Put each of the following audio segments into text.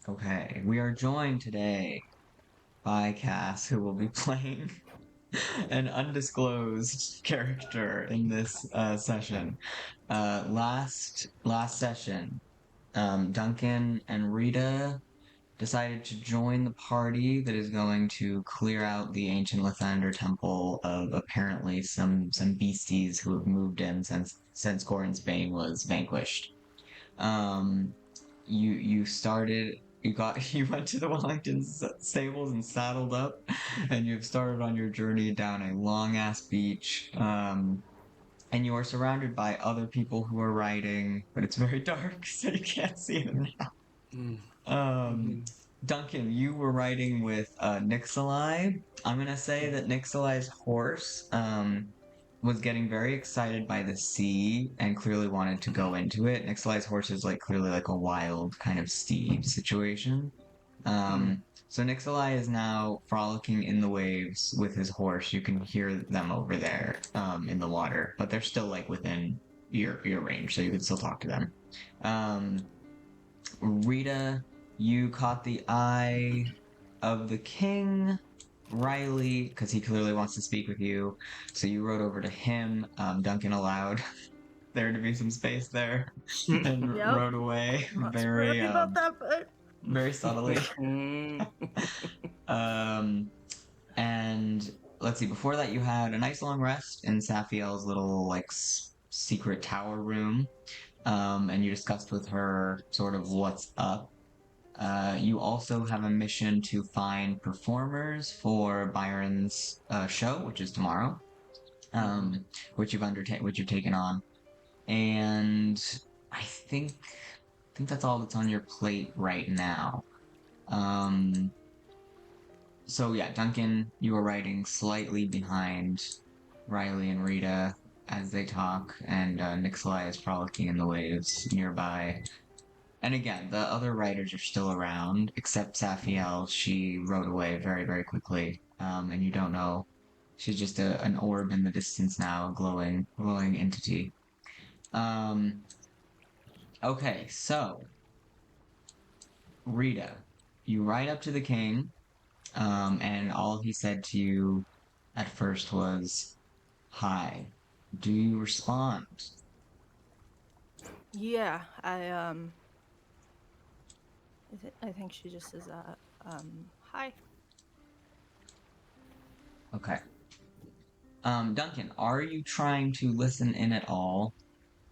Okay, we are joined today by Cass, who will be playing an undisclosed character in this session. Last session, Duncan and Rita decided to join the party that is going to clear out the ancient Lathander temple of apparently some beasties who have moved in since Gorin's Bane was vanquished. Um, you started you went to the Wellington stables and saddled up, and you've started on your journey down a long ass beach. And you are surrounded by other people who are riding, but it's very dark, so you can't see them. Mm. Um, Mhm. Duncan, you were riding with Nixalai. I'm gonna say that Nixalai's horse was getting very excited by the sea and clearly wanted to go into it. Nixalai's horse is like clearly like a wild kind of steed situation. Mm. So Nixalai is now frolicking in the waves with his horse. You can hear them over there in the water, but they're still like within ear range, so you can still talk to them. Um, Rita, you caught the eye of the king, Riley, because he clearly wants to speak with you. So you rode over to him. Duncan allowed there to be some space there and Yep. rode away Not super happy about that, but very subtly. Mm. Um, and let's see, before that, you had a nice long rest in Safiel's little like secret tower room. And you discussed with her sort of what's up. You also have a mission to find performers for Byron's show, which is tomorrow, Mhm. um, which you've taken on, and I think that's all that's on your plate right now. Um, so yeah, Duncan, you are riding slightly behind Riley and Rita as they talk, and Nikolai is frolicking in the waves nearby. And again, the other writers are still around, except Safiel. She rode away very, very quickly, and you don't know. She's just an orb in the distance now, a glowing entity. Um, okay, so Rita, you ride up to the king, and all he said to you at first was, "Hi." Do you respond? yeah, I think she just says hi. Okay. Duncan, are you trying to listen in at all,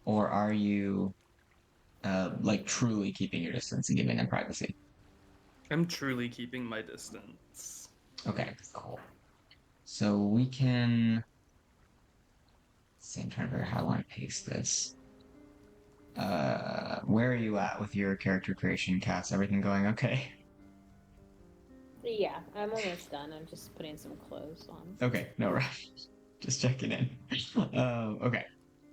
or are you like truly keeping your distance and giving them privacy? I'm truly keeping my distance. Okay, cool. So we can. See, I'm trying to figure out how I want to paste this. Where are you at with your character creation, Cass? Everything going okay? Yeah, I'm almost done. I'm just putting some clothes on. Okay, no rush. Just checking in. Okay,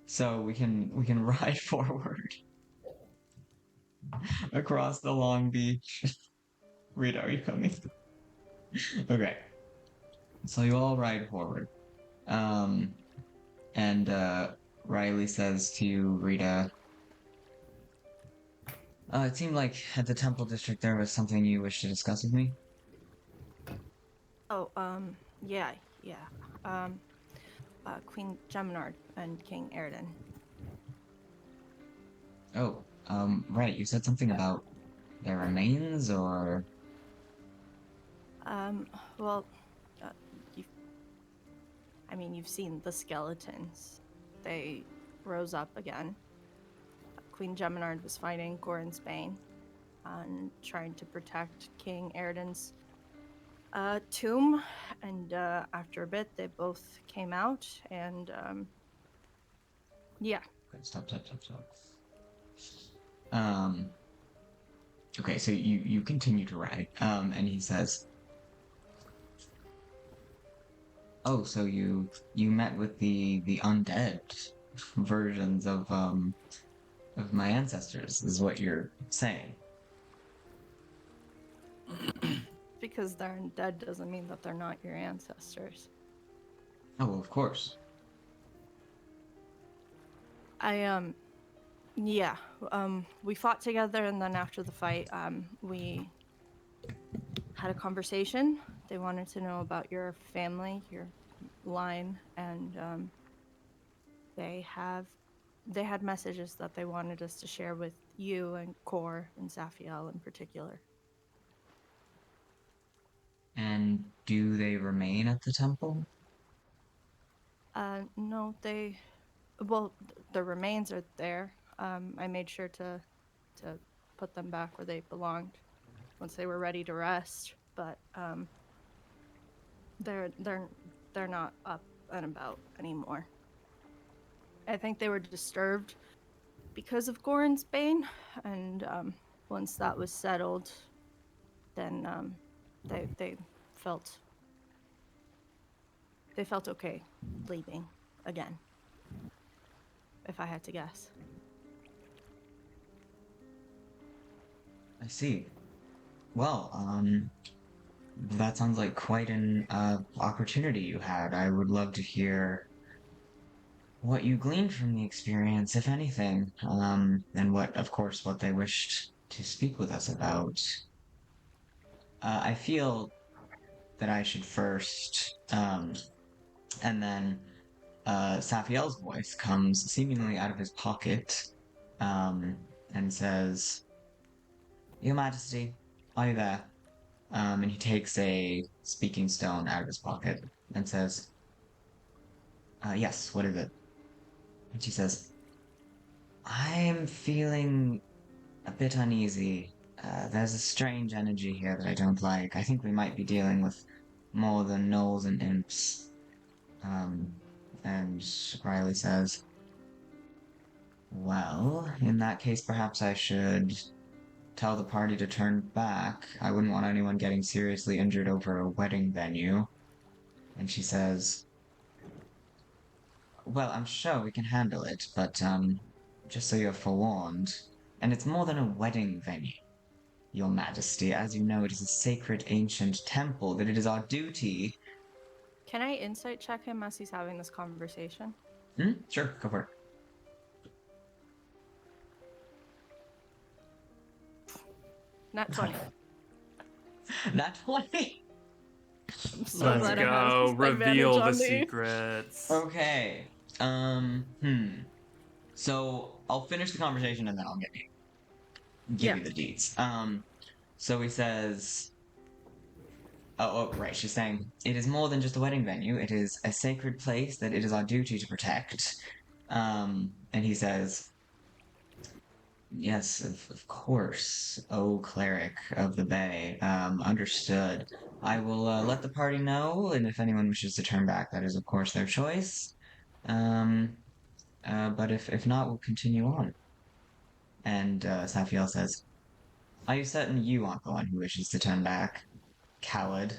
so we can ride forward across the long beach. Rita, are you coming? Okay, so you all ride forward. Um, and Riley says to Rita, it seemed like at the Temple District there was something you wish to discuss with me. Oh, yeah, yeah. Um, Queen Geminard and King Erden. Oh, right. You said something about their remains, or Um, well, uh, you've, you've seen the skeletons. They rose up again. Queen Geminard was fighting Gorin's Bane and trying to protect King Erden's tomb, and after a bit, they both came out, and yeah. okay, stop. Um, okay, so you continue to ride. And he says, "Oh, so you met with the undead versions of my ancestors," is what you're saying. Because they're undead doesn't mean that they're not your ancestors. Oh, well, of course. I Yeah, we fought together, and then after the fight, we had a conversation. They wanted to know about your family, your line, and they had messages that they wanted us to share with you and Kor and Safiel in particular. And do they remain at the temple? No, well, the remains are there. I made sure to put them back where they belonged once they were ready to rest, but they're not up and about anymore. I think they were disturbed because of Goran's bane, and once that was settled, then they felt okay leaving again. If I had to guess. I see. Well, that sounds like quite an opportunity you had. I would love to hear what you gleaned from the experience, if anything, and what, of course, what they wished to speak with us about. I feel that I should first, and then Safiel's voice comes seemingly out of his pocket, um, and says, "Your Majesty, are you there?" And he takes a speaking stone out of his pocket and says, "Yes, what is it?" And she says, "I'm feeling a bit uneasy. There's a strange energy here that I don't like. I think we might be dealing with more than gnolls and imps." And Riley says, "Well, in that case, perhaps I should tell the party to turn back. I wouldn't want anyone getting seriously injured over a wedding venue." And she says, "Well, I'm sure we can handle it, but, just so you're forewarned. And it's more than a wedding venue, Your Majesty. As you know, it is a sacred ancient temple that it is our duty." Can I insight check him as he's having this conversation? Sure, go for it. Not 20. Not 20! I'm so Let's glad I have go. advantage Reveal the on these. secrets. Okay. So I'll finish the conversation and then I'll give you the deeds. So he says, right. She's saying, "It is more than just a wedding venue. It is a sacred place that it is our duty to protect." And he says, "Yes, of course, oh cleric of the Bay. Understood. I will let the party know, and if anyone wishes to turn back, that is, of course, their choice. But if not, we'll continue on." And Safiel says, "Are you certain you aren't the one who wishes to turn back, coward?"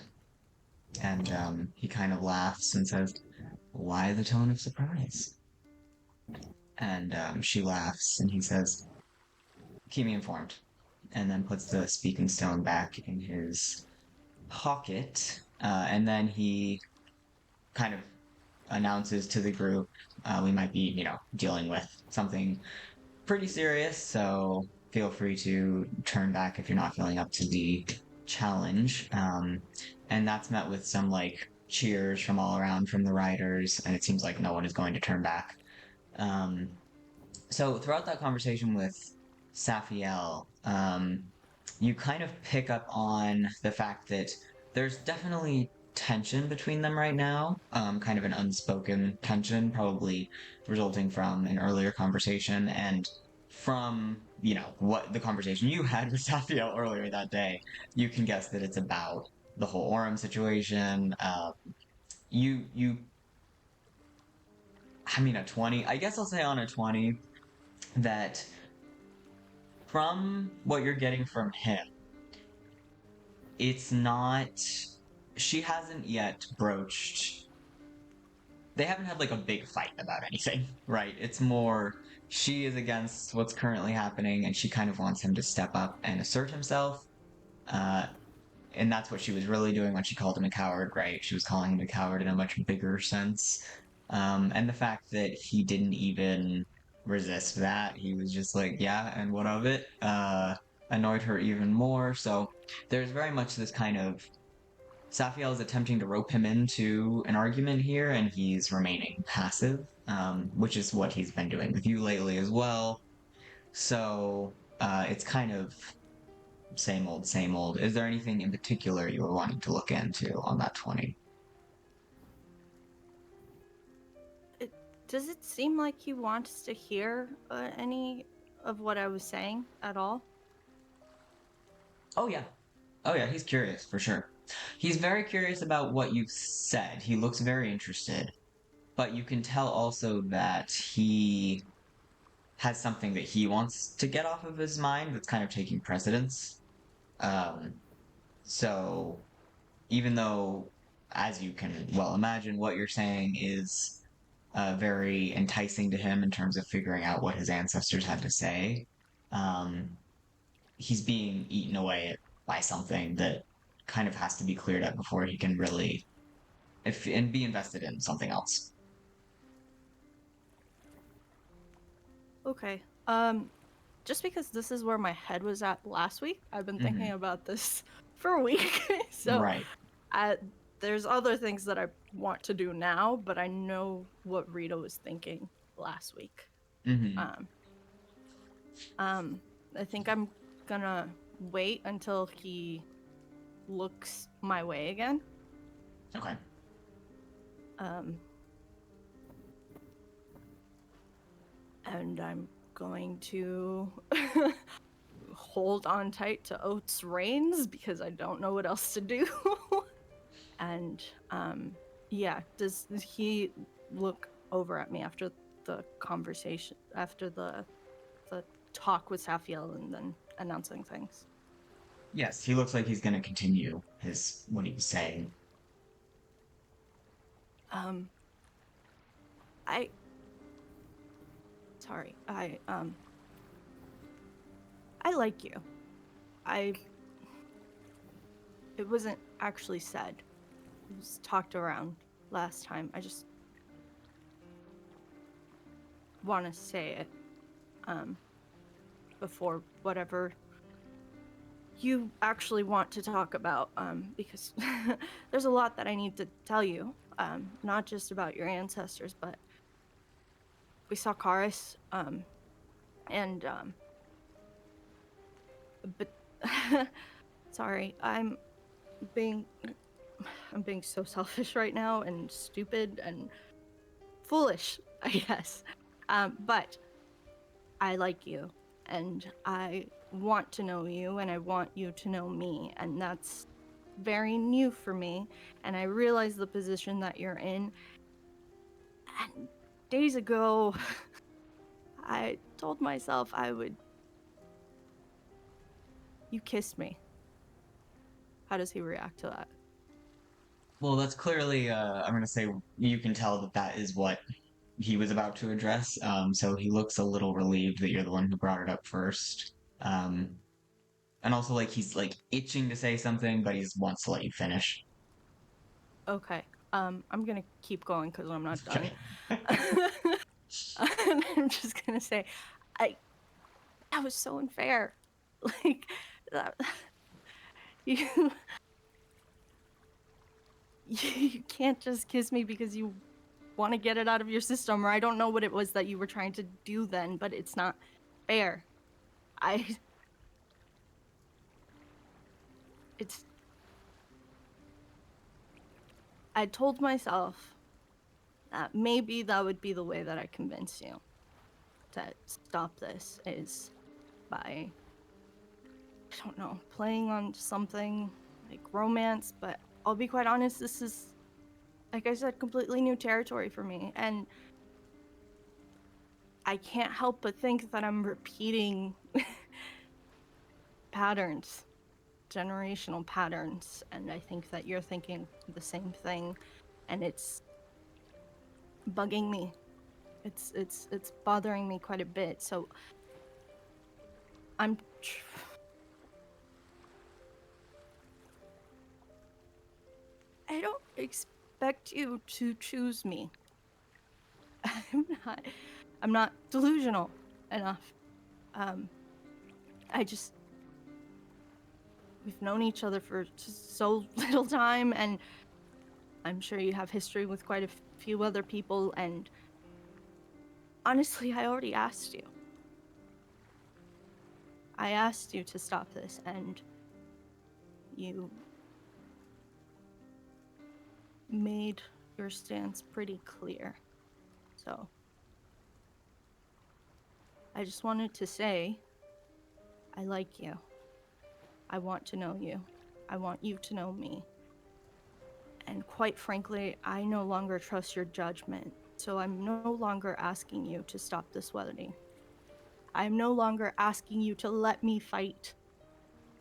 And he kind of laughs and says, "Why the tone of surprise?" And she laughs, and he says, "Keep me informed." And then puts the speaking stone back in his pocket. And then he kind of announces to the group, we might be, dealing with something pretty serious, so feel free to turn back if you're not feeling up to the challenge. And that's met with some, cheers from all around from the riders, and it seems like no one is going to turn back. So throughout that conversation with Safiel, you kind of pick up on the fact that there's definitely tension between them right now, kind of an unspoken tension, probably resulting from an earlier conversation and from, what the conversation you had with Safiel earlier that day. You can guess that it's about the whole Orem situation. A 20, I guess I'll say on a 20, that from what you're getting from him, it's not. She hasn't yet broached. They haven't had a big fight about anything, right? It's more she is against what's currently happening, and she kind of wants him to step up and assert himself. And that's what she was really doing when she called him a coward, right? She was calling him a coward in a much bigger sense. And the fact that he didn't even resist that. He was just like, yeah, and what of it? Annoyed her even more. So there's very much this kind of Safiel is attempting to rope him into an argument here, and he's remaining passive, which is what he's been doing with you lately as well. So it's kind of same old, same old. Is there anything in particular you were wanting to look into on that 20? Does it seem like he wants to hear any of what I was saying at all? Oh, yeah. Oh, yeah, he's curious, for sure. He's very curious about what you've said. He looks very interested. But you can tell also that he has something that he wants to get off of his mind that's kind of taking precedence. Um, so even though, as you can well imagine, what you're saying is very enticing to him in terms of figuring out what his ancestors had to say, um, he's being eaten away at by something that kind of has to be cleared up before he can really and be invested in something else. Okay. Just because this is where my head was at last week, I've been thinking about this for a week. So Right. there's other things that I want to do now, but I know what Rita was thinking last week. Mm-hmm. I think I'm gonna wait until he looks my way again. Okay. And I'm going to hold on tight to Oat's reins because I don't know what else to do. And yeah, does he look over at me after the conversation, after the talk with Safiel and then announcing things? Yes, he looks like he's going to continue his what he was saying. I sorry, I like you. It wasn't actually said. It was talked around last time. I just want to say it before whatever you actually want to talk about, because there's a lot that I need to tell you, not just about your ancestors, but we saw Karis, and but sorry, I'm being so selfish right now and stupid and foolish, I guess. But I like you, and I want to know you, and I want you to know me, and that's very new for me. And I realize the position that you're in. And days ago, I told myself I would. You kissed me. How does he react to that? Well, that's clearly, I'm going to say, you can tell that that is what he was about to address. So he looks a little relieved that you're the one who brought it up first. And also, like, he's, like, itching to say something, but he just wants to let you finish. Okay. I'm gonna keep going because I'm not done. Okay. I'm just gonna say, that was so unfair. Like, that, you you can't just kiss me because you want to get it out of your system, or I don't know what it was that you were trying to do then, but it's not fair. It's I told myself that maybe that would be the way that I convince you to stop this, is by, I don't know, playing on something like romance, but I'll be quite honest, this is, like I said, completely new territory for me, and I can't help but think that I'm repeating patterns, generational patterns, and I think that you're thinking the same thing, and it's bugging me. It's bothering me quite a bit. So I'm I don't expect you to choose me. I'm not I'm not delusional enough. I just... We've known each other for just so little time, and I'm sure you have history with quite a few other people, and honestly, I already asked you. I asked you to stop this, and you made your stance pretty clear. So, I just wanted to say, I like you. I want to know you. I want you to know me. And quite frankly, I no longer trust your judgment, so I'm no longer asking you to stop this wedding. I'm no longer asking you to let me fight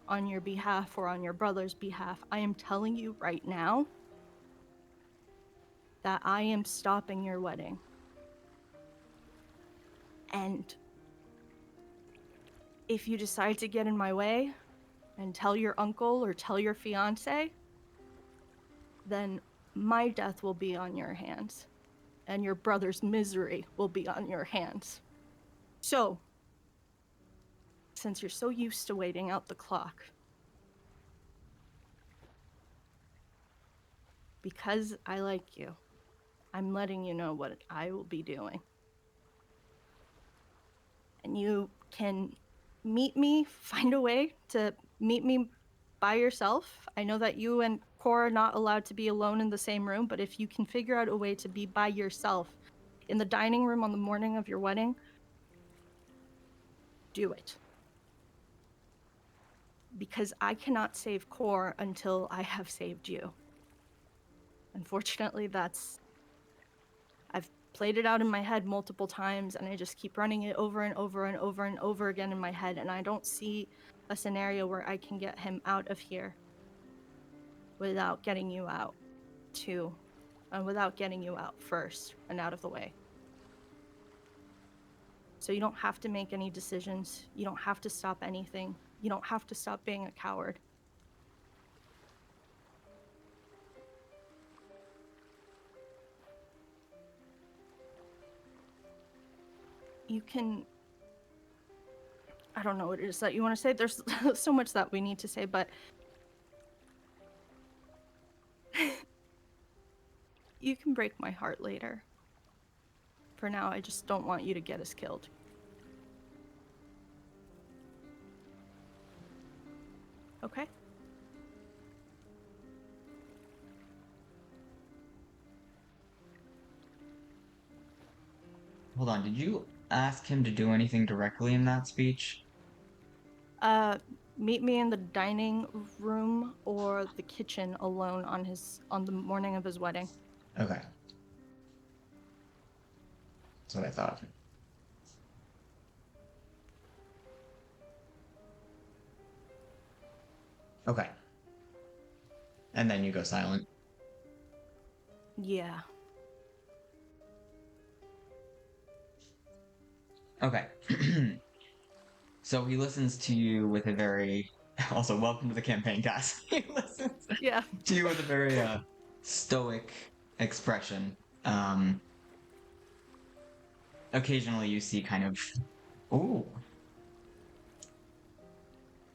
on your behalf or on your brother's behalf. I am telling you right now that I am stopping your wedding. And if you decide to get in my way and tell your uncle or tell your fiance, then my death will be on your hands, and your brother's misery will be on your hands. So, since you're so used to waiting out the clock, because I like you, I'm letting you know what I will be doing. And you can meet me, find a way to meet me by yourself. I know that you and Cora are not allowed to be alone in the same room, but if you can figure out a way to be by yourself in the dining room on the morning of your wedding, do it. Because I cannot save Cora until I have saved you. Unfortunately, I've played it out in my head multiple times, and I just keep running it over and over and over and over again in my head, and I don't see a scenario where I can get him out of here without getting you out too, and without getting you out first and out of the way. So you don't have to make any decisions. You don't have to stop anything. You don't have to stop being a coward. You can... I don't know what it is that you want to say. There's so much that we need to say, but... You can break my heart later. For now, I just don't want you to get us killed. Okay? Hold on, did you ask him to do anything directly in that speech? Meet me in the dining room or the kitchen alone on the morning of his wedding. Okay. That's what I thought. Okay. And then you go silent. Yeah. Okay. So he listens to you with a very... Also, welcome to the campaign, guys. He listens Yeah. to you with a very stoic expression. Occasionally you see kind of... Ooh.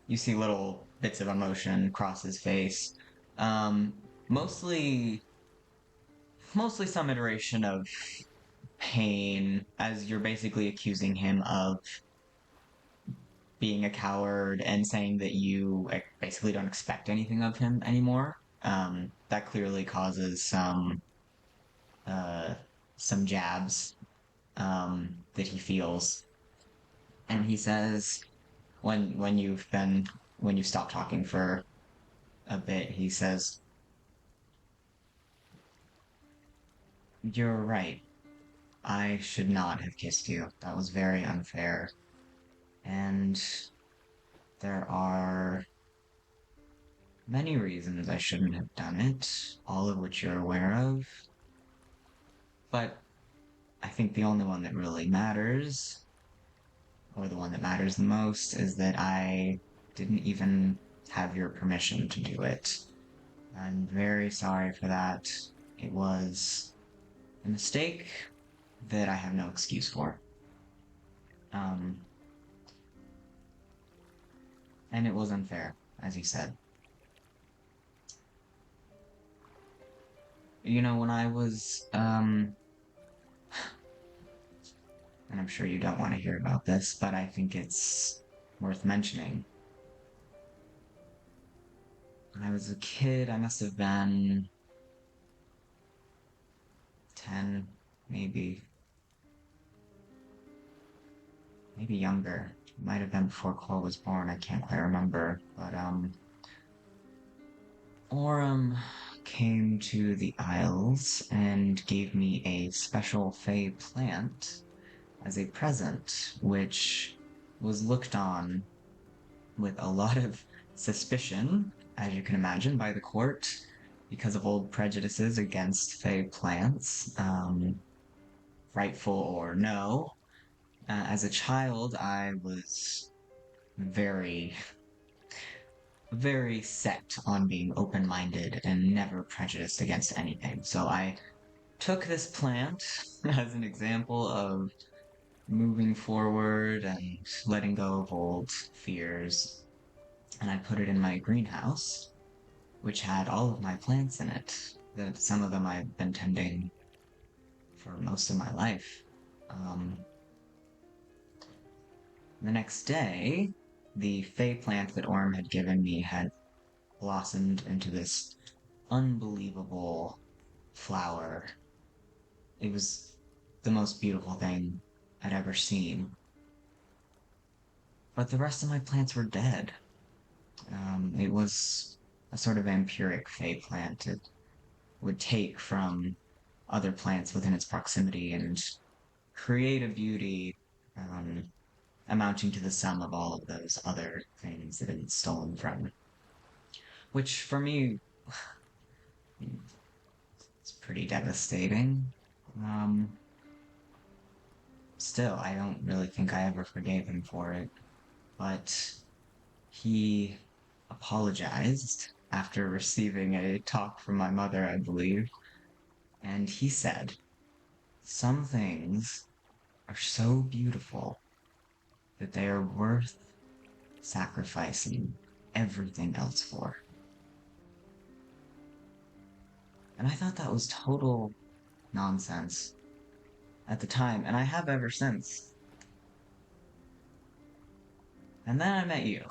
You see little bits of emotion cross his face. Mostly some iteration of pain, as you're basically accusing him of being a coward and saying that you basically don't expect anything of him anymore. That clearly causes some jabs that he feels, and he says, when you stop talking for a bit, he says, "You're right. I should not have kissed you. That was very unfair. And there are many reasons I shouldn't have done it, all of which you're aware of. But I think the only one that really matters, or the one that matters the most, is that I didn't even have your permission to do it. I'm very sorry for that. It was a mistake that I have no excuse for." Um, and it was unfair, as you said. You know, when I was, and I'm sure you don't want to hear about this, but I think it's worth mentioning. When I was a kid, I must have been 10, maybe, maybe younger. Might have been before Cole was born, I can't quite remember. But, Aurum came to the Isles and gave me a special fey plant as a present, which was looked on with a lot of suspicion, as you can imagine, by the court because of old prejudices against fey plants, rightful or no. As a child, I was very, very set on being open minded and never prejudiced against anything. So I took this plant as an example of moving forward and letting go of old fears. And I put it in my greenhouse, which had all of my plants in it. That some of them I've been tending for most of my life. Um, the next day, the fey plant that Orm had given me had blossomed into this unbelievable flower. It was the most beautiful thing I'd ever seen. But the rest of my plants were dead. It was a sort of vampiric fey plant. It would take from other plants within its proximity and create a beauty amounting to the sum of all of those other things that it had stolen from. Which, for me, it's pretty devastating. Um, Still, I don't really think I ever forgave him for it. But he apologized after receiving a talk from my mother, I believe. And he said, some things are so beautiful that they are worth sacrificing everything else for. And I thought that was total nonsense at the time, and I have ever since. And then I met you.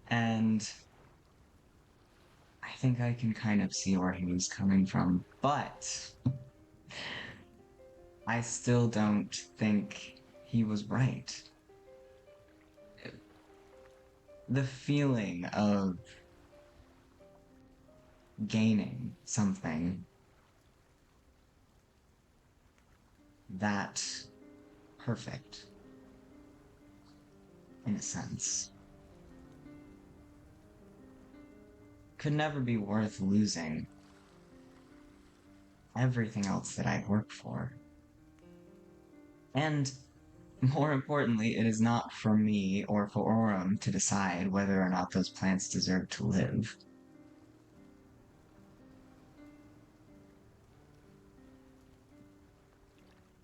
And I think I can kind of see where he was coming from, but I still don't think he was right. The feeling of gaining something that perfect, in a sense, could never be worth losing everything else that I've worked for. And more importantly, it is not for me or for Aurum to decide whether or not those plants deserve to live.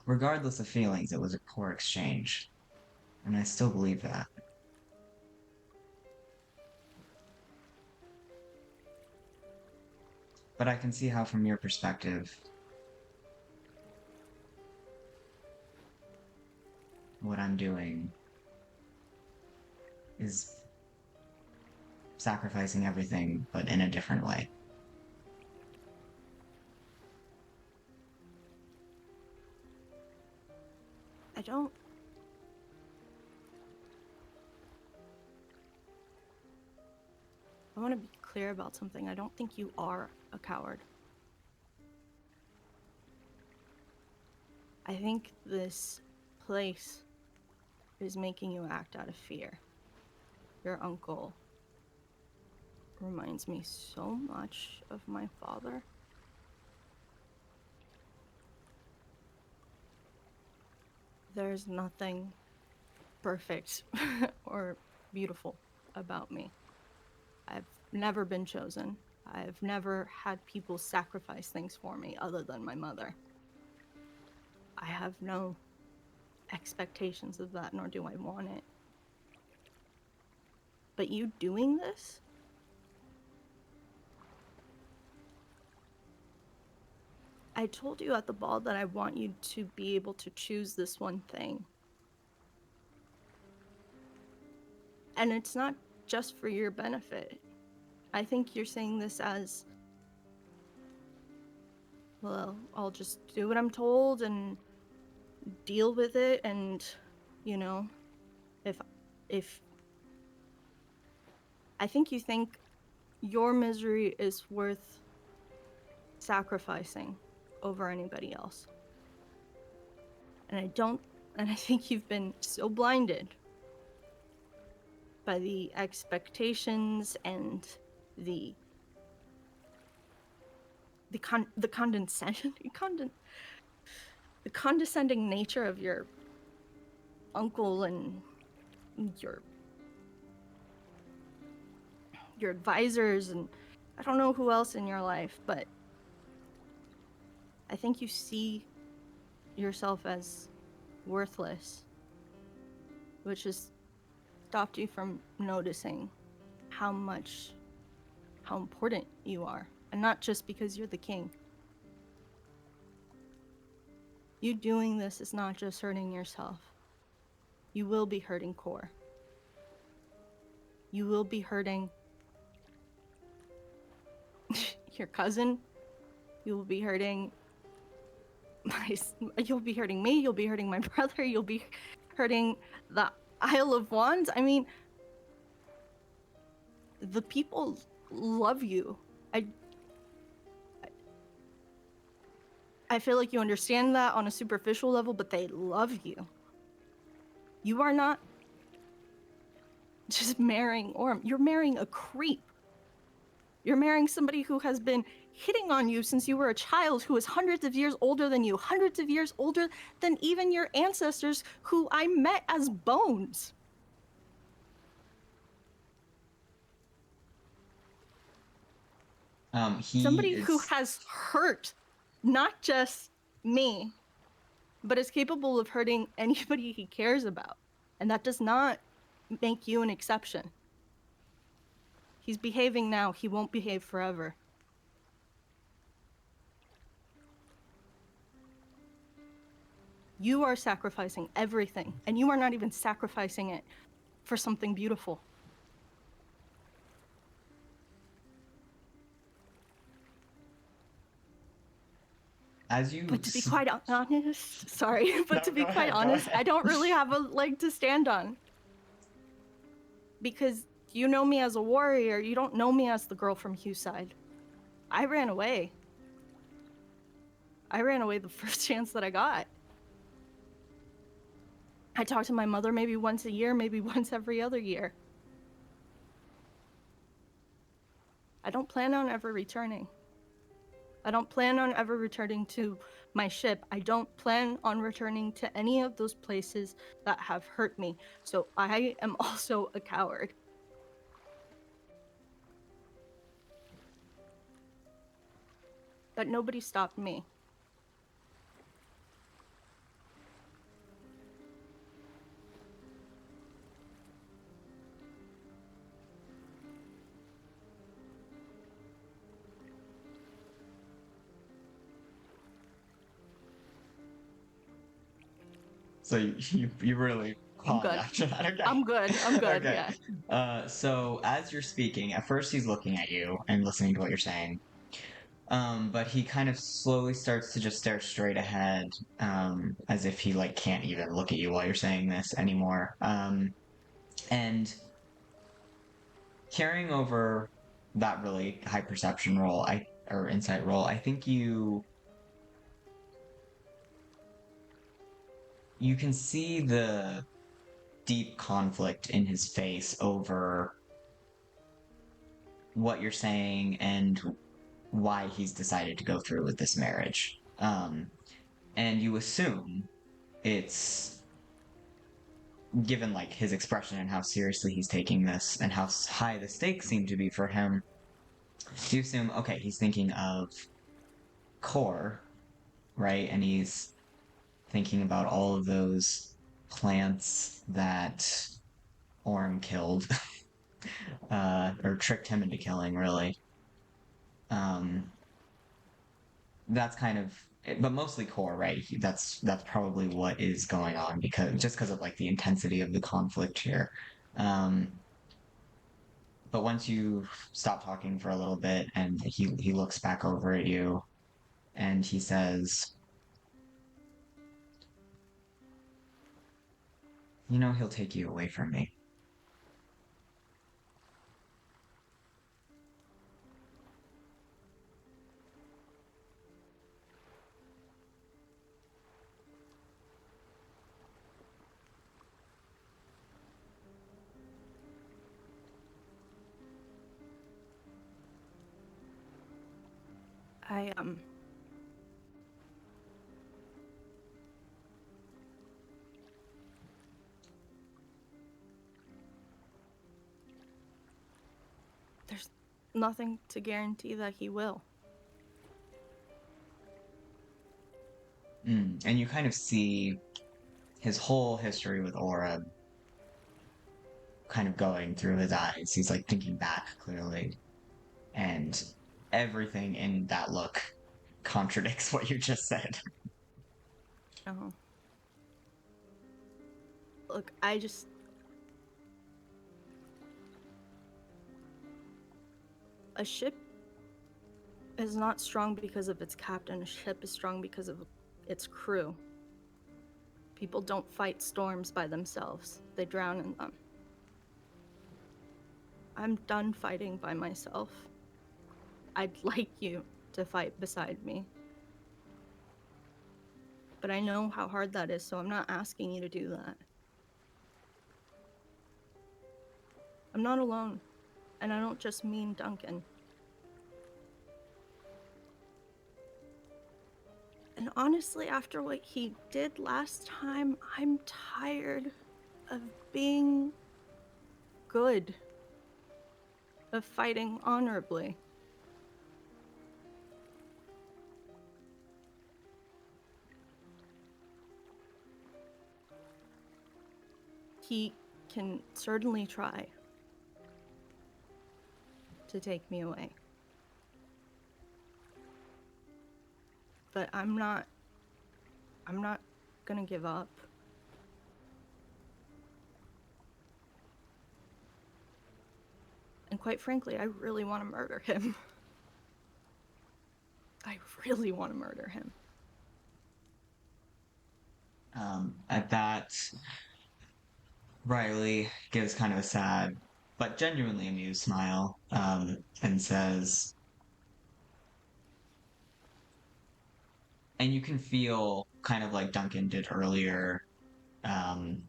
Regardless of feelings, it was a poor exchange. And I still believe that. But I can see how, from your perspective, what I'm doing is sacrificing everything, but in a different way. I don't. I want to be clear about something. I don't think you are a coward. I think this place is making you act out of fear. Your uncle reminds me so much of my father. There's nothing perfect or beautiful about me. I've never been chosen. I've never had people sacrifice things for me other than my mother. I have no expectations of that, nor do I want it. But you doing this? I told you at the ball that I want you to be able to choose this one thing. And it's not just for your benefit. I think you're saying this as, well, I'll just do what I'm told and deal with it, and, you know, if I think you think your misery is worth sacrificing over anybody else. And I think you've been so blinded by the expectations and the condescending nature of your uncle and your advisors, and I don't know who else in your life, but I think you see yourself as worthless, which has stopped you from noticing how important you are. And not just because you're the king. You doing this is not just hurting yourself. You will be hurting Core. You will be hurting your cousin. You will be hurting you'll be hurting me, you'll be hurting my brother, you'll be hurting the Isle of Wands. I mean, the people love you. I feel like you understand that on a superficial level, but they love you. You are not just marrying Orm. You're marrying a creep. You're marrying somebody who has been hitting on you since you were a child, who is hundreds of years older than you, hundreds of years older than even your ancestors who I met as bones. Somebody who has hurt not just me, but is capable of hurting anybody he cares about. And that does not make you an exception. He's behaving now, he won't behave forever. You are sacrificing everything, and you are not even sacrificing it for something beautiful. But to be quite honest, sorry, but to be quite honest, I don't really have a leg to stand on. Because you know me as a warrior, you don't know me as the girl from Hughside. I ran away. I ran away the first chance that I got. I talk to my mother maybe once a year, maybe once every other year. I don't plan on ever returning. I don't plan on ever returning to my ship. I don't plan on returning to any of those places that have hurt me. So I am also a coward. But nobody stopped me. So you really I'm good. after that. Okay. I'm good. Okay. Yeah. So as you're speaking, at first he's looking at you and listening to what you're saying. But he kind of slowly starts to just stare straight ahead, as if he like can't even look at you while you're saying this anymore. And carrying over that really high perception roll, or insight roll, I think you can see the deep conflict in his face over what you're saying and why he's decided to go through with this marriage. And you assume it's, given like his expression and how seriously he's taking this and how high the stakes seem to be for him, you assume, okay, he's thinking of Core, right? And he's thinking about all of those plants that Orm killed, or tricked him into killing, really. Um, that's kind of, but mostly core, right? That's probably what is going on because of like the intensity of the conflict here. Um, but once you stop talking for a little bit, and he looks back over at you, and he says, "You know, he'll take you away from me." I there's nothing to guarantee that he will. And you kind of see his whole history with Aura kind of going through his eyes. He's like thinking back clearly, and everything in that look contradicts what you just said. Oh. Look, a ship is not strong because of its captain. A ship is strong because of its crew. People don't fight storms by themselves. They drown in them. I'm done fighting by myself. I'd like you to fight beside me. But I know how hard that is, so I'm not asking you to do that. I'm not alone, and I don't just mean Duncan. And honestly, after what he did last time, I'm tired of being good, of fighting honorably. He can certainly try to take me away. But I'm not gonna give up. And quite frankly, I really want to murder him. I really want to murder him. At that, Riley gives kind of a sad, but genuinely amused smile, and says, and you can feel kind of like Duncan did earlier, um,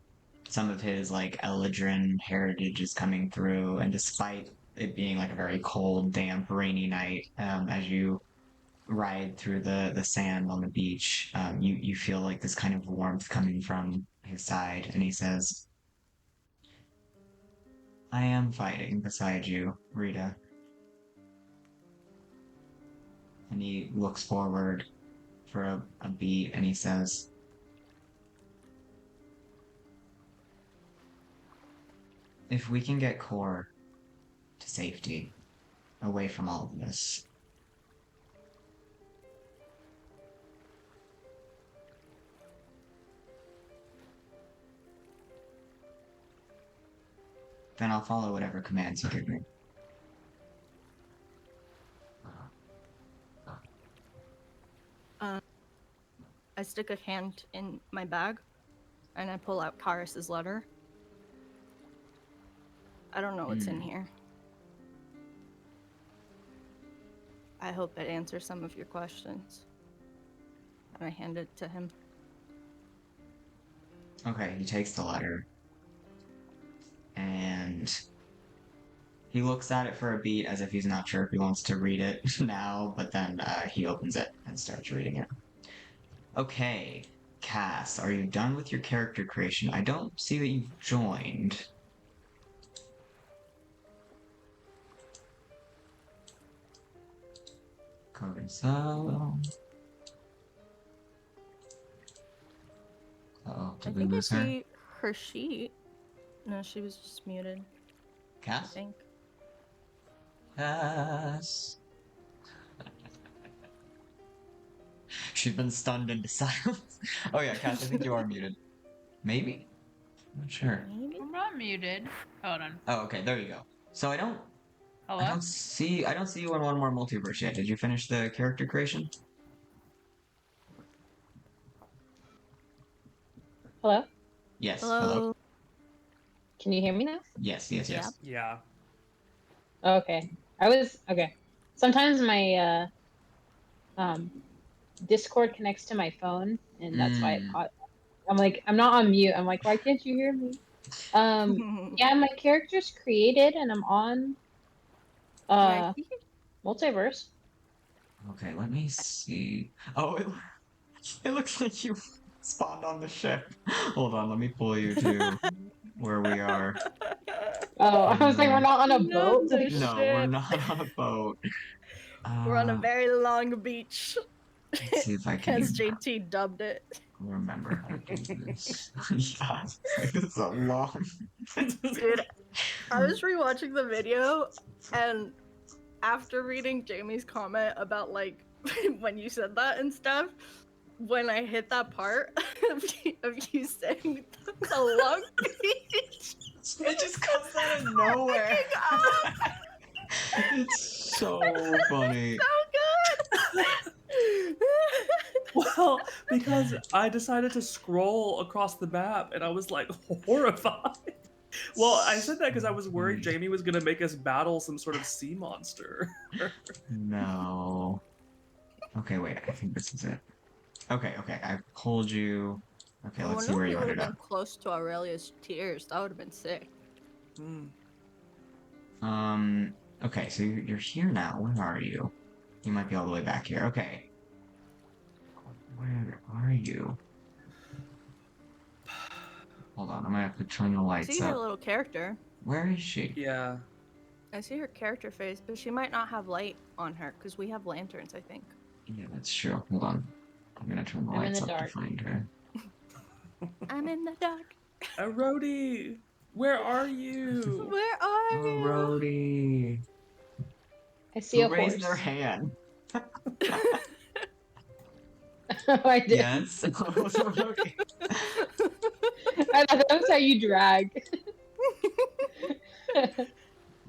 some of his like Eladrin heritage is coming through, and despite it being like a very cold, damp, rainy night, as you ride through the sand on the beach, you feel like this kind of warmth coming from his side, and he says, "I am fighting beside you, Rita." And he looks forward for a beat, and he says, "If we can get Core to safety, away from all of this, then I'll follow whatever commands you give me." I stick a hand in my bag, and I pull out Karis's letter. I don't know what's in here. I hope it answers some of your questions. And I hand it to him. Okay, he takes the letter, and he looks at it for a beat as if he's not sure if he wants to read it now, but then he opens it and starts reading it. Okay, Cass, are you done with your character creation? I don't see that you've joined. Code so. Oh. Did I we think I lose her? see her sheet. No, she was just muted, I Cass? think. Cass. She's been stunned into silence. Oh yeah, Cass, I think you are muted. Maybe? I'm not sure. Maybe? I'm not muted. Hold on. Oh, okay, there you go. So I don't Hello? see you in one more multiverse yet. Did you finish the character creation? Hello? Yes. Hello? Can you hear me now? Yes, yes, yes. Yep. Yeah. Okay. Okay. Sometimes my um Discord connects to my phone, and that's why it Mm. caught. I'm like, I'm not on mute. I'm like, why can't you hear me? Yeah, my character's created, and I'm on Yeah, multiverse. Okay, let me see. Oh, it looks like you spawned on the ship. Hold on, let me pull you to where we are. Oh, I was like, we're not on a Not boat. the No, we're ship. not on a boat. We're on a Uh, very long beach. let's see if I can As even JT dubbed it. remember how to do this. Yeah, this is a long. Dude, I was rewatching the video, and after reading Jamie's comment about like when you said that and stuff, when I hit that part of you saying the long beach, It just comes out of nowhere. It's so funny. so good. Well, because I decided to scroll across the map and I was like horrified. Well, I said that because I was worried Jamie was gonna make us battle some sort of sea monster. No. Okay, wait. I think this is it. Okay, okay. I pulled you. Okay, I let's see wonder where if we you would ended have been up. close to Aurelia's tears. That would have been sick. Hmm. Okay, so you're here now. Where are you? You might be all the way back here. Okay. Where are you? Hold on, I'm gonna have to turn the I lights see her up. little character. Where is she? Yeah. I see her character face, but she might not have light on her because we have lanterns, I think. Yeah, that's true. Hold on. I'm gonna turn the I'm in lights the up to dark. find her. I'm in the dark. Rhodey, where are you? Where are Oh, you? Rhodey. I see Who a raised their horse. hand? I did. Yes. Rhodey. I thought that was how you drag.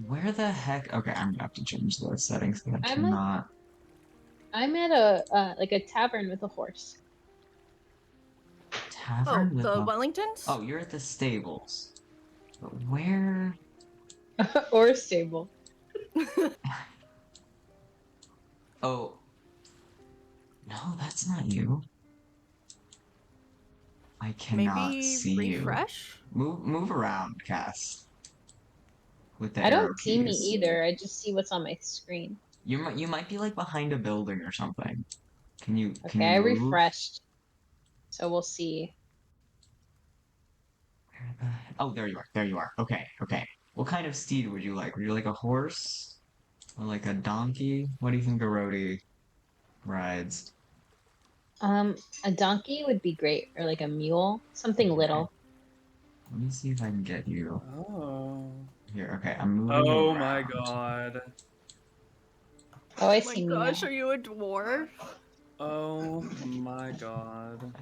Where the heck? Okay, I'm gonna have to change those settings because I I'm like, cannot. I'm at a like a tavern with a horse. Oh, Tavern with the a. Wellingtons? Oh, you're at the stables. But where? Or a stable. Oh. No, that's not you. I cannot Maybe see refresh? you. Move around, Cass. With the I arrow don't see me keys. either. I just see what's on my screen. You might be like behind a building or something. Can you Okay, I move? refreshed. So we'll see. Oh, there you are. There you are. Okay, okay. What kind of steed would you like? Would you like a horse? Or like a donkey? What do you think a roadie rides? A donkey would be great, or like a mule, something Okay. little. Let me see if I can get you Oh. here. Okay, I'm moving you Oh around. my god. Oh, I Oh my see me now. gosh, are you a dwarf? Oh my god.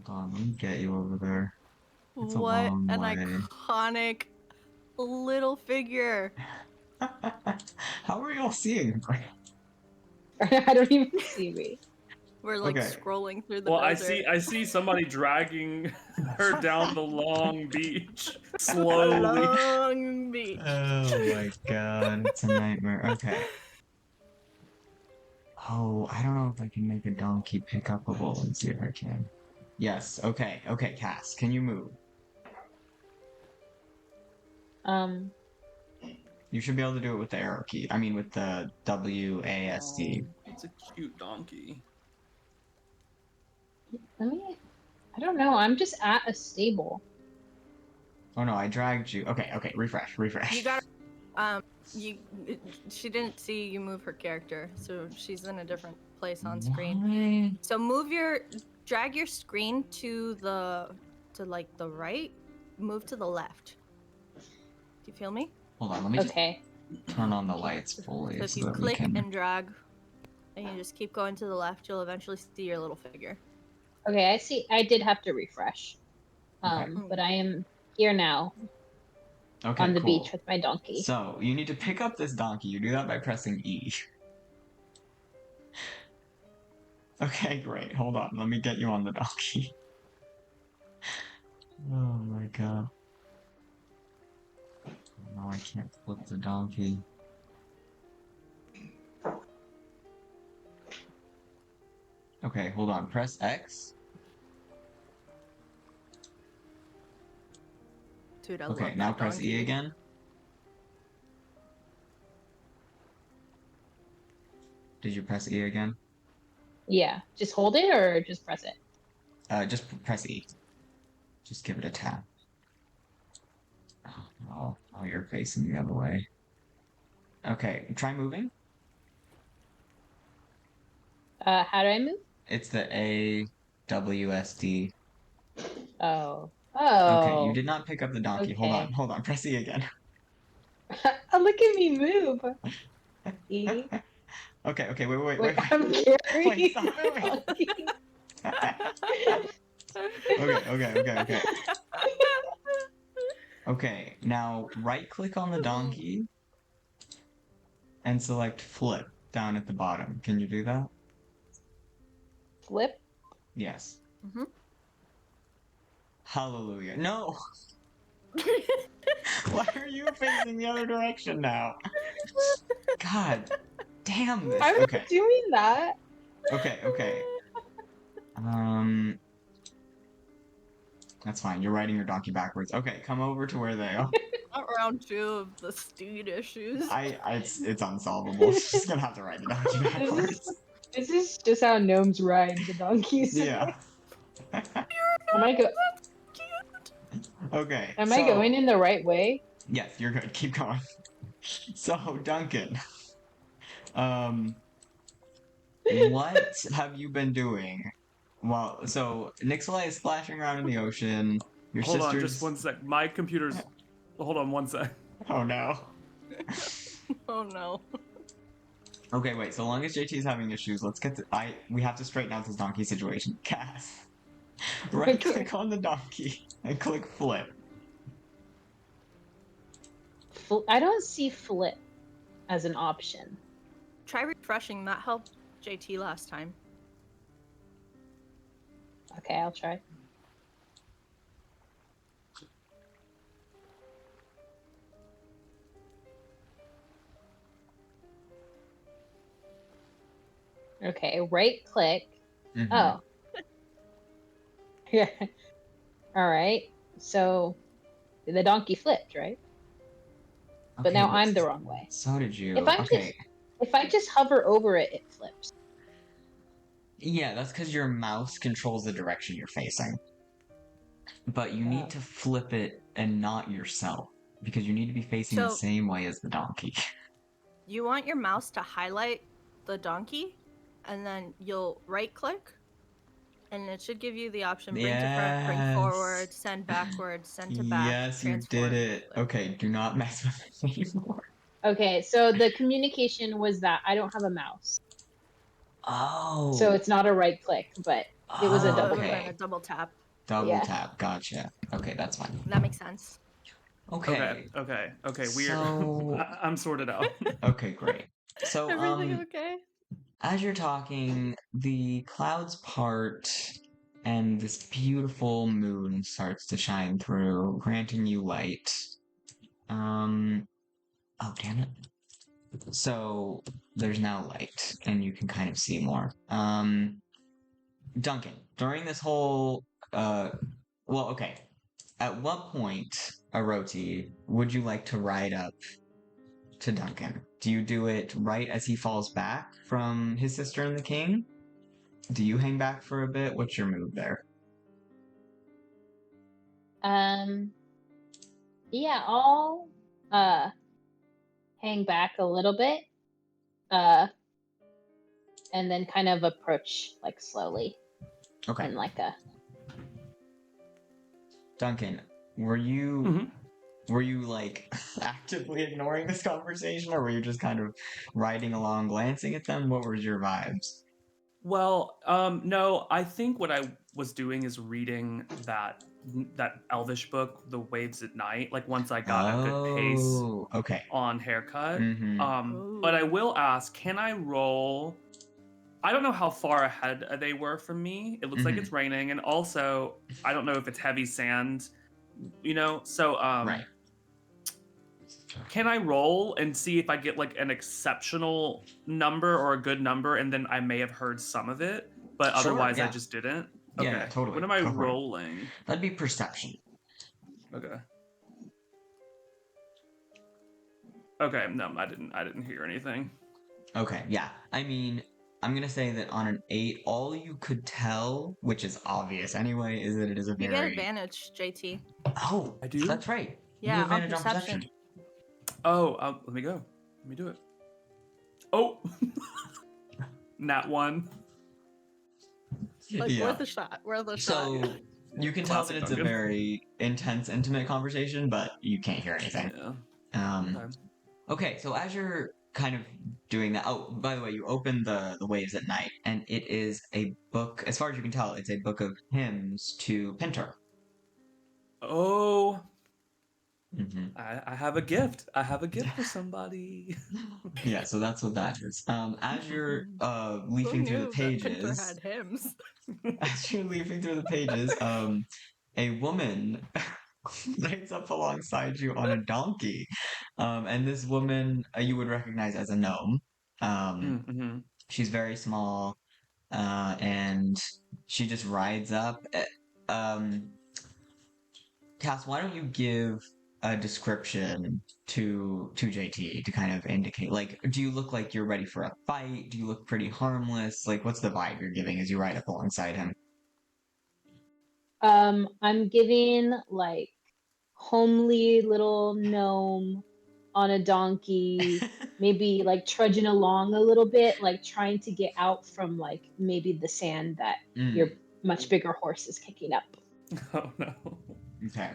Hold on, let me get you over there. It's a What long an way. iconic little figure. How are y'all seeing? I don't even see me. We're like Okay. scrolling through the Well, desert. I see somebody dragging her down the long beach A slowly. long beach. Oh my god, it's a nightmare. Okay. Oh, I don't know if I can make a donkey pick up a bull. Let's see if I can. Yes, okay, okay, Cass, can you move? Um, You should be able to do it with the arrow key. I mean, with the WASD. Oh, it's a cute donkey. let me. I don't know. I'm just at a stable. Oh no, I dragged you. Okay, okay, refresh, refresh. You got you she didn't see you move her character, so she's in a different place on screen. Why? So move your drag your screen to the right, move to the left. Do you feel me? Hold on, let me just Okay. turn on the lights fully So if so you that we click can. and drag, and you just keep going to the left, you'll eventually see your little figure. Okay, I see. I did have to refresh. Okay. But I am here now Okay, on the cool. beach with my donkey. So you need to pick up this donkey. You do that by pressing E. Okay, great. Hold on. Let me get you on the donkey. Oh my god. No, I can't flip the donkey. Okay, hold on. Press X. Dude, I Okay, love now that press donkey. E again. Did you press E again? Yeah. Just hold it or just press it? Just press E. Just give it a tap. Oh, no. Oh, you're facing the other way. Okay, try moving. How do I move? It's the AWSD. Oh. Okay, you Oh. did not pick up the donkey. Okay. Hold on. Press E again. Oh, look at me move. E. Okay, Wait, wait. I'm carrying Wait, stop the moving. donkey. Okay. Okay, now right click on the donkey and select flip down at the bottom. Can you do that? Flip. Yes. Mhm. Hallelujah. No! Why are you facing the other direction now? God damn this. I'm Okay. not doing that. Okay. That's fine. You're riding your donkey backwards. Okay, come over to where they are. Not round 2 of the steed issues. It's unsolvable. Just gonna have to ride the donkey backwards. This is just how gnomes ride the donkeys. Yeah. Am I go? Okay. Am I going in the right way? Yes, you're good. Keep going. So, Duncan, um, what have you been doing? Well, so Nixalai is splashing around in the ocean. Your Hold on, sister's. just one sec. My computer's. Hold on one sec. Oh no. Oh no. Okay, wait. So long as JT is having issues, let's get to. We have to straighten out this donkey situation. Cass, right click on the donkey and click flip. I don't see flip as an option. Try refreshing. That helped JT last time. Okay, I'll try. Okay, right click. Mhm. Oh. Yeah. All right. So the donkey flipped, right? But Okay, now I'm the wrong way. So did you? If I Okay. if I just hover over it, it flips. Yeah, that's because your mouse controls the direction you're facing. But you Oh. need to flip it and not yourself because you need to be facing the So- same way as the donkey. You want your mouse to highlight the donkey, and then you'll right click, and it should give you the option bring to front, bring Yes. forward, send backwards, send to back, Yes, you transform. did it. Okay, do not mess with it anymore. Okay, so the communication was that I don't have a mouse. Oh. So it's not a right click, but it was a Oh, double it would've okay. been a double tap. Double Yeah. tap. Gotcha. Okay, that's fine. That makes sense. Okay. Okay. Weird. So- I'm sorted out. Okay, great. So, Everything okay? as you're talking, the clouds part and this beautiful moon starts to shine through, granting you light. Oh, damn it. So, there's now light, and you can kind of see more. Duncan, during this whole, well, okay. At what point, Aroti, would you like to ride up to Duncan? Do you do it right as he falls back from his sister and the king? Do you hang back for a bit? What's your move there? Yeah, I'll hang back a little bit. And then kind of approach like slowly. Okay. and like a Duncan, were you Mhm. were you like actively ignoring this conversation, or were you just kind of riding along, glancing at them? What was your vibes? Well, no, I think what I was doing is reading that Elvish book, The Waves at Night. Like once I got a good pace Oh, okay. on haircut. Mm-hmm. But I Ooh. will ask, can I roll? I don't know how far ahead they were from me. It looks like Mm-hmm. it's raining, and also I don't know if it's heavy sand, So Right. can I roll and see if I get like an exceptional number or a good number, and then I may have heard some of it, but Sure. otherwise I Yeah. just didn't? Yeah. Yeah. Okay. Totally. What am I Go for it. rolling? That'd be perception. Okay. Okay, no, I didn't hear anything. Okay. Yeah. I mean, I'm gonna say that on an 8, all you could tell, which is obvious anyway, is that it is a You get very. advantage, JT. Oh, I do? that's right. You Yeah, have on advantage on perception. perception. Oh, let me go. Let me do it. Oh, nat 1. Like Yeah. worth a shot. Worth a shot. So you can tell that Classic it's a Duncan. very intense, intimate conversation, but you can't hear anything. Yeah. Um, Okay. okay, so as you're kind of doing that, oh, by the way, you open the Waves at Night, and it is a book. As far as you can tell, it's a book of hymns to Pinter. Oh, Hmm. I have a gift. I have a gift for somebody. Yeah, so that's what that is. As you're Who leafing through the knew that Pinter pages, had hymns? as you're leafing through the pages, a woman rides up alongside you on a donkey. And this woman you would recognize as a gnome. Mm-hmm. She's very small, and she just rides up. Cass, why don't you give a description to JT to kind of indicate, like, do you look like you're ready for a fight? Do you look pretty harmless? Like, what's the vibe you're giving as you ride up alongside him? I'm giving like homely little gnome on a donkey, maybe like trudging along a little bit, like trying to get out from like maybe the sand that your Mm, much bigger horse is kicking up. Oh no. okay.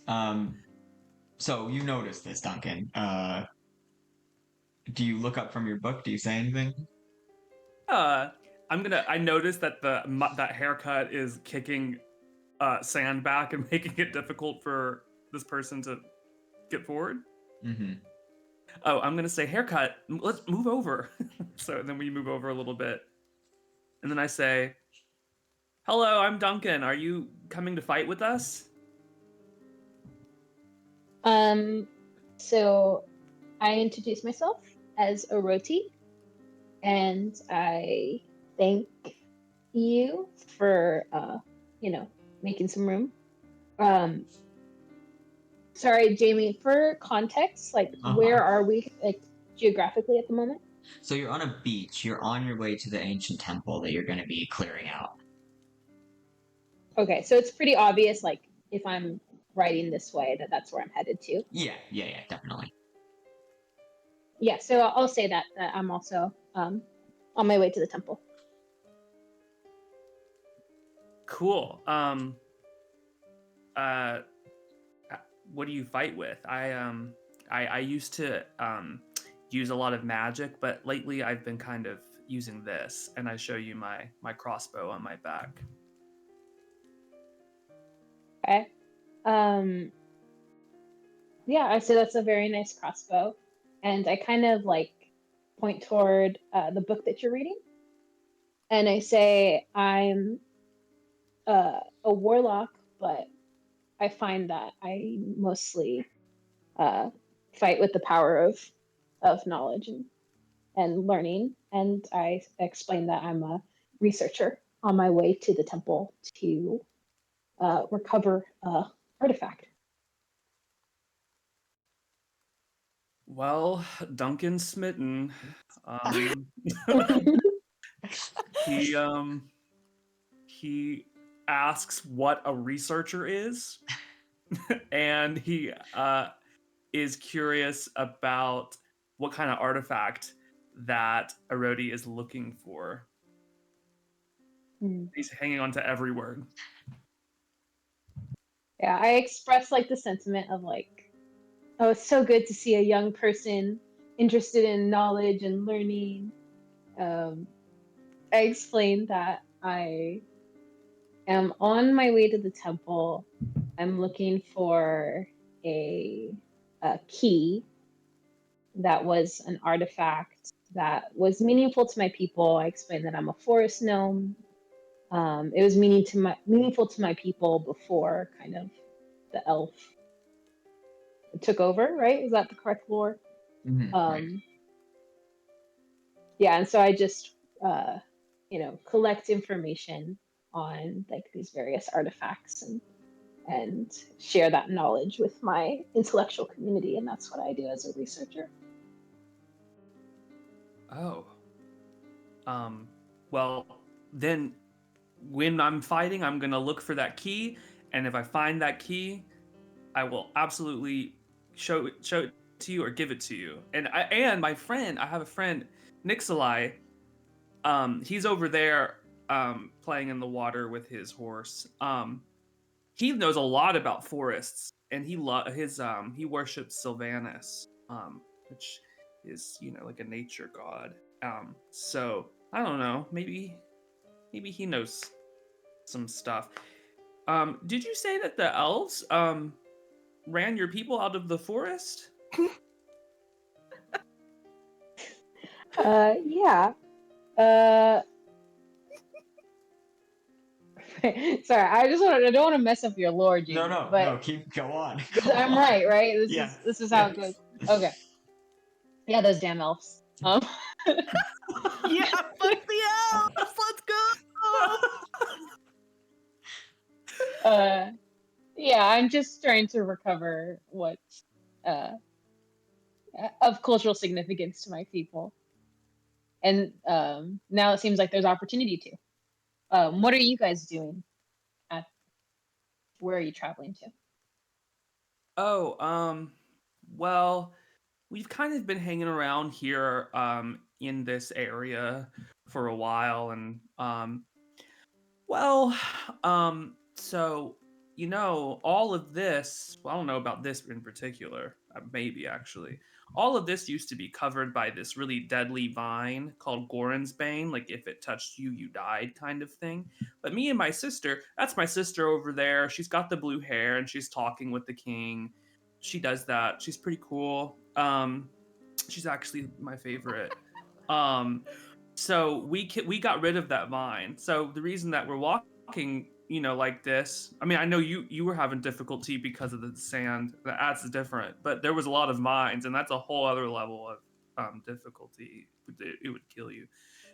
Um, so you notice this, Duncan. Do you look up from your book? Do you say anything? I noticed that that haircut is kicking sand back and making it difficult for this person to get forward. Mm-hmm. Oh, I'm gonna say haircut. Let's move over. So then we move over a little bit, and then I say, "Hello, I'm Duncan. Are you coming to fight with us?" Um, so I introduce myself as Oroti, and I thank you for making some room. Um, sorry, Jamie. For context, like Uh-huh. where are we like geographically at the moment? So you're on a beach. You're on your way to the ancient temple that you're going to be clearing out. Okay, so it's pretty obvious, like if I'm riding this way, that that's where I'm headed to. Yeah, definitely. Yeah, so I'll say that I'm also on my way to the temple. Cool. Uh, what do you fight with? I used to use a lot of magic, but lately I've been kind of using this, and I show you my crossbow on my back. Okay. Yeah, I say that's a very nice crossbow, and I kind of like point toward the book that you're reading, and I say I'm a warlock, but I find that I mostly uh, fight with the power of knowledge and learning, and I explain that I'm a researcher on my way to the temple to recover artifact. Well, Duncan Smitten, um, he he asks what a researcher is, and he is curious about what kind of artifact that Arodi is looking for. Mm. He's hanging on to every word. Yeah, I express like the sentiment of like, oh, it's so good to see a young person interested in knowledge and learning. Um, I explained that I am on my way to the temple. I'm looking for a, a key that was an artifact that was meaningful to my people. I explained that I'm a forest gnome. It was meaningful to my people before kind of the elf took over, right? Is that the correct lore? Right. Yeah, and so I just collect information on like these various artifacts and share that knowledge with my intellectual community, and that's what I do as a researcher. Oh. Well, then when I'm fighting, I'm gonna look for that key, and if I find that key, I will absolutely show it to you or give it to you. And my friend, I have a friend, Nixalai. He's over there playing in the water with his horse. He knows a lot about forests, and he worships Sylvanus, which is like a nature god. So I don't know, maybe he knows some stuff. Did you say that the elves ran your people out of the forest? Yeah. Uh, sorry, I don't want to mess up your lore, No, Jamie, no, but no. Go on. Go I'm on. right, right? This Yeah. is this is how it Yes. goes. Okay. Yeah, those damn elves. Yeah, fuck the elves. Let's go. Uh, yeah, I'm just trying to recover what uh of cultural significance to my people, and now it seems like there's opportunity to. What are you guys doing? At where are you traveling to? Oh, well, we've kind of been hanging around here in this area for a while, and well, so all of this, well, I don't know about this in particular, maybe actually. All of this used to be covered by this really deadly vine called Gorin's Bane, like if it touched you, you died kind of thing. But me and my sister, that's my sister over there. She's got the blue hair and she's talking with the king. She does that. She's pretty cool. She's actually my favorite. Um, so we got rid of that vine. So the reason that we're walking, like this, I mean, I know you were having difficulty because of the sand. That's different, but there was a lot of vines, and that's a whole other level of difficulty. It would kill you.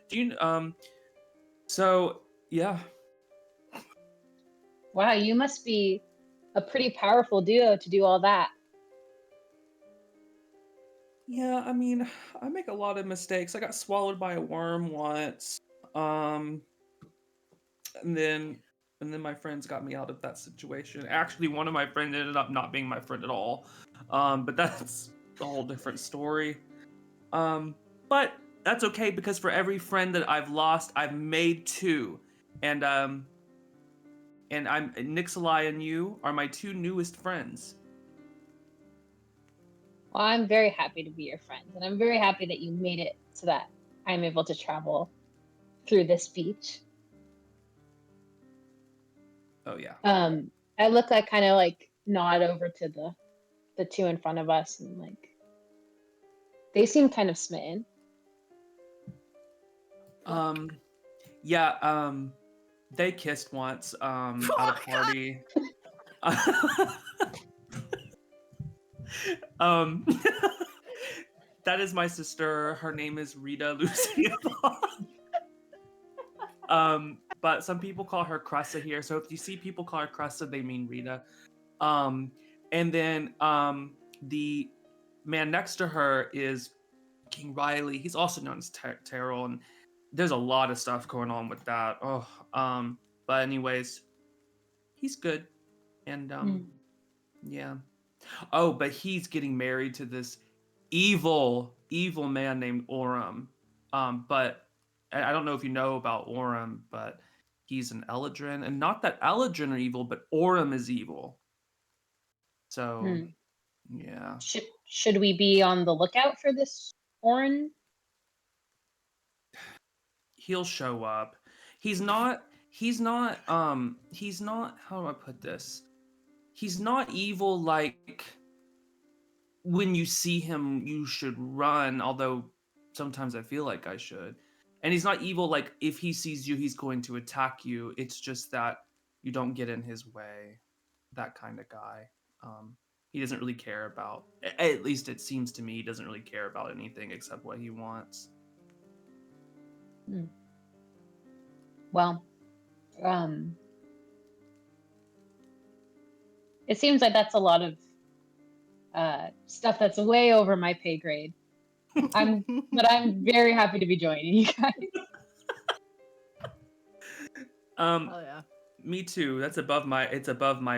Do you So yeah. Wow, you must be a pretty powerful duo to do all that. Yeah, I mean, I make a lot of mistakes. I got swallowed by a worm once. Um and then my friends got me out of that situation. Actually, one of my friends ended up not being my friend at all. But that's a whole different story. Um, but that's okay because for every friend that I've lost, I've made two. And I'm Nixalai and you are my two newest friends. Well, I'm very happy to be your friend, and I'm very happy that you made it so that I'm able to travel through this beach. Oh yeah. I look like kind of like nod over to the two in front of us, and like they seem kind of smitten. Um yeah, they kissed once at a party. um that is my sister. Her name is Rita Lucia Vaughn. But some people call her Cressa here. So if you see people call her Cressa, they mean Rita. Um, and then the man next to her is King Riley. He's also known as Terrell, and there's a lot of stuff going on with that. Oh, but anyways, he's good, and yeah. Oh, but he's getting married to this evil man named Oram. But I don't know if you know about Oram, but he's an Eladrin, and not that Eladrin are evil, but Orym is evil. So, Hmm. yeah. Should we be on the lookout for this Orin? He'll show up. He's not how do I put this? He's not evil like when you see him you should run, although sometimes I feel like I should. And he's not evil like if he sees you he's going to attack you. It's just that you don't get in his way. That kind of guy. He doesn't really care about, at least it seems to me, he doesn't really care about anything except what he wants. Well, it seems like that's a lot of stuff that's way over my pay grade. But I'm very happy to be joining you guys. Oh yeah. Me too. It's above my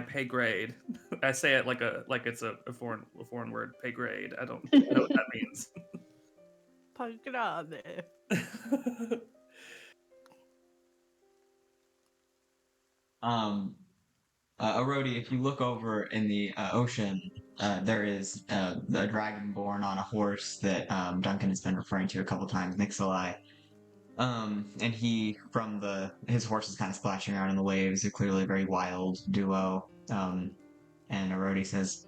pay grade. I say it like it's a foreign word, pay grade. I don't know what that means. Pagrade. Arodi, if you look over in the ocean, there is a dragonborn on a horse that Duncan has been referring to a couple times, Nixalai. And his horse is kind of splashing around in the waves. They're clearly a very wild duo. And Arodi says,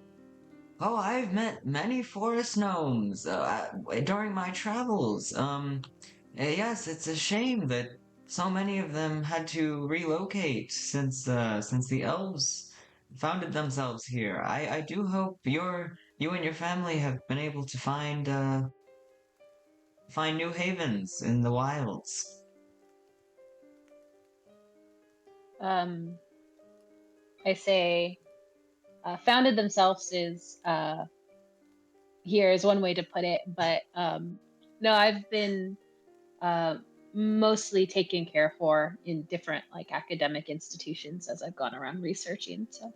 "Oh, I've met many forest gnomes during my travels. Yes, it's a shame that so many of them had to relocate since the elves founded themselves here. I do hope you and your family have been able to find new havens in the wilds." I say, founded themselves is here is one way to put it, but no, I've been mostly taken care for in different like academic institutions as I've gone around researching. So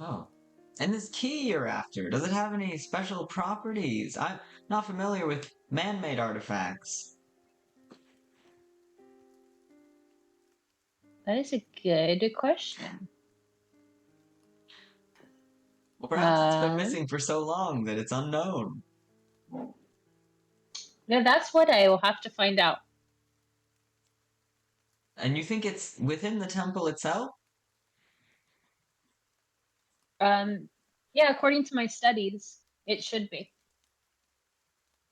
Oh. And this key you're after, does it have any special properties? I'm not familiar with man-made artifacts. that is a good question. Well, perhaps it's been Um, missing for so long that it's unknown. no, that's what I will have to find out. And you think it's within the temple itself? Yeah, according to my studies, it should be.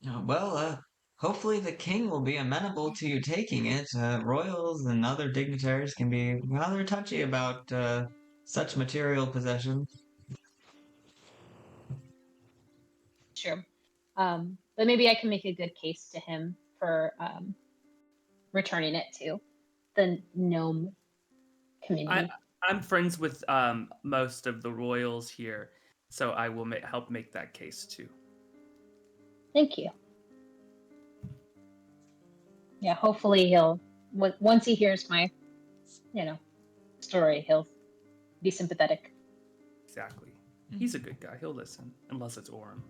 Well, hopefully the king will be amenable to you taking it. Royals and other dignitaries can be rather touchy about such material possessions. Sure. But maybe I can make a good case to him for returning it to the gnome community. I'm friends with most of the royals here, so I will help make that case too. Thank you. Yeah, hopefully he'll once he hears my, story, he'll be sympathetic. Exactly. He's a good guy. He'll listen, unless it's Orym.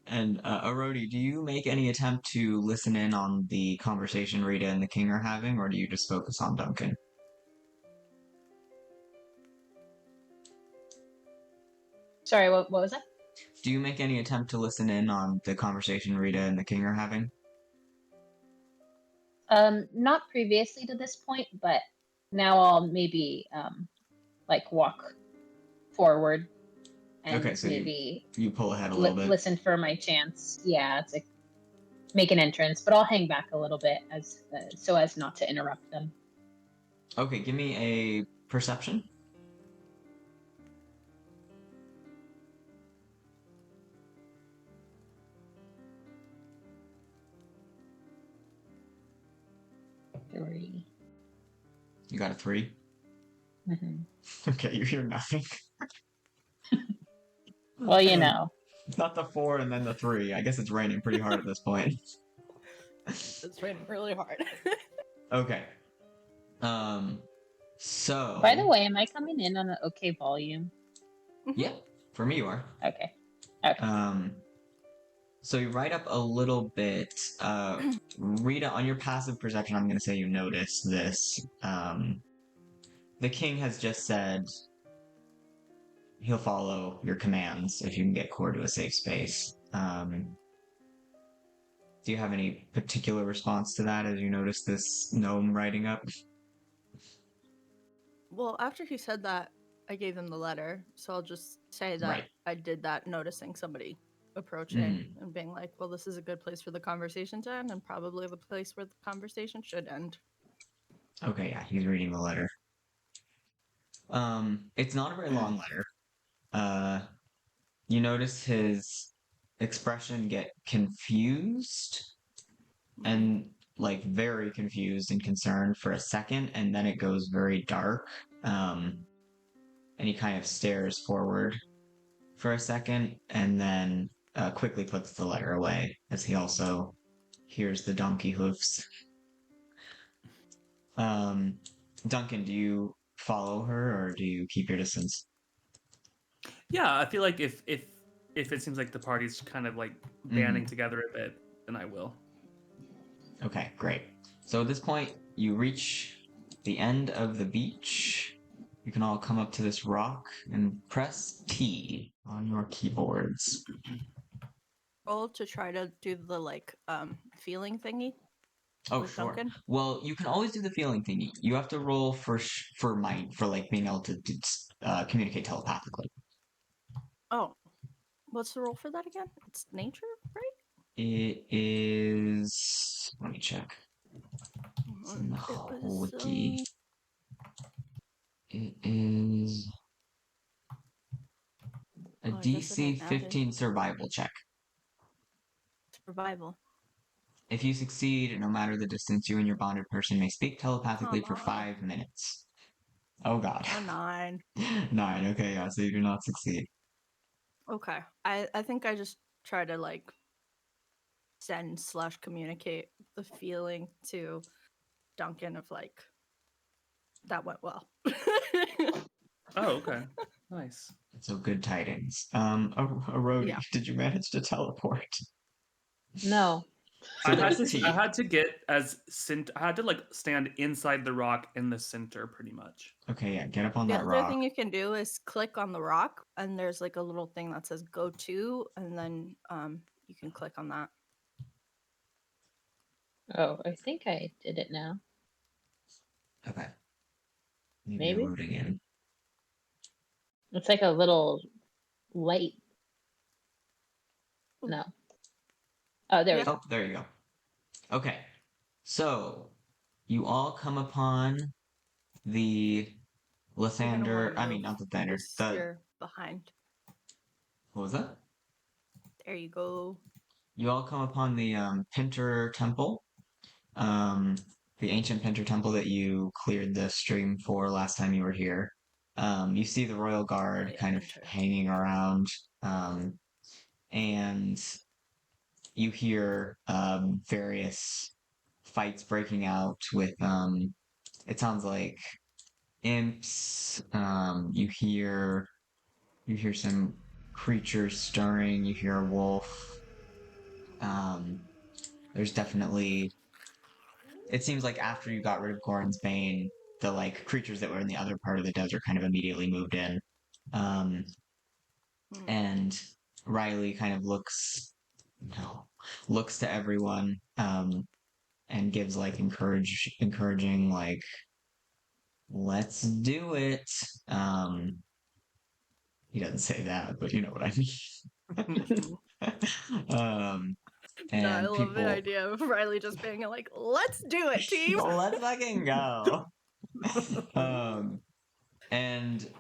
And Arodi, do you make any attempt to listen in on the conversation Rita and the king are having, or do you just focus on Duncan? Sorry, what was that? Do you make any attempt to listen in on the conversation Rita and the king are having? Not previously to this point, but now I'll maybe like walk forward and Okay, so maybe you pull ahead a little bit. listen for my chance. Yeah, to make an entrance, but I'll hang back a little bit as so as not to interrupt them. Okay, give me a perception. Three. You got a 3? Mm-hmm. Okay, you hear nothing. Well, It's not the 4 and then the 3. I guess it's raining pretty hard at this point. It's raining really hard. Okay. So. By the way, am I coming in on an okay volume? Yeah, for me you are. Okay. So you write up a little bit. Rita, on your passive perception, I'm going to say you notice this. The king has just said he'll follow your commands if you can get Core to a safe space. Do you have any particular response to that as you notice this gnome writing up? Well, after he said that, I gave him the letter, so I'll just say that Right. I did that noticing somebody approaching and being like, well, this is a good place for the conversation to end, and probably the place where the conversation should end. Okay, yeah, he's reading the letter. It's not a very long letter. You notice his expression get confused and like very confused and concerned for a second, and then it goes very dark. And he kind of stares forward for a second, and then quickly puts the letter away as he also hears the donkey hoofs. Duncan, do you follow her or do you keep your distance? Yeah, I feel like if it seems like the party's kind of like banding together a bit, then I will. Okay, great. So at this point, you reach the end of the beach. You can all come up to this rock and press T on your keyboards. Roll to try to do the feeling thingy. Oh, With sure. Duncan? Well, you can always do the feeling thingy. You have to roll for like being able to communicate telepathically. Oh, what's the roll for that again? It's nature, right? It is. Let me check. It's in the It was, wiki. It is a I guess it DC ain't added. 15 survival check. Survival. If you succeed, no matter the distance, you and your bonded person may speak telepathically for Aw. 5 minutes. Oh god. A 9. 9, okay, yeah, so you do not succeed. Okay. I think I just try to send/communicate the feeling to Duncan of that went well. Oh, okay. Nice. So good tidings. Arodi, Yeah. did you manage to teleport? No. So I had that's to T. I had to get I had to stand inside the rock in the center pretty much. Okay, yeah, get up on The that other rock. thing you can do is click on the rock, and there's a little thing that says "Go to," and then you can click on that. Oh, I think I did it now. Okay. Maybe? Loading in. It's like a little light. No. Oh, there we Yeah. go. Oh, there you go. Okay. So, you all come upon the You're gonna Lathander. wanna I mean, move not Lathander. your spear behind. What was that? There you go. You all come upon the Pinter Temple. The ancient Pinter Temple that you cleared the stream for last time you were here. You see the Royal Guard yeah, kind of Pinter. hanging around, and you hear various fights breaking out with, it sounds like imps. You hear some creatures stirring. You hear a wolf. There's definitely. It seems like after you got rid of Gorin's Bane, the creatures that were in the other part of the desert kind of immediately moved in. And Riley kind of looks to everyone, and gives encouraging let's do it. He doesn't say that, but you know what I mean. No, I And love the idea of Riley just being "Let's do it, team." let's fucking go. And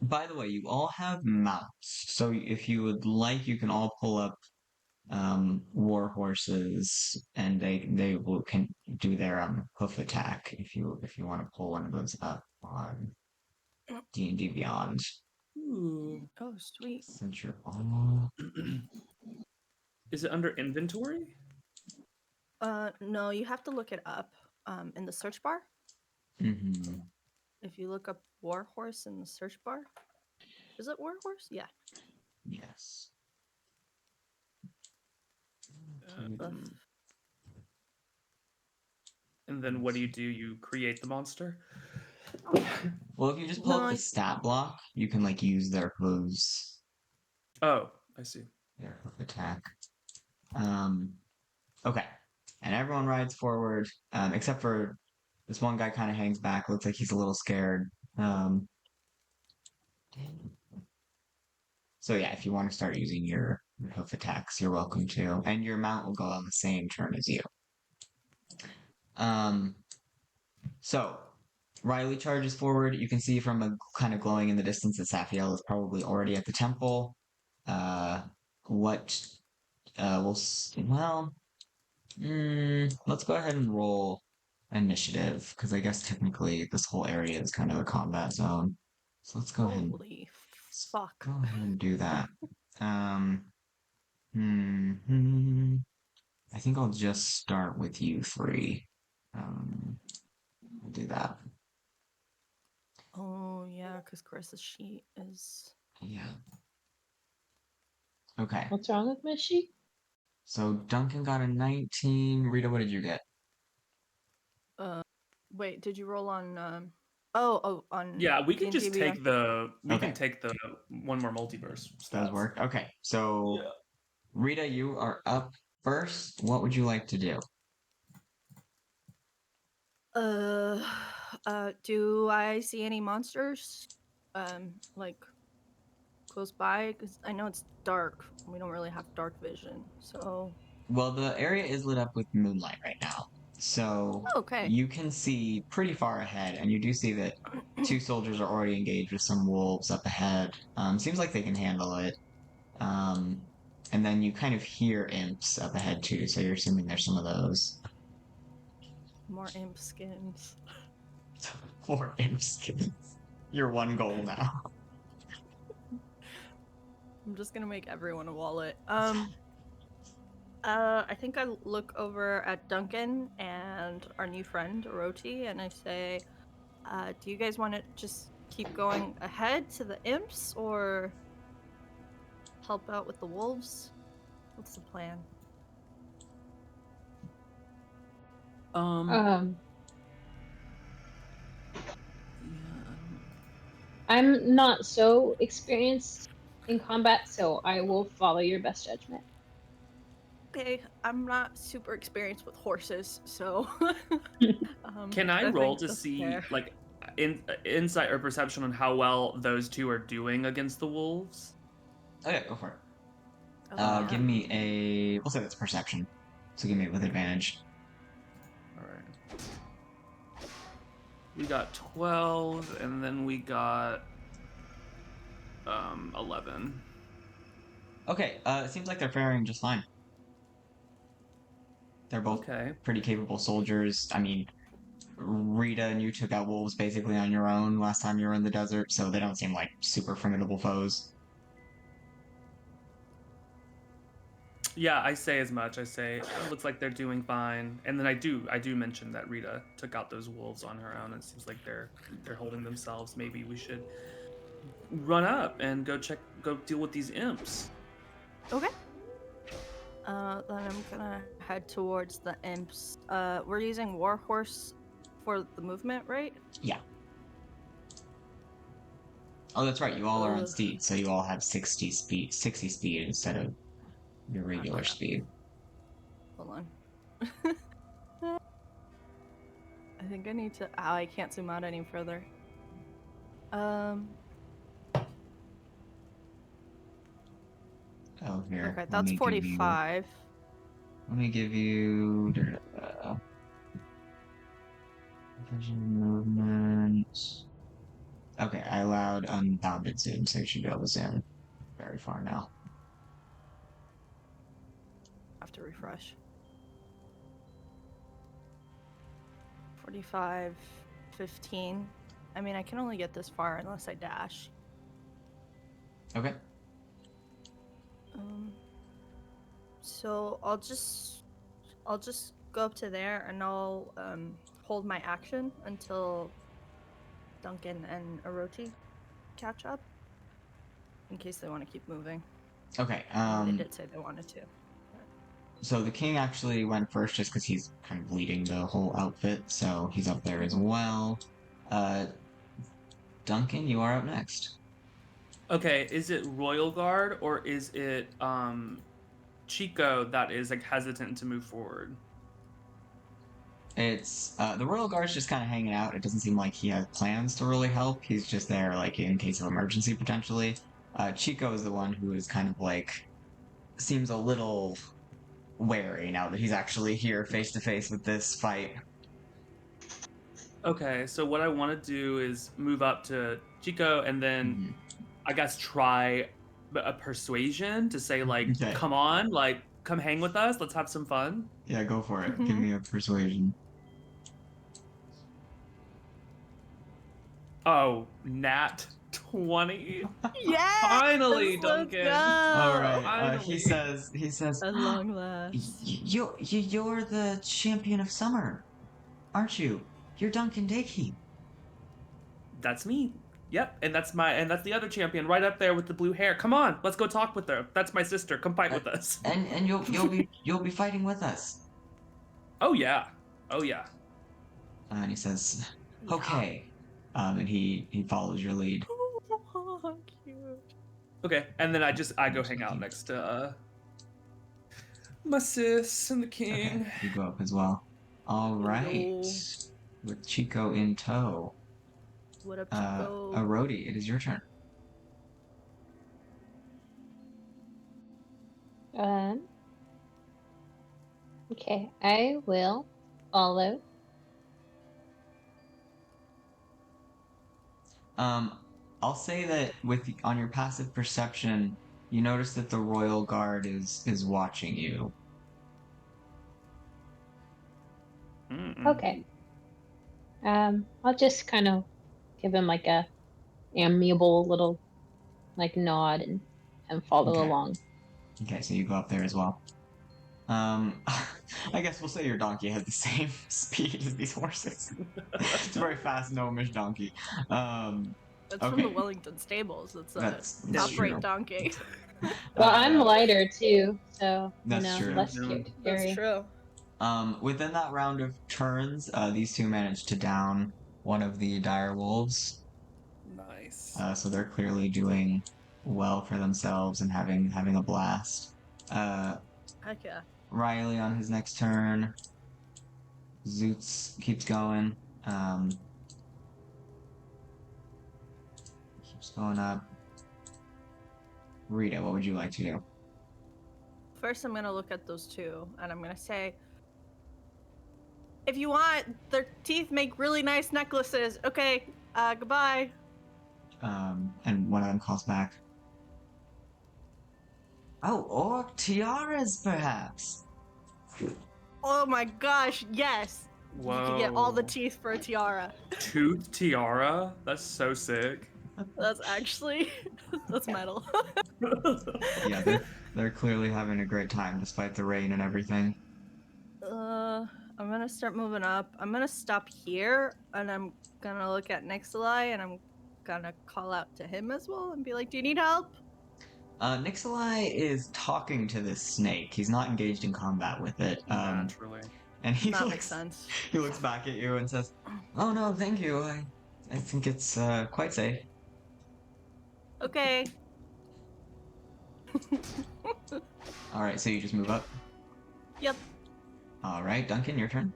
by the way, you all have mounts, so if you would like, you can all pull up war horses, and can do their hoof attack if you want to pull one of those up on D&D Beyond. Ooh. Oh, sweet. Since you're all Is it under inventory? No, you have to look it up in the search bar. If you look up Warhorse in the search bar, is it Warhorse? Yeah. Yes. Um, and then what do? You create the monster? Well, if you just pull No, up the stat block, you can like use their hooves, Oh, I see. their hoof attack. Okay. And everyone rides forward, except for this one guy kind of hangs back, looks like he's a little scared. Um, so yeah, if you want to start using your hoof attacks, you're welcome to. And your mount will go on the same turn as you. Um, so Riley charges forward. You can see from a kind of glowing in the distance that Saphiel is probably already at the temple. Uh, what well, let's go ahead and roll initiative because I guess technically this whole area is kind of a combat zone. So let's go ahead. holy fuck. Go ahead and do that. Um, hmm, I think I'll just start with you three. I'll do that. Oh yeah, because Carissa's sheet is. Yeah. Okay. What's wrong with my sheet? So Duncan got a 19. Rita, what did you get? Wait, did you roll on? On. Yeah, we can D&D just Beyond? take the Okay. one more multiverse. Does stats. work? Okay. So Yeah. Rita, you are up first. What would you like to do? Uh, do I see any monsters? Like close by? Because I know it's dark. We don't really have dark vision, so. Well, the area is lit up with moonlight right now. So Okay. you can see pretty far ahead, and you do see that two soldiers are already engaged with some wolves up ahead. Seems like they can handle it. Um, and then you kind of hear imps up ahead too, so you're assuming there's some of those. More imp skins. Four imp skins. Your one goal now. I'm just gonna make everyone a wallet. I think I look over at Duncan and our new friend, Oroti, and I say, do you guys want to just keep going ahead to the imps or help out with the wolves? What's the plan? Um, Yeah. I'm not so experienced in combat, so I will follow your best judgment. Okay, I'm not super experienced with horses, so Can I I roll think to that's see fair. like insight or perception on how well those two are doing against the wolves? Okay, go for it. Oh, Give yeah. me a. We'll say that's perception. So give me it with advantage. All right. We got 12, and then we got 11. Okay, it seems like they're faring just fine. They're both Okay. pretty capable soldiers. I mean, Rita and you took out wolves basically on your own last time you were in the desert, so they don't seem like super formidable foes. Yeah, I say as much. I say looks like they're doing fine, and then I do mention that Rita took out those wolves on her own. It seems like they're holding themselves. Maybe we should run up and go deal with these imps. Okay. Then I'm gonna head towards the imps. We're using Warhorse for the movement, right? Yeah. Oh, that's right. You all are on Ugh. steed, so you all have 60 speed instead of your regular crap. speed. Hold on. I think I need to. Oh, I can't zoom out any further. Oh, here. Okay, Let that's me give you. 45. Let me give you. Vision movement. Okay, I allowed unbounded zoom, so you should be able to zoom very far now. Have to refresh. 45, 15. I mean, I can only get this far unless I dash. Okay. So I'll just go up to there and I'll hold my action until Duncan and Orochi catch up, in case they want to keep moving. Okay. They did say they wanted to. So the king actually went first just because he's kind of leading the whole outfit, so he's up there as well. Uh, Duncan, you are up next. Okay, is it Royal Guard or is it Chico that is like hesitant to move forward? It's the royal guard's just kind of hanging out. It doesn't seem like he has plans to really help. He's just there like in case of emergency potentially. Chico is the one who is kind of like seems a little wary now that he's actually here face to face with this fight. Okay, so what I want to do is move up to Chico and then Mhm. I guess try a persuasion to say like, Okay. come on, like come hang with us, let's have some fun. Yeah, go for it. Give me a persuasion. Oh, nat 20. Yeah. Finally, Duncan. All right. Finally. He says. At long last. You're the champion of summer, aren't you? You're Duncan Dakey. That's me. Yep, and that's the other champion right up there with the blue hair. Come on, let's go talk with her. That's my sister. Come fight with us. And you'll be fighting with us. Oh yeah. Oh yeah. And he says, "Okay." And he follows your lead. Oh, cute. Okay, and then I go hang out next to my sis and the king. Okay, you go up as well. All right, Yo. with Chico in tow. What up, Chico? Rhodey, it is your turn. Okay, I will follow. I'll say that on your passive perception, you notice that the royal guard is watching you. Mm-mm. Okay. I'll just kind of give him like a amiable little like nod and follow Okay. along. Okay, so you go up there as well. I guess we'll say your donkey has the same speed as these horses. It's a very fast gnomish donkey. That's from okay. the Wellington stables. That's a That's top-rate true. donkey. Well, I'm Uh, lighter too, so That's you know, true. less Yeah. carry. true. Within that round of turns, these two managed to down one of the dire wolves. Nice. So they're clearly doing well for themselves and having a blast. Heck yeah. Riley on his next turn. Zoots keeps going. Keeps going up. Rita, what would you like to do? First, I'm gonna look at those two, and I'm gonna say, if you want, their teeth make really nice necklaces. Okay, goodbye. And one of them calls back. Oh, or tiaras, perhaps. Oh my gosh, yes. Whoa. You can get all the teeth for a tiara. Tooth tiara? That's so sick. That's actually, that's metal. Yeah, they're clearly having a great time despite the rain and everything. I'm gonna start moving up. I'm gonna stop here, and I'm gonna look at Nixalai, and I'm gonna call out to him as well, and be like, "Do you need help?" Nixalai is talking to this snake. He's not engaged in combat with it. Naturally. And he That looks, makes sense. he looks back at you and says, "Oh no, thank you. I think it's quite safe." Okay. All right, so you just move up. Yep. All right, Duncan, your turn.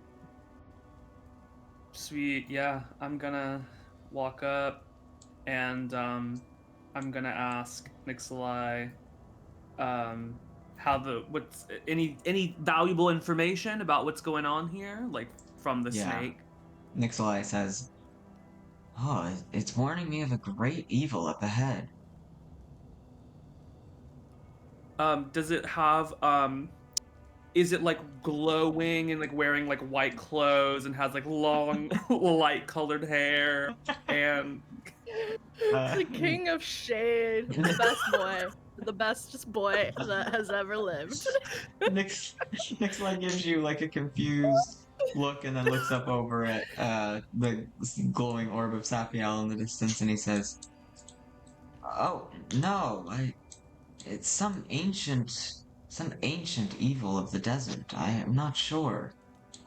Sweet, yeah. I'm gonna walk up and I'm gonna ask Nixalai what's any valuable information about what's going on here, like from the Yeah. snake. Nixalai says, "Oh, it's warning me of a great evil up ahead." Does it have is it like glowing and like wearing like white clothes and has like long light colored hair and The king of shade, the best boy, the bestest boy that has ever lived. Nixalai gives you like a confused look and then looks up over at the glowing orb of Sapiel in the distance and he says, "Oh, no, It's some ancient evil of the desert. I am not sure,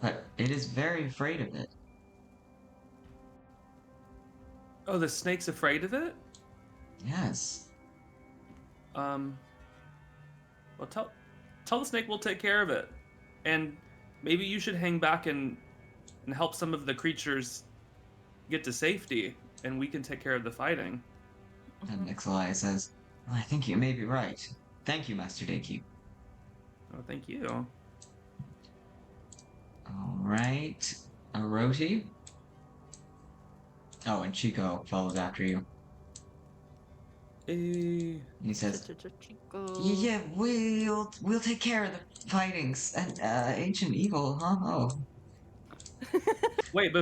but it is very afraid of it. Oh, the snake's afraid of it? Yes. Well, tell the snake we'll take care of it. And maybe you should hang back and help some of the creatures get to safety, and we can take care of the fighting. And Ixalia says, I think you may be right. Thank you, Master Daykeep. Oh, thank you. Alright. Aroti. Oh, and Chico follows after you. Eh, He says, Chico. yeah, we'll take care of the fightings and ancient evil, huh? Oh. wait,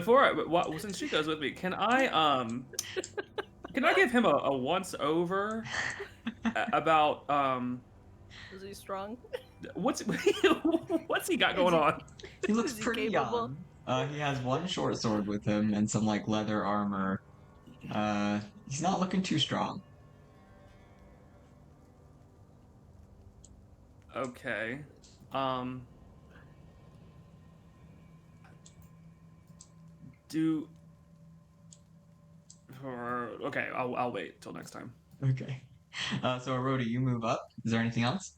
since Chico's with me, can I give him a once over about Is he strong? what's what's he got going on? He looks Is he pretty capable? young. He has one short sword with him and some like leather armor. He's not looking too strong. Okay. Do. Okay, I'll wait till next time. Okay. So Aroti, you move up. Is there anything else?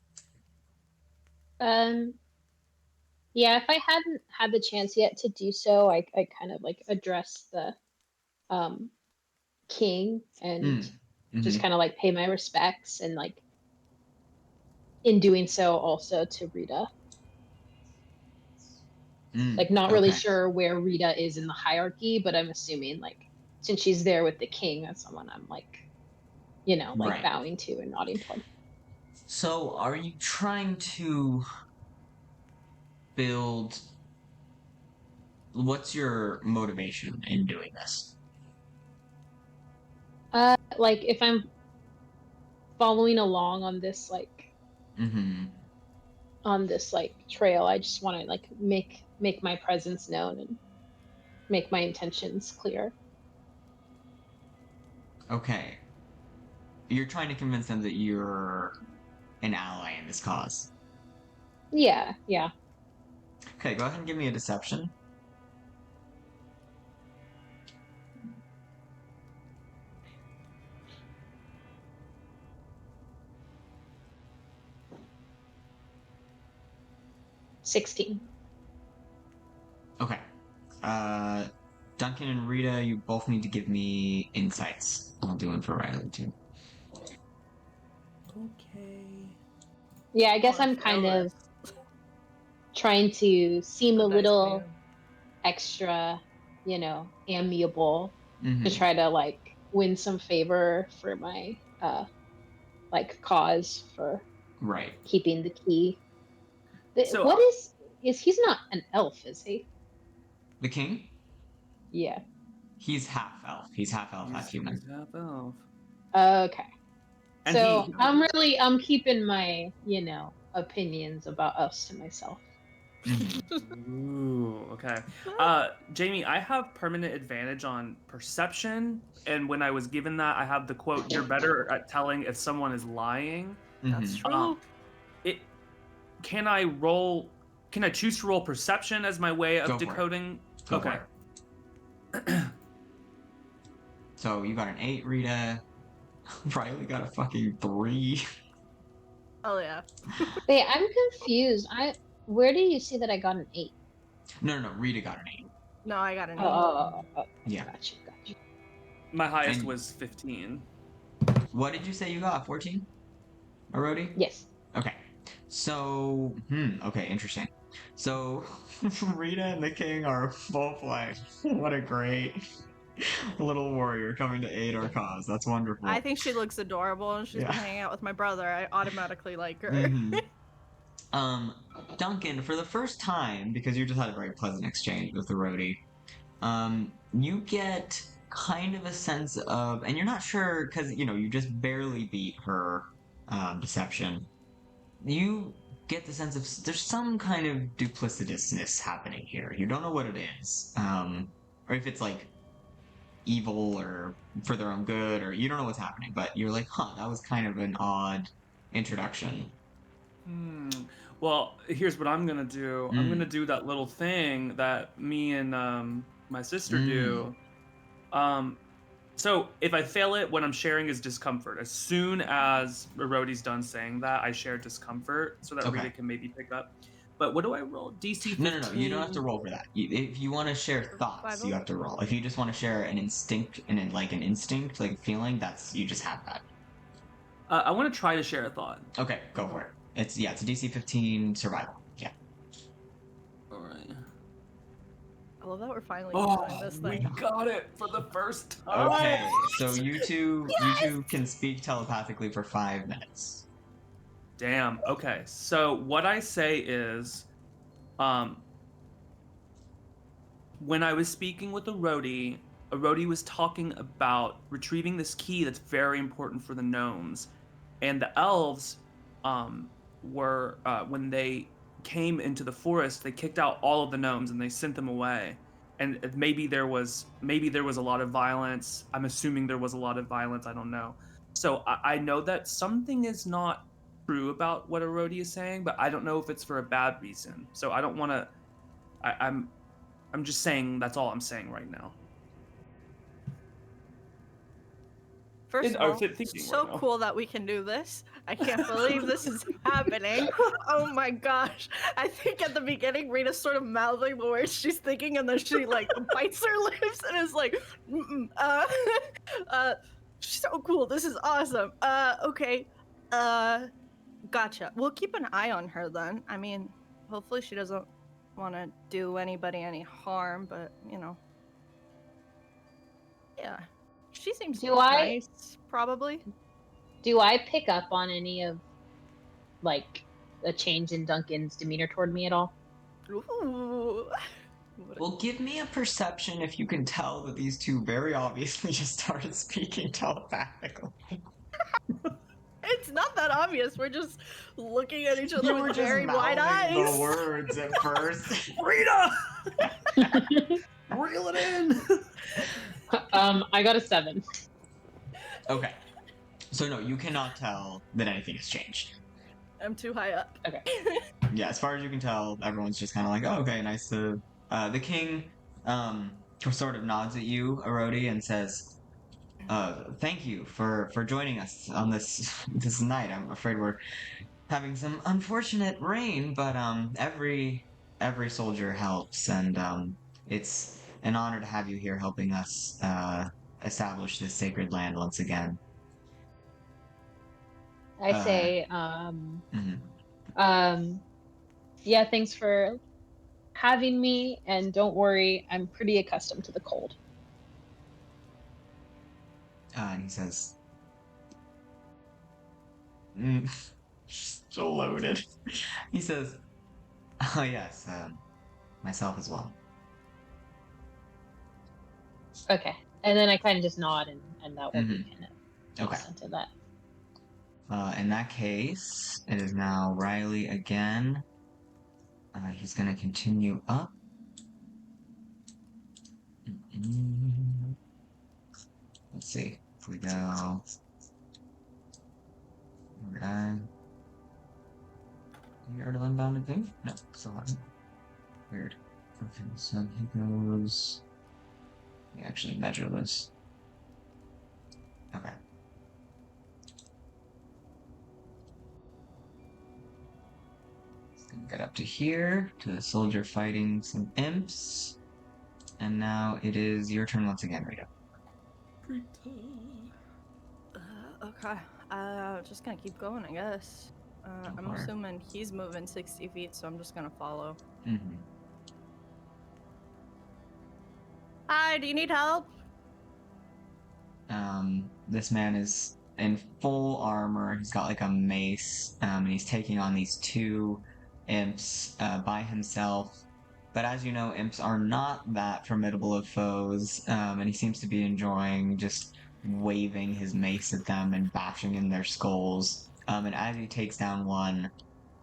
Yeah, if I hadn't had the chance yet to do so, I kind of like address the um king and just Mhm. kind of like pay my respects and like in doing so also to Rita. Like not really Okay. sure where Rita is in the hierarchy, but I'm assuming like since she's there with the king, that's someone I'm like, like Right. bowing to and nodding toward. So are you trying to build what's your motivation in doing this? Like if I'm following along on this Mm-hmm. trail, I just want to like make my presence known and make my intentions clear. Okay. You're trying to convince them that you're an ally in this cause. Yeah, yeah. Okay, go ahead and give me a deception. $16. Okay. Uh, Duncan and Rita, you both need to give me insights. I'll do one for Riley too. Okay. Yeah, I guess Oh, I'm I kind failed of trying to seem a the dice little man. extra, amiable to Mm-hmm. try to like win some favor for my like cause for Right. keeping the key. So What is he's not an elf, is he? The king? Yeah. He's half elf. He's half elf, half human. he's half elf. Okay. And So I'm keeping my, opinions about us to myself. Mhm. Ooh, okay. Jamie, I have permanent advantage on perception, and when I was given that, I have the quote, "You're better at telling if someone is lying." That's Mhm. true. It can I roll? Can I choose to roll perception as my way of Go for it. decoding? Go Okay. for it. So you got an 8, Rita. Riley got a fucking 3. Oh yeah. Wait, I'm confused. Where do you see that I got an 8? No, Rita got an 8. No, I got an 8. Oh, Yeah. gotcha. My highest And- was 15. What did you say you got? 14? Arodi? Yes. Okay. So, okay, interesting. So, Rita and the king are both like, what a great little warrior coming to aid our cause. That's wonderful. I think she looks adorable, and she's Yeah. been hanging out with my brother. I automatically like her. Mhm. Duncan, for the first time, because you just had a very pleasant exchange with the roadie, you get kind of a sense of, and you're not sure because you just barely beat her deception. You get the sense of there's some kind of duplicitousness happening here. You don't know what it is, or if it's like evil or for their own good, or you don't know what's happening. But you're like, huh, that was kind of an odd introduction. Well, here's what I'm gonna do. I'm Mm. gonna do that little thing that me and my sister do. So if I fail it, what I'm sharing is discomfort. As soon as Erodi's done saying that, I share discomfort so that Okay. Rita can maybe pick up. But what do I roll? DC 15? No. You don't have to roll for that. If you want to share thoughts, you have to roll. If you just want to share an instinct and like an instinct, like a feeling, that's you just have that. I want to try to share a thought. Okay, go for it. It's a DC 15 survival. Yeah. All right. I love that we're finally Oh, doing this we thing. got it for the first time. Okay, so you two can speak telepathically for 5 minutes. Damn. Okay. So what I say is, when I was speaking with Erodi was talking about retrieving this key that's very important for the gnomes, and the elves, were when they came into the forest, they kicked out all of the gnomes and they sent them away. And maybe there was a lot of violence. I'm assuming there was a lot of violence. I don't know. So I know that something is not true about what Erodi is saying, but I don't know if it's for a bad reason. So I don't want to. I'm just saying that's all I'm saying right now. First In of our all, thinking so right now. cool that we can do this. I can't believe this is happening. Oh my gosh. I think at the beginning, Rita's sort of mouthing the words she's thinking, and then she like bites her lips and is like, so cool. This is awesome. Okay. Gotcha. We'll keep an eye on her then. I mean, hopefully she doesn't want to do anybody any harm, but you know. Yeah. She seems nice, probably. Do I pick up on any of, like, a change in Duncan's demeanor toward me at all? Ooh. Well, give me a perception if you can tell that these two very obviously just started speaking telepathically. It's not that obvious. We're just looking at each other You were with just very wide mouthing eyes. the words at first. Rita, reel it in. I got a 7. Okay. So no, you cannot tell that anything has changed. I'm too high up. Okay. Yeah, as far as you can tell, everyone's just kind of like, oh, okay, nice to... the king, sort of nods at you, Erodi, and says, thank you for joining us on this night. I'm afraid we're having some unfortunate rain, but, every soldier helps, and, it's an honor to have you here helping us, establish this sacred land once again. I say, yeah, thanks for having me, and don't worry, I'm pretty accustomed to the cold. And he says, so loaded. He says, oh yes, myself as well. Okay. And then I kind of just nod, and that will be kind of Okay. into that. In that case, it is now Riley again. He's gonna continue up. Let's see. If we go. Did I already unbounded thing? No, still haven't. Weird. Okay, so he goes. Let me actually measure this. Okay. Get up to here, to the soldier fighting some imps. And now it is your turn once again, Rita. Okay. Just gonna keep going, I guess. I'm for it. assuming he's moving 60 feet, so I'm just gonna follow. Mm-hmm. Hi, do you need help? This man is in full armor. He's got like a mace, and he's taking on these two imps by himself. But as you know, imps are not that formidable of foes, and he seems to be enjoying just waving his mace at them and bashing in their skulls. And as he takes down one,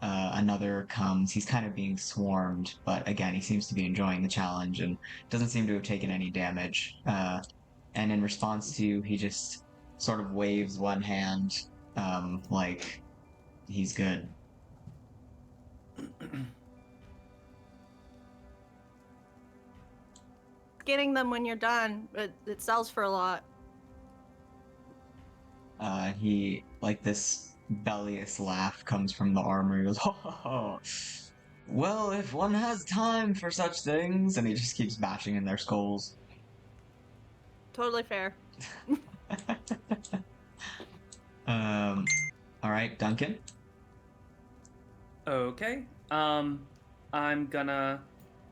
another comes. He's kind of being swarmed, but again, he seems to be enjoying the challenge and doesn't seem to have taken any damage. And in response to you, he just sort of waves one hand, like he's good. Getting them when you're done, but it sells for a lot. He like this bellious laugh comes from the armor. He goes, "Oh, well, if one has time for such things," and he just keeps bashing in their skulls. Totally fair. All right, Duncan. Okay. I'm gonna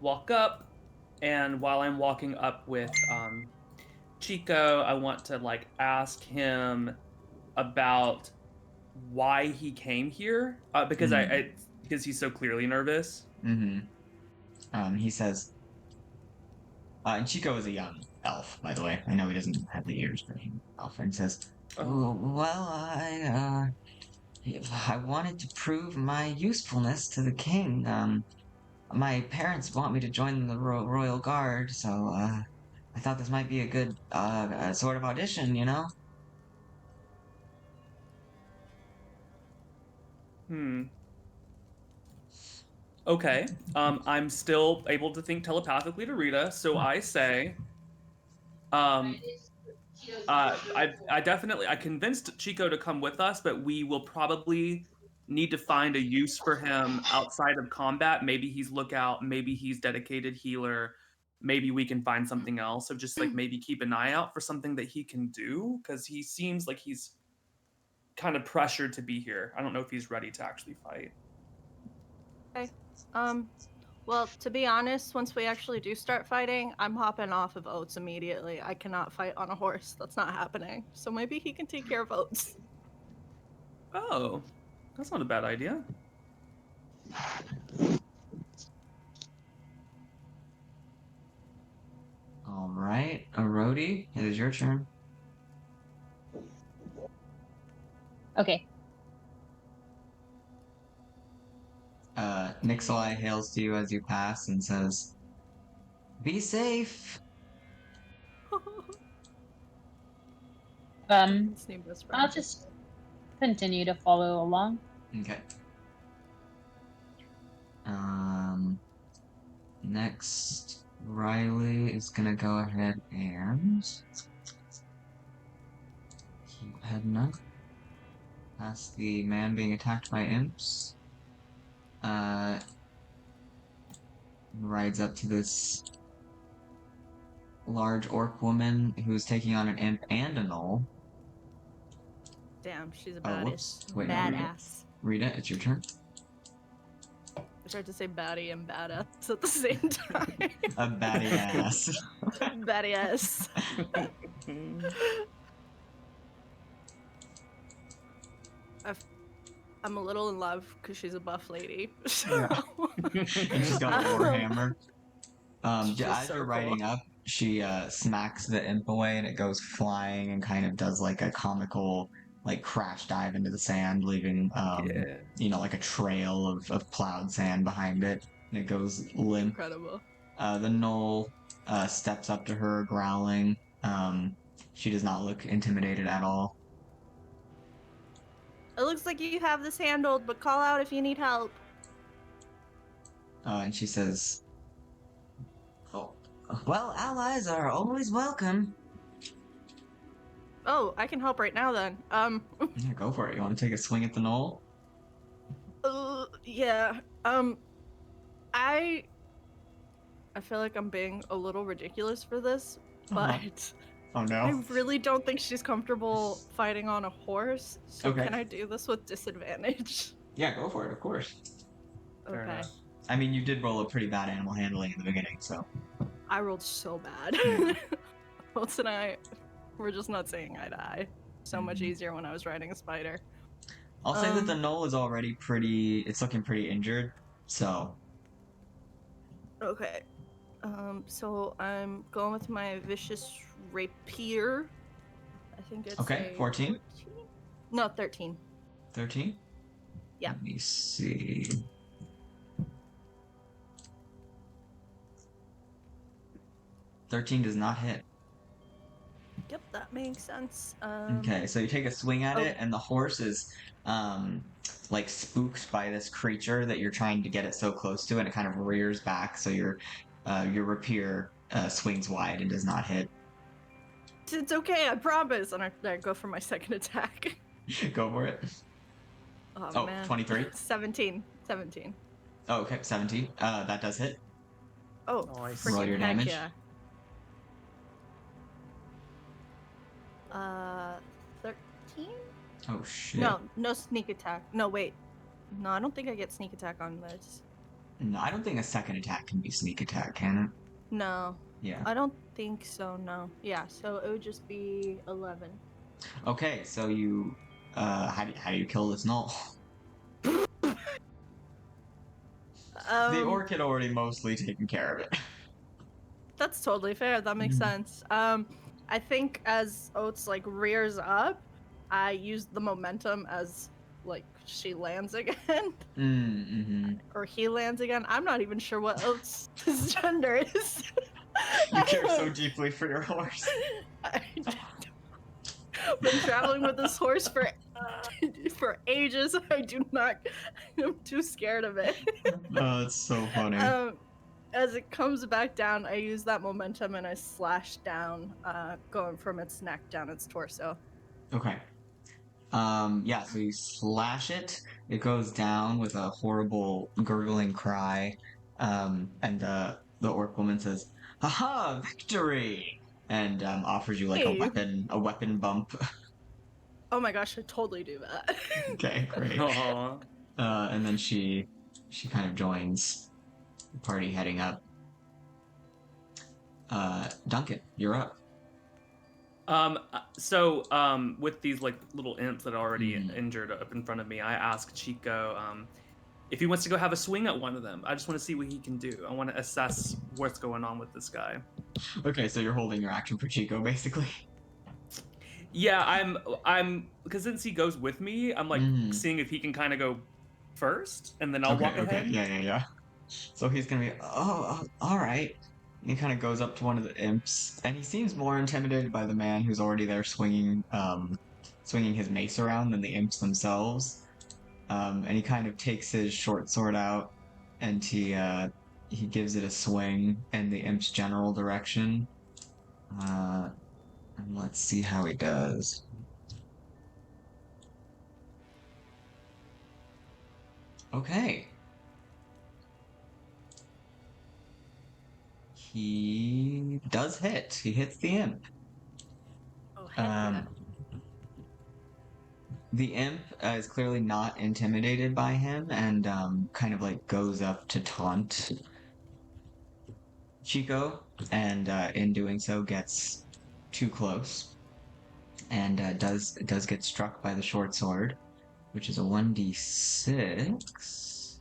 walk up, and while I'm walking up with Chico, I want to like ask him about why he came here, because because he's so clearly nervous. He says, and Chico is a young elf, by the way. I know he doesn't have the ears, but he's an elf. And he says, Oh. Well, I wanted to prove my usefulness to the king. My parents want me to join the royal guard, so I thought this might be a good sort of audition, you know? Okay. I'm still able to think telepathically to Rita, so I say, I convinced Chico to come with us, but we will probably need to find a use for him outside of combat. Maybe he's lookout, maybe he's dedicated healer, maybe we can find something else. So just like maybe keep an eye out for something that he can do, because he seems like he's kind of pressured to be here. I don't know if he's ready to actually fight. Okay. Well, to be honest, once we actually do start fighting, I'm hopping off of Oates immediately. I cannot fight on a horse. That's not happening. So maybe he can take care of Oates. Oh, that's not a bad idea. All right, Arodi, it is your turn. Okay. Nixalai hails to you as you pass and says, "Be safe." Um, New best friend. I'll just continue to follow along. Okay. Next, Riley is gonna go ahead and keep heading up past the man being attacked by imps. Rides up to this large orc woman who's taking on an imp and a gnoll. Damn, she's a Oh, baddie. whoops. Wait, no, Badass. Rita, it's your turn. I tried to say baddie and badass at the same time. A baddie ass. Baddie ass. I'm a little in love because she's a buff lady. So. Yeah. And she's got a warhammer. She's As so you're cool. riding up, she smacks the imp away and it goes flying and kind of does like a comical like crash dive into the sand, leaving Yeah. you know, like a trail of plowed sand behind it. And it goes limp. Incredible. The gnoll steps up to her, growling. She does not look intimidated at all. It looks like you have this handled, but call out if you need help. And she says, "Oh, well, allies are always welcome." Oh, I can help right now then. Yeah, go for it. You want to take a swing at the gnoll? Yeah. I feel like I'm being a little ridiculous for this, but Oh no. I really don't think she's comfortable fighting on a horse. So Okay. can I do this with disadvantage? Yeah, go for it, of course. Fair Okay. enough. I mean, you did roll a pretty bad animal handling in the beginning, so. I rolled so bad. Holtz and I were just not seeing eye to eye. So much easier when I was riding a spider. I'll say that the gnoll is already it's looking pretty injured, so. Okay. So I'm going with my vicious rapier. I think it's Okay, 14? No, 13. 13? Yeah. Let me see. $13 does not hit. Yep, that makes sense. Okay, so you take a swing at it, and the horse is like spooked by this creature that you're trying to get it so close to, and it kind of rears back, so your rapier swings wide and does not hit. It's okay, I promise. And I go for my second attack. Go for it. Oh, man. 23? 17. Oh, okay, 17. That does hit. Oh, Nice. freaking Roll your heck damage. yeah. 13? Oh shit. No sneak attack. No, wait. No, I don't think I get sneak attack on this. No, I don't think a second attack can be sneak attack, can it? No, Yeah. I don't think so, no. Yeah, so it would just be 11. Okay, so you how do you kill this gnoll? The orc had already mostly taken care of it. That's totally fair. That makes sense. I think as Oates like rears up, I use the momentum as like she lands again, Mm-hmm. or he lands again. I'm not even sure what Oates' gender is. You care so deeply for your horse. I've been traveling with this horse for ages. I do not. I'm too scared of it. Oh, it's so funny. As it comes back down, I use that momentum and I slash down, going from its neck down its torso. Okay. Yeah, so you slash it. It goes down with a horrible gurgling cry. And the orc woman says, "Haha, victory!" And offers you like Hey. a weapon bump. Oh my gosh, I totally do that. Okay, great. Aw. And then she kind of joins the party heading up. Duncan, you're up. With these like little imps that are already Mhm. injured up in front of me, I ask Chico if he wants to go have a swing at one of them. I just want to see what he can do. I want to assess what's going on with this guy. Okay, so you're holding your action for Chico, basically. Yeah, I'm because since he goes with me, I'm like Mhm. seeing if he can kind of go first, and then I'll walk ahead. Yeah. So he's gonna be, all right. He kind of goes up to one of the imps, and he seems more intimidated by the man who's already there swinging his mace around than the imps themselves. And he kind of takes his short sword out, and he gives it a swing in the imp's general direction. And let's see how he does. Okay. He does hit. He hits the imp. Oh, heck yeah. The imp is clearly not intimidated by him and kind of like goes up to taunt Chico, and in doing so gets too close and does get struck by the short sword, which is a 1d6.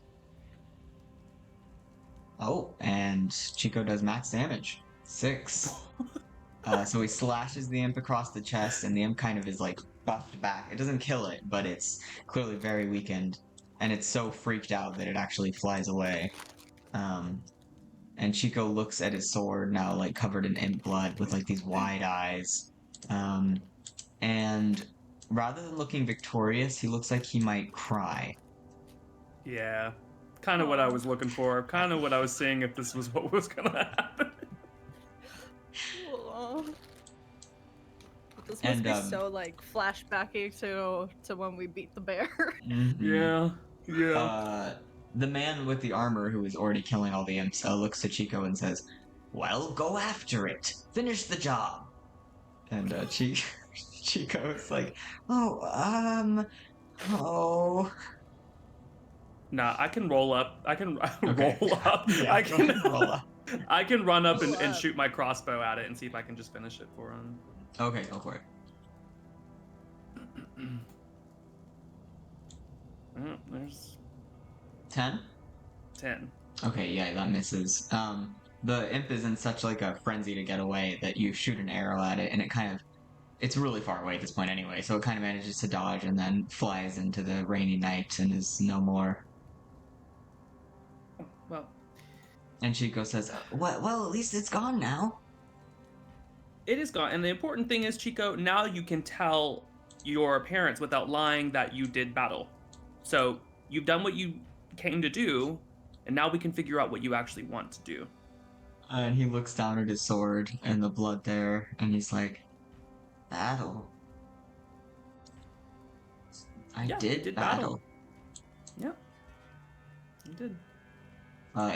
Oh, and Chico does max damage. 6. So he slashes the imp across the chest, and the imp kind of is like buffed back. It doesn't kill it, but it's clearly very weakened, and it's so freaked out that it actually flies away. And Chico looks at his sword now, like covered in imp blood, with like these wide eyes. And rather than looking victorious, he looks like he might cry. Yeah, kind of what I was looking for. Kind of what I was seeing if this was what was gonna happen. Aw. This must And, be so like flashbacky to when we beat the bear. Mhm. Yeah. The man with the armor, who is already killing all the imps, looks to Chico and says, "Well, go after it. Finish the job." And Chico is like, "Oh. Nah, I can roll up. I can Okay. roll up. Yeah, I go can ahead and roll up. I can run up and, Roll and up. shoot my crossbow at it and see if I can just finish it for him. Okay, go for it. There's 10? 10. Okay, yeah, that misses. The imp is in such like a frenzy to get away that you shoot an arrow at it, and it's really far away at this point anyway, so it kind of manages to dodge and then flies into the rainy night and is no more. Well, And Chico says, well, at least it's gone now." It is gone. And the important thing is, Chico, now you can tell your parents without lying that you did battle. So you've done what you came to do, and now we can figure out what you actually want to do. And he looks down at his sword and the blood there, and he's like, "Battle. I Yeah, you did did battle." battle. Yeah, you did.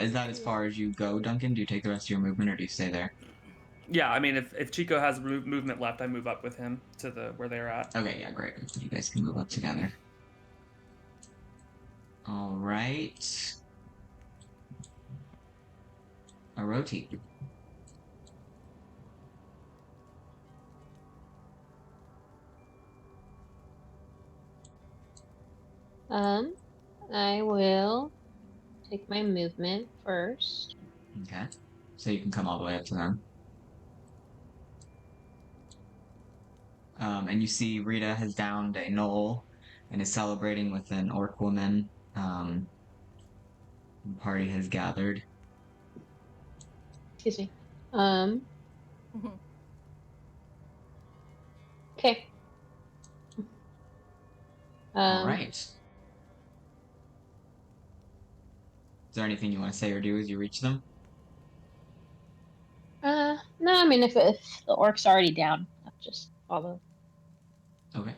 Is that as far as you go, Duncan? Do you take the rest of your movement, or do you stay there? Yeah, I mean, if Chico has movement left, I move up with him to the where they're at. Okay, yeah, great. You guys can move up together. All right. Aroti. I will take my movement first. Okay. So you can come all the way up to them. And you see Rita has downed a knoll and is celebrating with an orc woman. The party has gathered. Excuse me. Mhm. Okay. All right. Is there anything you want to say or do as you reach them? No, I mean, if the orc's already down, I'll just follow. Okay.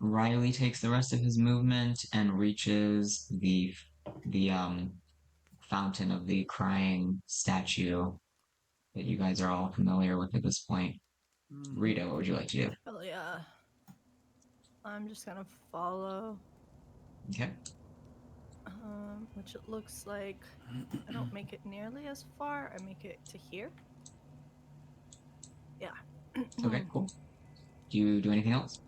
Riley takes the rest of his movement and reaches the fountain of the crying statue that you guys are all familiar with at this point. Rita, what would you like to do? Hell yeah. I'm just gonna follow. Okay. Which it looks like I don't make it nearly as far. I make it to here. Yeah. Okay, cool. Do you do anything else?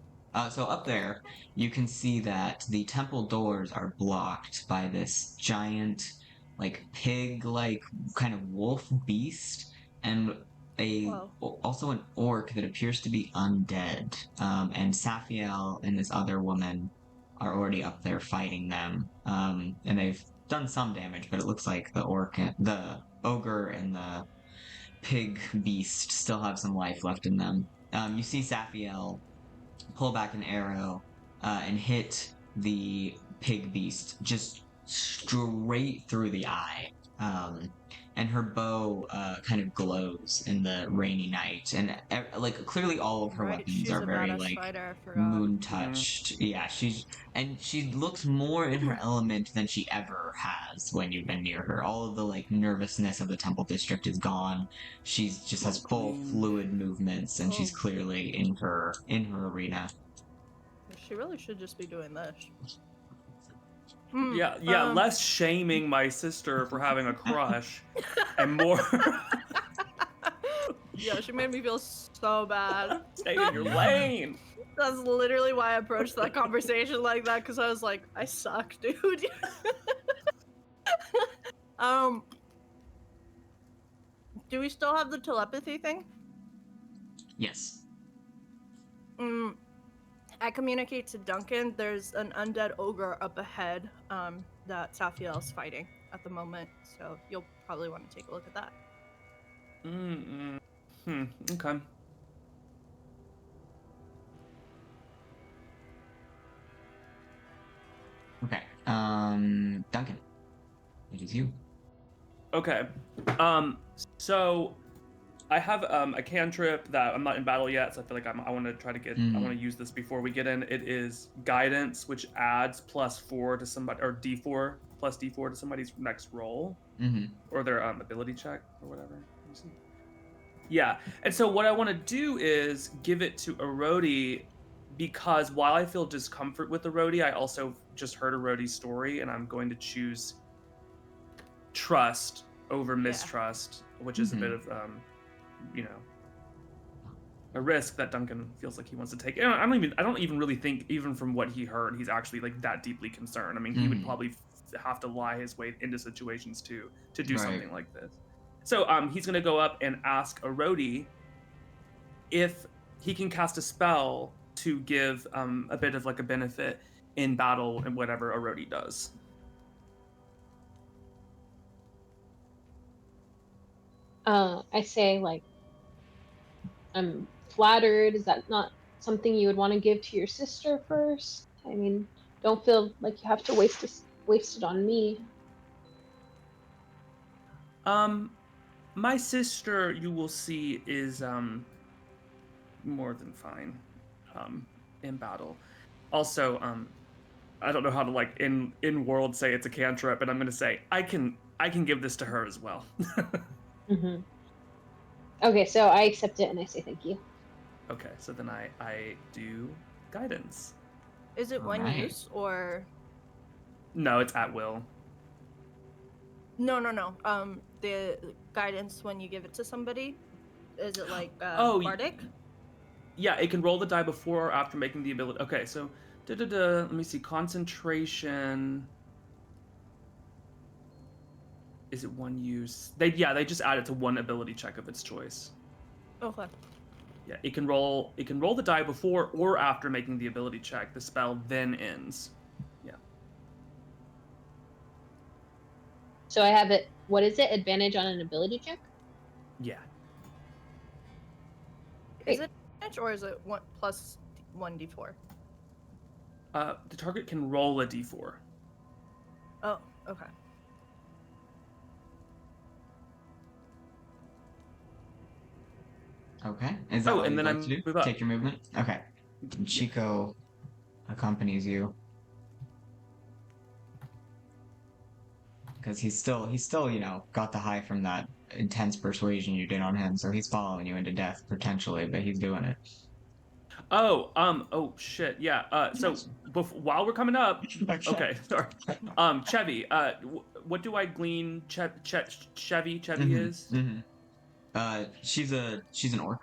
So up there, you can see that the temple doors are blocked by this giant, like pig-like kind of wolf beast, and Whoa. also an orc that appears to be undead. And Saphiel and this other woman are already up there fighting them. And they've done some damage, but it looks like the ogre, and the pig beast still have some life left in them. You see Saphiel pull back an arrow and hit the pig beast just straight through the eye. And her bow kind of glows in the rainy night, and like clearly all of her Right, weapons she's are a very badass like fighter, I forgot. moon touched. Yeah, she looks more in her element than she ever has when you've been near her. All of the like nervousness of the temple district is gone. She's just has full fluid movements, and she's Oh. clearly in her arena. She really should just be doing this. Yeah, less shaming my sister for having a crush, and more Yeah, she made me feel so bad. stay in your lane. That's literally why I approached that conversation like that, because I was like, I suck, dude. Do we still have the telepathy thing? Yes. I communicate to Duncan. There's an undead ogre up ahead that Saphiel's fighting at the moment, so you'll probably want to take a look at that. Okay. Okay. Duncan, it is you. Okay. So I have a cantrip that I'm not in battle yet, so I feel like I want to try to get. I want to use this before we get in. It is guidance, which adds +4 to somebody, or D4 plus D4 to somebody's next roll, or their ability check or whatever. Yeah, and so what I want to do is give it to Aroti, because while I feel discomfort with Aroti, I also just heard Aroti's story, and I'm going to choose trust over mistrust, which is a bit of a risk that Duncan feels like he wants to take. And I don't even really think, even from what he heard, he's actually like that deeply concerned. I mean, he would probably have to lie his way into situations to do something like this. So he's gonna go up and ask Aroti if he can cast a spell to give a bit of like a benefit in battle and whatever Aroti does. I say like, I'm flattered. Is that not something you would want to give to your sister first? I mean, don't feel like you have to waste it on me. Um, my sister, you will see, is more than fine, um, in battle. Also, I don't know how to like in world say it's a cantrip, but I'm gonna say I can give this to her as well. Hmm. Okay, so I accept it and I say thank you. Okay, so then I do guidance. Is it one Alright. use or No, it's at will. no? The guidance when you give it to somebody, is it like Oh, bardic? yeah, it can roll the die before or after making the ability. Okay, so let me see. Concentration. Is it one use? They just add it to one ability check of its choice. Okay. Yeah, it can roll the die before or after making the ability check. The spell then ends. Yeah. So I have it. What is it? Advantage on an ability check? Yeah. Is Great. it advantage or is it one plus 1d4? The target can roll a d4. Oh, okay. Okay. Is that Oh, what and you'd then I like to do? move up. Take your movement? Okay. Chico accompanies you. Because he's still, got the high from that intense persuasion you did on him, so he's following you into death potentially, but he's doing it. Oh shit, yeah. So while we're coming up, okay, sorry. Chevy, what do I glean? Chevy Mm-hmm. is. Mm-hmm. She's an orc.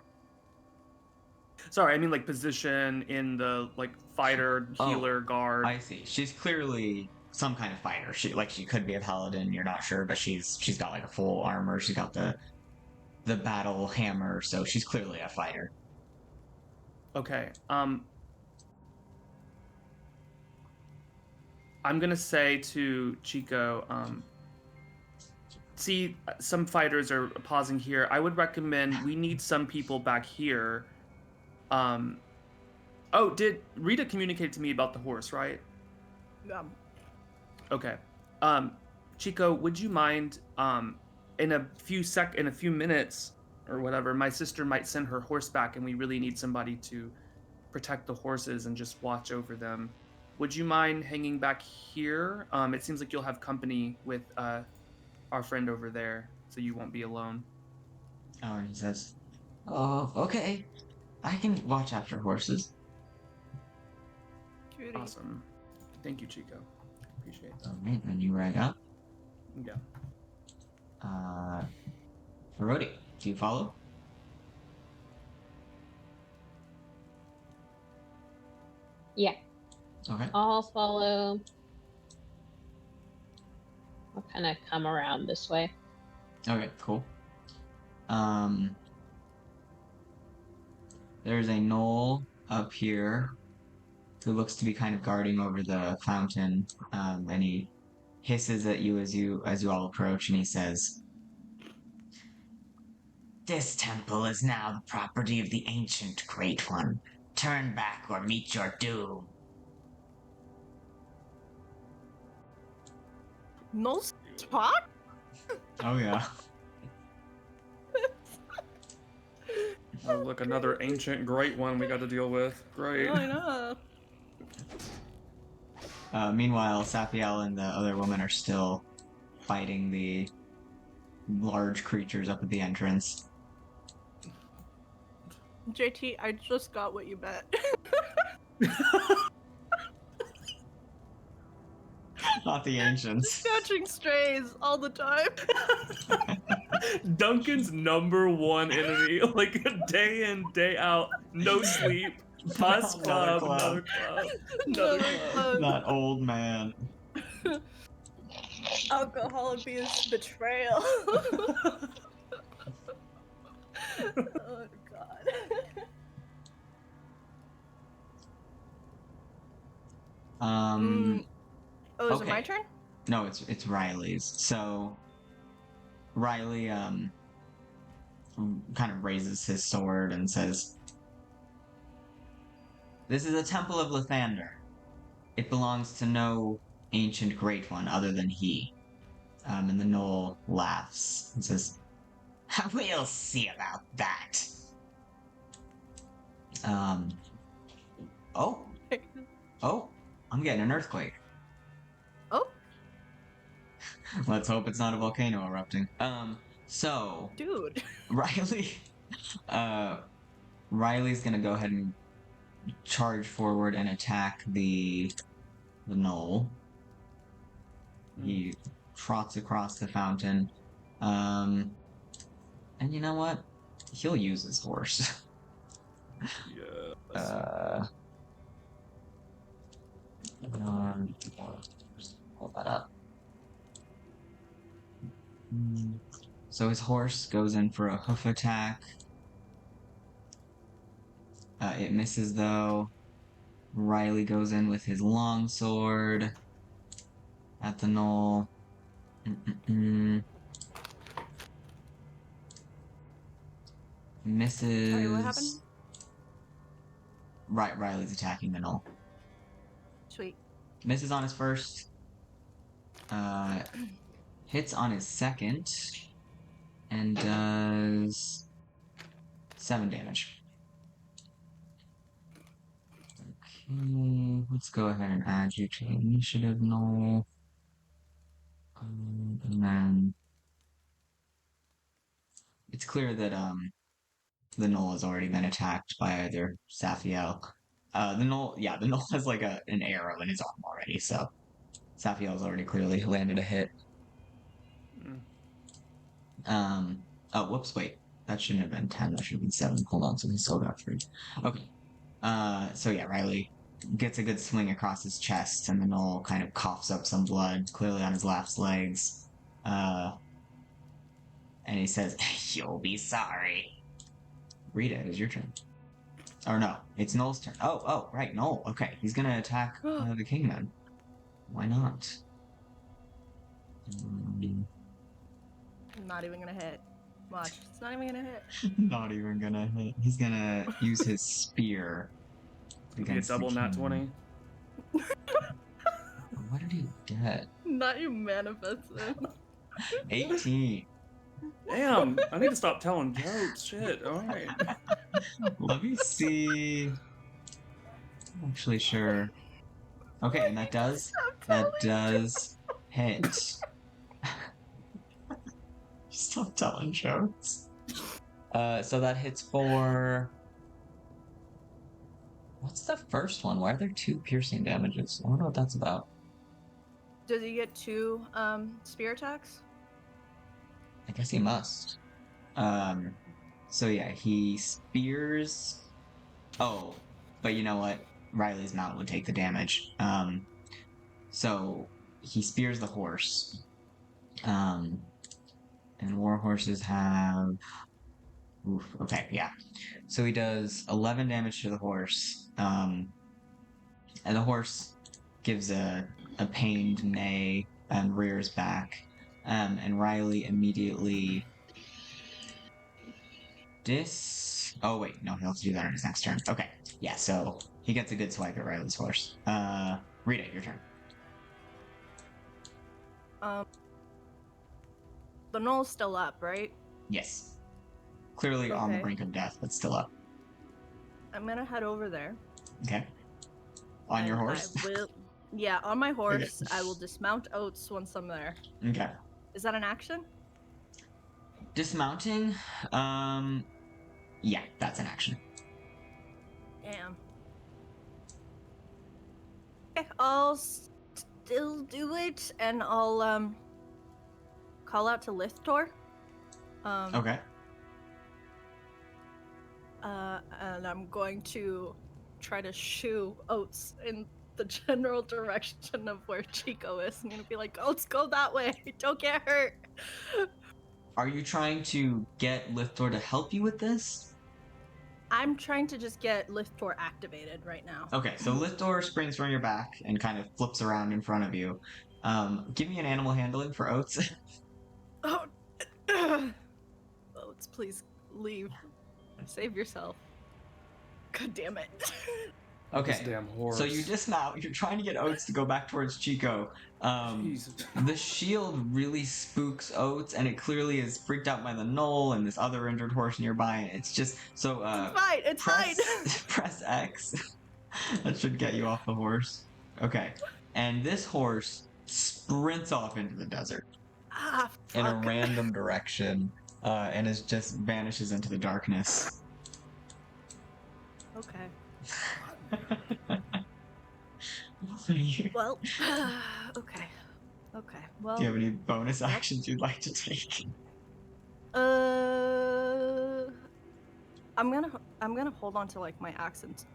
Sorry, I mean like position in the like fighter, Oh, healer, guard. I see. She's clearly some kind of fighter. She could be a paladin, you're not sure, but she's got like a full armor. She's got the battle hammer, so she's clearly a fighter. Okay. I'm gonna say to Chico, see, some fighters are pausing here. I would recommend we need some people back here. Um, oh, did Rita communicate to me about the horse, right? Okay. Um, Chico, would you mind, in a few minutes or whatever, my sister might send her horse back, and we really need somebody to protect the horses and just watch over them. Would you mind hanging back here? It seems like you'll have company with our friend over there, so you won't be alone. Oh, and he says, "Oh, okay. I can watch after horses." Cutie. Awesome. Thank you, Chico. Appreciate that. Alright, then you ride up. Yeah. Rody, do you follow? Yeah, Okay. I'll follow. I'll kind of come around this way. Okay, cool. There's a knoll up here who looks to be kind of guarding over the fountain, and he hisses at you as you all approach, and he says, "This temple is now the property of the ancient Great One. Turn back or meet your doom." No talk? Oh yeah. Oh, look, another ancient great one we got to deal with. Great. I know. Meanwhile, Sapiel and the other woman are still fighting the large creatures up at the entrance. JT, I just got what you bet. Not the ancients. Catching strays all the time. Duncan's number one enemy, like day in, day out, no sleep. Us Another club, club. another club, another club. That old man. Alcohol abuse betrayal. Oh god. Oh, is it my Okay. turn? No, it's Riley's. So Riley, kind of raises his sword and says, "This is a temple of Lathander. It belongs to no ancient great one other than he." And the gnoll laughs and says, "We'll see about that." Oh, I'm getting an earthquake. Oh, Let's hope it's not a volcano erupting. So dude. Riley, Riley's gonna go ahead and charge forward and attack the gnoll. He trots across the fountain. And you know what? He'll use his horse. Yes. Hold that up. So his horse goes in for a hoof attack. It misses though. Riley goes in with his long sword at the gnoll. Misses. Sorry, what happened? Right, Riley's attacking the gnoll. Sweet. Misses on his first. Hits on his second. And does 7 damage. Okay, let's go ahead and add you to initiative, gnoll. And then it's clear that the gnoll has already been attacked by either Saphiel. The gnoll has like an arrow in his arm already, so Saphiel's already clearly landed a hit. Oh, whoops, wait. That shouldn't have been 10, that should have been 7. Hold on, so he still got 3. Okay. So yeah, Riley gets a good swing across his chest, and the gnoll kind of coughs up some blood, clearly on his left legs. And he says, "You'll be sorry." Rita, it is your turn. Or no, it's Noel's turn. Oh, right, Noel. Okay, he's gonna attack the king then. Why not? Not even gonna hit. Watch, it's not even gonna hit. Not even gonna hit. He's gonna use his spear. Get against the double nat king. 20. What did he get? Not you manifested. 18. Damn, I need to stop telling jokes. Shit, alright. Let me see. I'm actually sure. Okay, and that does hit. Stop telling jokes. So that hits for. What's the first one? Why are there 2 piercing damages? I wonder what that's about. Does he get 2 spear attacks? I guess he must. So yeah, he spears. Oh, but you know what? Riley's mount would take the damage. So he spears the horse. And war horses have. Oof, okay, yeah. So he does 11 damage to the horse. And the horse gives a pained neigh and rears back. And Riley immediately Oh wait, no, he'll have to do that on his next turn. Okay, yeah, so he gets a good swipe at Riley's horse. Rita, your turn. The gnoll's still up, right? Yes. Clearly on the Okay. brink of death, but still up. I'm gonna head over there. Okay. On your and horse? I will, yeah, on my horse. I will dismount Oates once I'm there. Okay. Is that an action? Dismounting? Yeah, that's an action. Damn. Okay, I'll still do it, and I'll call out to Lithtor. Okay. And I'm going to try to shoo Oates in the general direction of where Chico is. I'm gonna be like, Oates, go that way. Don't get hurt. Are you trying to get Lithtor to help you with this? I'm trying to just get Lithtor activated right now. Okay, so Lithtor springs from your back and kind of flips around in front of you. Give me an animal handling for Oates. Oh, Oates, please Leave. Save yourself. God damn it. This Okay. damn horse. So you dismount. You're trying to get Oates to go back towards Chico. Jeez. The shield really spooks Oates, and it clearly is freaked out by the knoll and this other injured horse nearby. And it's just so. It's fine. It's fine. Press X. That should get you off the horse. Okay. And this horse sprints off into the desert Ah, in a fuck. random direction, and is just vanishes into the darkness. Okay. Do Well. Okay. Okay. Well. you have any bonus actions you'd like to take? I'm gonna hold on to like my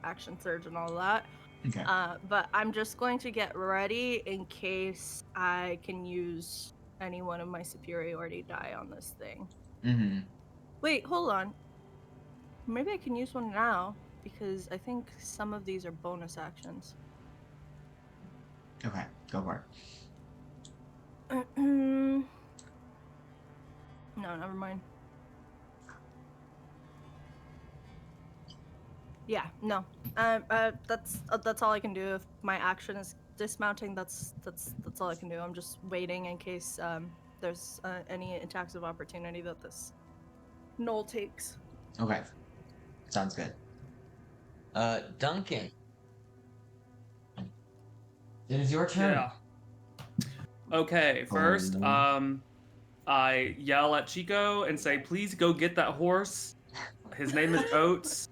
action surge and all that. Okay. But I'm just going to get ready in case I can use any one of my superiority die on this thing. Mm-hmm. Wait, hold on. Maybe I can use one now because I think some of these are bonus actions. Okay, go for it. No, never mind. Yeah, no. That's all I can do. If my action is dismounting, that's all I can do. I'm just waiting in case there's any attacks of opportunity that this knoll takes. Okay. Sounds good. Duncan. It is your turn. Yeah. Okay, first, I yell at Chico and say, please go get that horse. His name is Oates.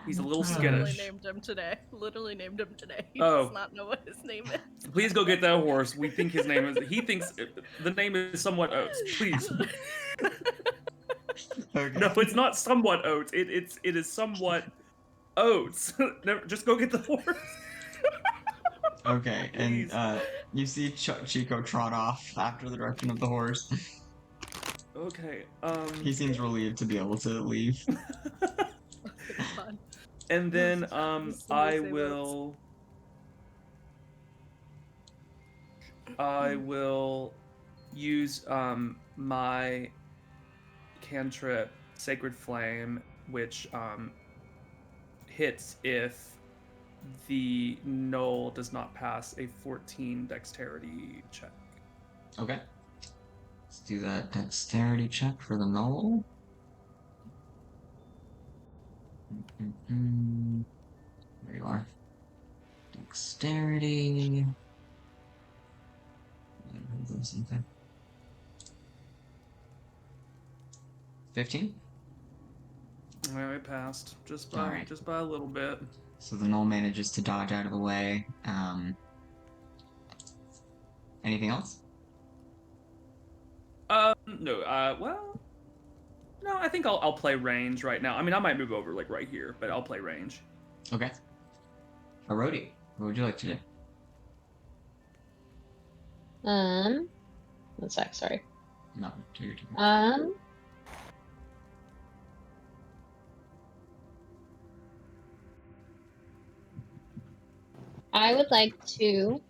He's a little Literally skittish. named him today. Literally named him today. He Oh. does not know what his name is. Please go get that horse. We think his name is. He thinks the name is somewhat Oates. Please. Okay. No, it's not somewhat Oates. It is somewhat Oates. Never, just go get the horse. Okay, and Please. you see Chico trot off after the direction of the horse. Okay. He seems relieved to be able to leave. Okay, fine. And then Just somebody I say will. I will use my cantrip Sacred Flame, which hits if the knoll does not pass a 14 dexterity check. Okay. Let's do that dexterity check for the knoll. There you are. Dexterity. 15? Well, it passed just Alright. by a little bit. So the knoll manages to dodge out of the way. Anything else? No. Well, no. I think I'll play range right now. I mean, I might move over like right here, but I'll play range. Okay. Arodi, what would you like to do? One sec, sorry. No, do your turn. I would like to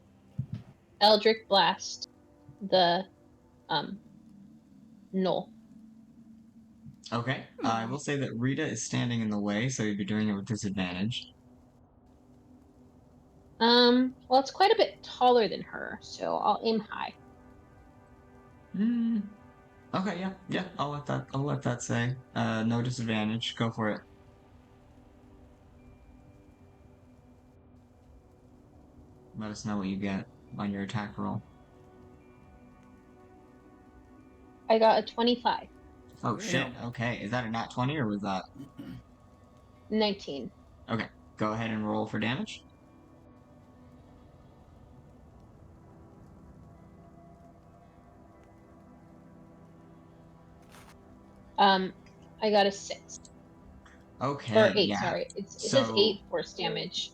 Eldritch Blast the knoll. Okay. I will say that Rita is standing in the way, so you'd be doing it with disadvantage. Well, it's quite a bit taller than her, so I'll aim high. Okay, yeah. I'll let that say. No disadvantage. Go for it. Let us know what you get on your attack roll. I got a 25. Oh shit. Okay. Is that a nat 20 or was that? 19. Okay. Go ahead and roll for damage. I got a 6. Okay. Or 8, yeah. sorry. It says So- 8 force damage.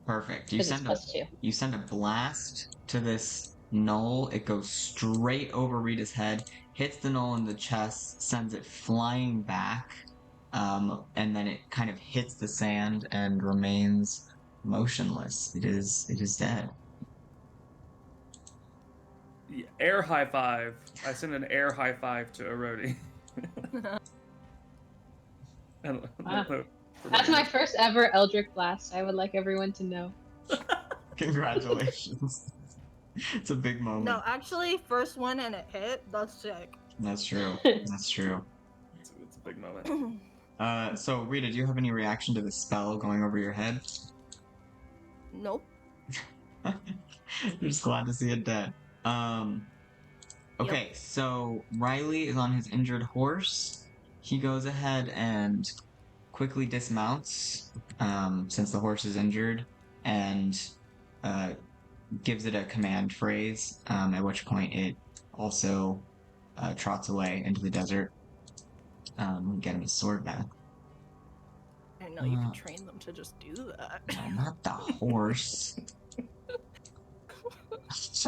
Perfect. You Because it's send plus 2. you send a blast to this knoll. It goes straight over Rita's head, hits the knoll in the chest, sends it flying back, and then it kind of hits the sand and remains motionless. It is dead. Yeah, air high five. I send an air high five to Erodi. I don't Wow. know. That's my first ever Eldritch Blast. I would like everyone to know. Congratulations. It's a big moment. No, actually, first one and it hit. That's sick. That's true. That's true. It's a big moment. So Rita, do you have any reaction to the spell going over your head? Nope. Just glad to see it dead. Okay, so Riley is on his injured horse. He goes ahead and quickly dismounts, since the horse is injured, and gives it a command phrase, at which point it also trots away into the desert. Get him his sword back. I know you can train them to just do that. No, not the horse.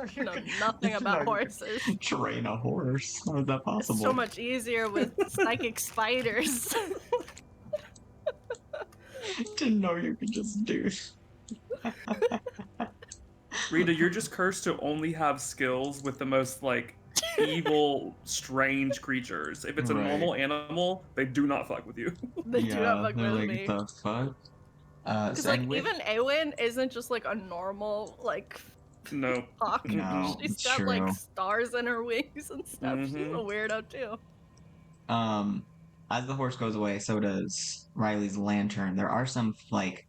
I know nothing about horses. Train a horse? How is that possible? It's so much easier with psychic spiders. Didn't know you could just do. Rita, you're just cursed to only have skills with the most like evil, strange creatures. If it's a Right. normal animal, they do not fuck with you. They do not fuck they're with like, me. the fuck? Because So like with- even Eowyn isn't just like a normal like No. hawk. No, She's it's got true. like stars in her wings and stuff. She's a Mhm. weirdo too. As the horse goes away, so does Riley's lantern. There are some like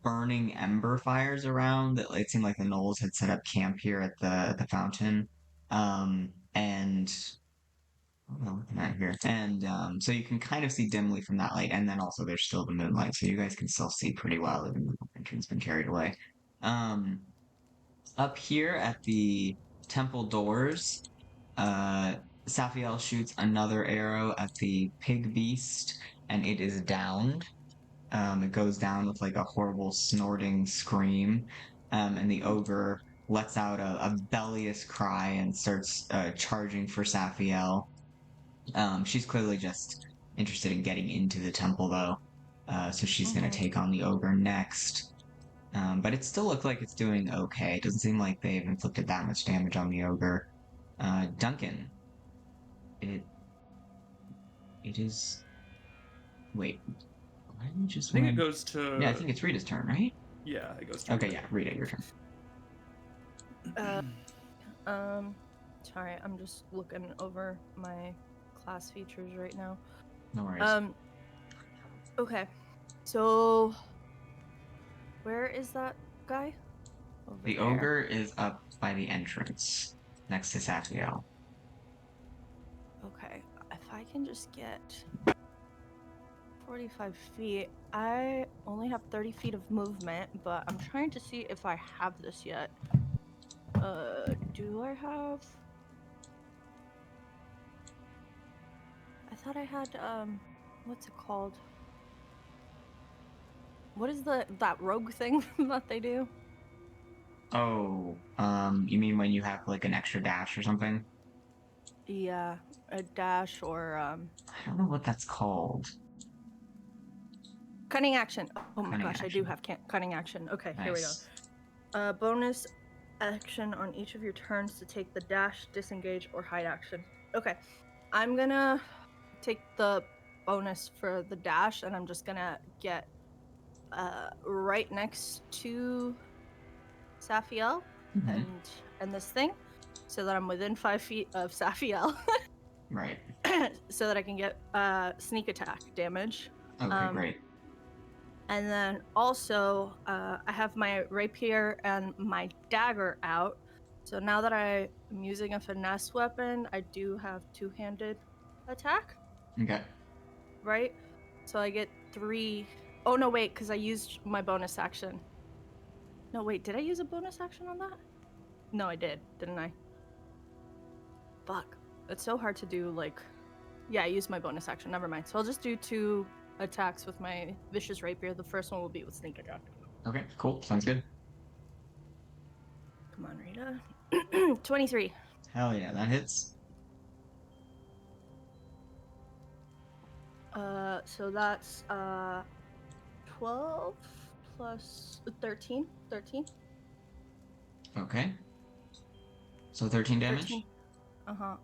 burning ember fires around that it seemed like the Knolls had set up camp here at the fountain. And what am I looking at here? And so you can kind of see dimly from that light, and then also there's still the moonlight, so you guys can still see pretty well even though the lantern's been carried away. Up here at the temple doors, Saphiel shoots another arrow at the pig beast, and it is downed. It goes down with like a horrible snorting scream, and the ogre lets out a bellious cry and starts charging for Saphiel. She's clearly just interested in getting into the temple, though, so she's gonna take on the ogre next. But it still looks like it's doing okay. It doesn't seem like they've inflicted that much damage on the ogre. Duncan. It is. Wait. Why didn't you just I think it win? goes to. Yeah, I think it's Rita's turn, right? Yeah, it goes to. Okay, yeah, Rita, your turn. Sorry, I'm just looking over my class features right now. No worries. Okay, so where is that guy? Over The there. ogre is up by the entrance, next to Saphiel. Okay, if I can just get 45 feet. I only have 30 feet of movement, but I'm trying to see if I have this yet. Do I have? I thought I had, what's it called? What is that rogue thing that they do? Oh, you mean when you have like an extra dash or something? Yeah, a dash or, I don't know what that's called. cunning action. Oh my Cunning gosh, I do action. have cunning action. Okay, here we go. Nice. Bonus action on each of your turns to take the dash, disengage, or hide action. Okay, I'm gonna take the bonus for the dash, and I'm just gonna get right next to Saphiel Mhm. and this thing, so that I'm within 5 feet of Saphiel, Right. so that I can get sneak attack damage. Okay, great. And then also, I have my rapier and my dagger out. So now that I am using a finesse weapon, I do have two-handed attack, Okay. right? So I get 3. Oh, no, wait, because I used my bonus action. No, wait, did I use a bonus action on that? No, I did, didn't I? Fuck. It's so hard to do, like... Yeah, I used my bonus action. Never mind. So I'll just do 2 attacks with my vicious rapier. The first one will be with sneak attack. Okay, cool. Sounds good. Come on, Rita. 23. Hell yeah, that hits. So that's 12 plus 13. 13. Okay. So 13 damage? 13.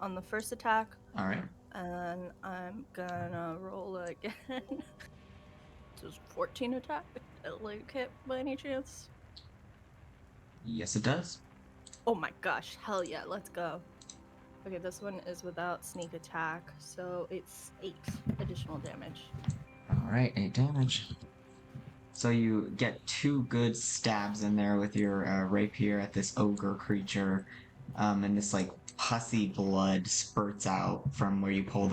On the first attack. Alright. And I'm gonna roll again. Does 14 attack? Like hit by any chance? Yes, it does. Oh my gosh, hell yeah, let's go. Okay, this one is without sneak attack, so it's 8 additional damage. All right, 8 damage. So you get 2 good stabs in there with your rapier at this ogre creature, and this like pussy blood spurts out from where you pull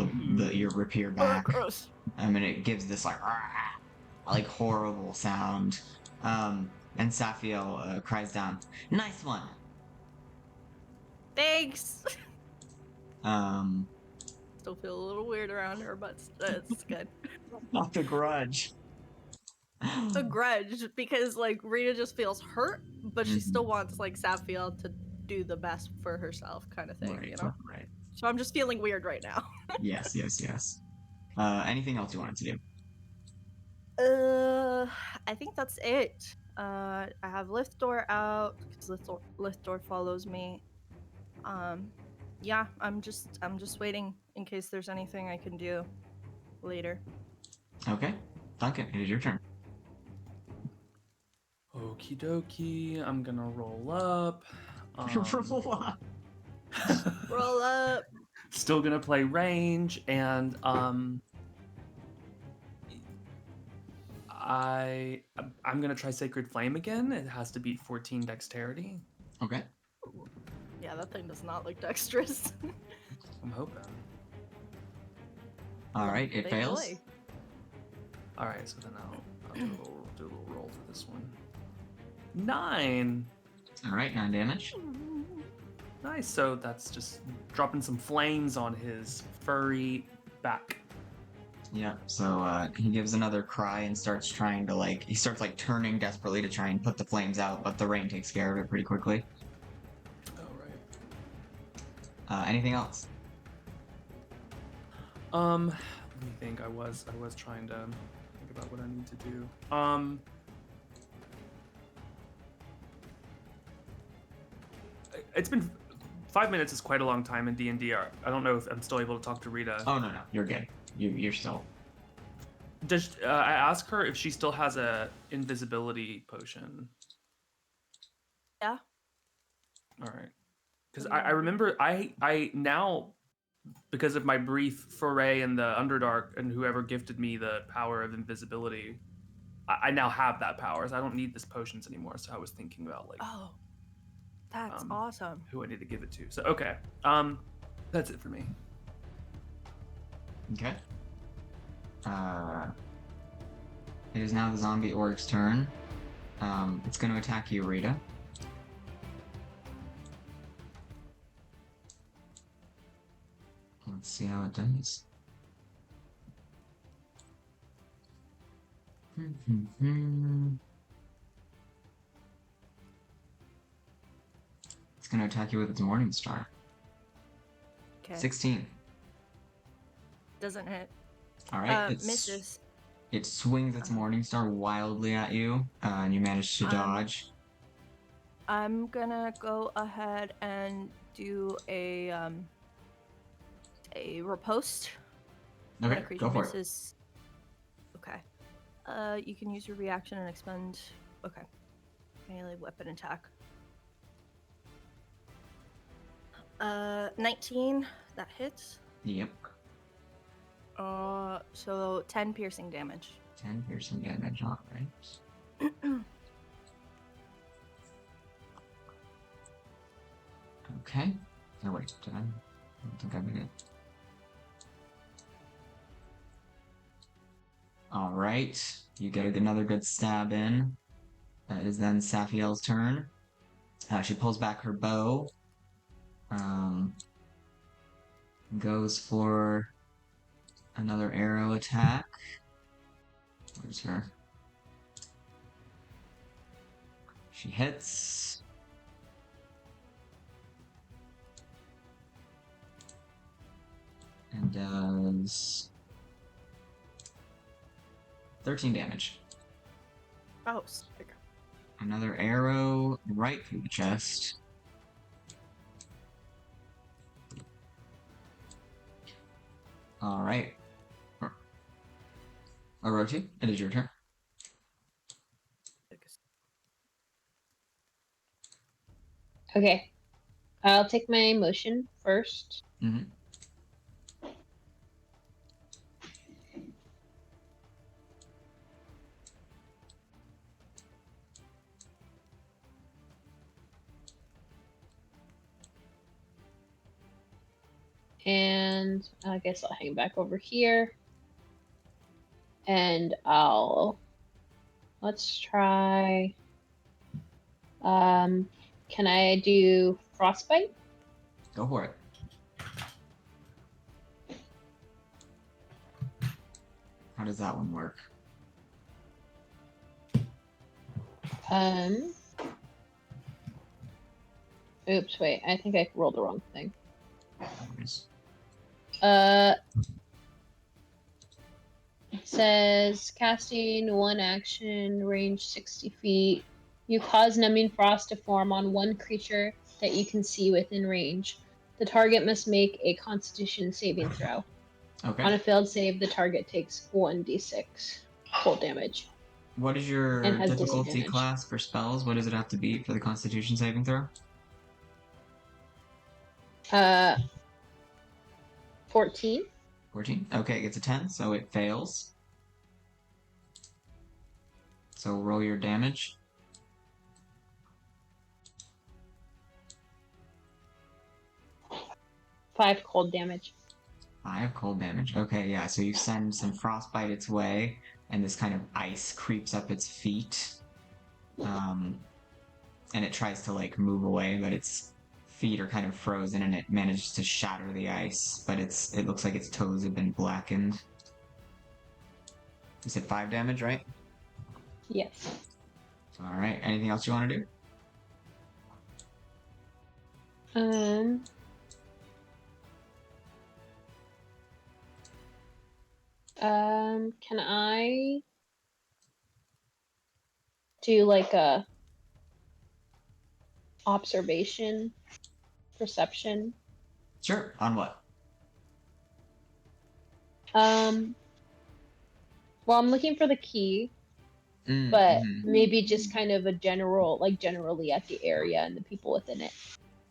your rapier back, Gross. and it gives this like horrible sound. And Safiel cries down, "Nice one." Thanks! Um, Still feel a little weird around her, but it's good. not the grudge. A grudge, because like Rita just feels hurt, but she still wants like Safiel to do the best for herself, kind of thing, Right, you know? right. So I'm just feeling weird right now. Yes. Anything else you wanted to do? I think that's it. I have lift door out because lift door follows me. Yeah, I'm just waiting in case there's anything I can do later. Okay, Duncan, it is your turn. Okie dokie. I'm gonna roll up. Roll up. Still gonna play range, and I'm gonna try Sacred Flame again. It has to beat 14 Dexterity. Okay. Yeah, that thing does not look dexterous. I'm hoping. All right, it Big fails. boy. All right, so then I'll do a little roll for this one. 9. All right, 9 damage. Nice. So that's just dropping some flames on his furry back. Yeah. So he gives another cry and starts trying to he starts turning desperately to try and put the flames out, but the rain takes care of it pretty quickly. All right. Anything else? Let me think. I was trying to think about what I need to do. It's been 5 minutes is quite a long time in D&D. I don't know if I'm still able to talk to Rita. Oh no, you're good. You're still. Does I ask her if she still has a invisibility potion? Yeah. All right. Because I remember I now, because of my brief foray in the Underdark and whoever gifted me the power of invisibility, I now have that power. So I don't need this potions anymore. So I was thinking about Oh, that's awesome. who I need to give it to. So okay, that's it for me. Okay. It is now the zombie orc's turn. It's going to attack you, Rita. Let's see how it does. It's going to attack you with its Morning Star. Okay. 16. Doesn't hit. All right. Misses. It swings its Morning Star wildly at you, and you manage to dodge. I'm gonna go ahead and do a riposte. When Okay, a creature go for it. misses. Okay. You can use your reaction and expend. Okay. Melee weapon attack. 19. That hits. Yep. So 10 piercing damage. 10 piercing damage, alright. Okay. Oh wait, did I don't think I did it. Alright. You get another good stab in. That is then Safiel's turn. She pulls back her bow. Goes for another arrow attack. Where's her? She hits. And does 13 damage. Oh, sick. Another arrow right through the chest. All right. Orochi, it is your turn. Okay. I'll take my motion first. Mm-hmm. And I guess I'll hang back over here. And let's try, can I do frostbite? Go for it. How does that one work? Oops, wait, I think I rolled the wrong thing. Nice. It says casting one action, range 60 feet. You cause numbing frost to form on one creature that you can see within range. The target must make a Constitution saving throw. Okay. On a failed save, the target takes 1d6 cold damage. What is your And has difficulty disadvantage. class for spells? What does it have to be for the Constitution saving throw? 14. 14. Okay, it gets a 10, so it fails. So roll your damage. 5 cold damage. 5 cold damage. Okay, yeah, so you send some frostbite its way, and this kind of ice creeps up its feet. And it tries to, like, move away, but its feet are kind of frozen, and it manages to shatter the ice, but it looks like its toes have been blackened. You said 5 damage, right? Yes. Alright, anything else you want to do? Can I do like a observation, perception? Sure, on what? Well, I'm looking for the key, but maybe just kind of a generally at the area and the people within it.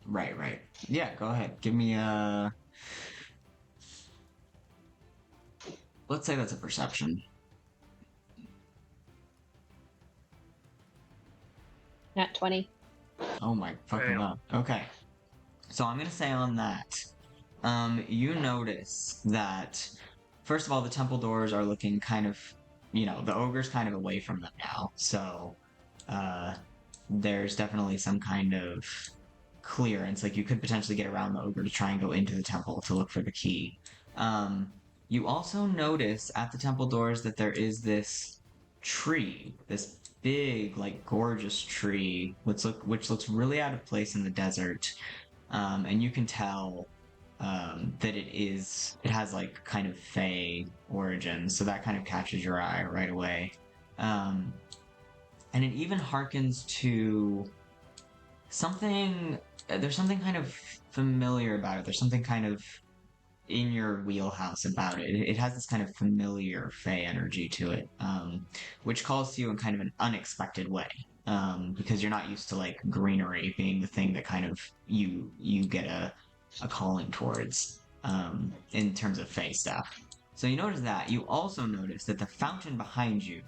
Right. Yeah, go ahead. Give me a... Let's say that's a perception. Nat 20. Oh my fucking Damn. god. Okay. So I'm gonna say on that, you notice that, first of all, the temple doors are looking kind of, the ogre's kind of away from them now. So, there's definitely some kind of clearance. Like, you could potentially get around the ogre to try and go into the temple to look for the key. You also notice at the temple doors that there is this tree, this big, like, gorgeous tree, which looks really out of place in the desert. And you can tell that it has like kind of fey origins, so that kind of catches your eye right away. And it even harkens to something. There's something kind of familiar about it. There's something kind of in your wheelhouse about it. It has this kind of familiar fey energy to it, which calls to you in kind of an unexpected way. Because you're not used to like greenery being the thing that kind of you get a calling towards in terms of fey stuff. So you notice that. You also notice that the fountain behind you,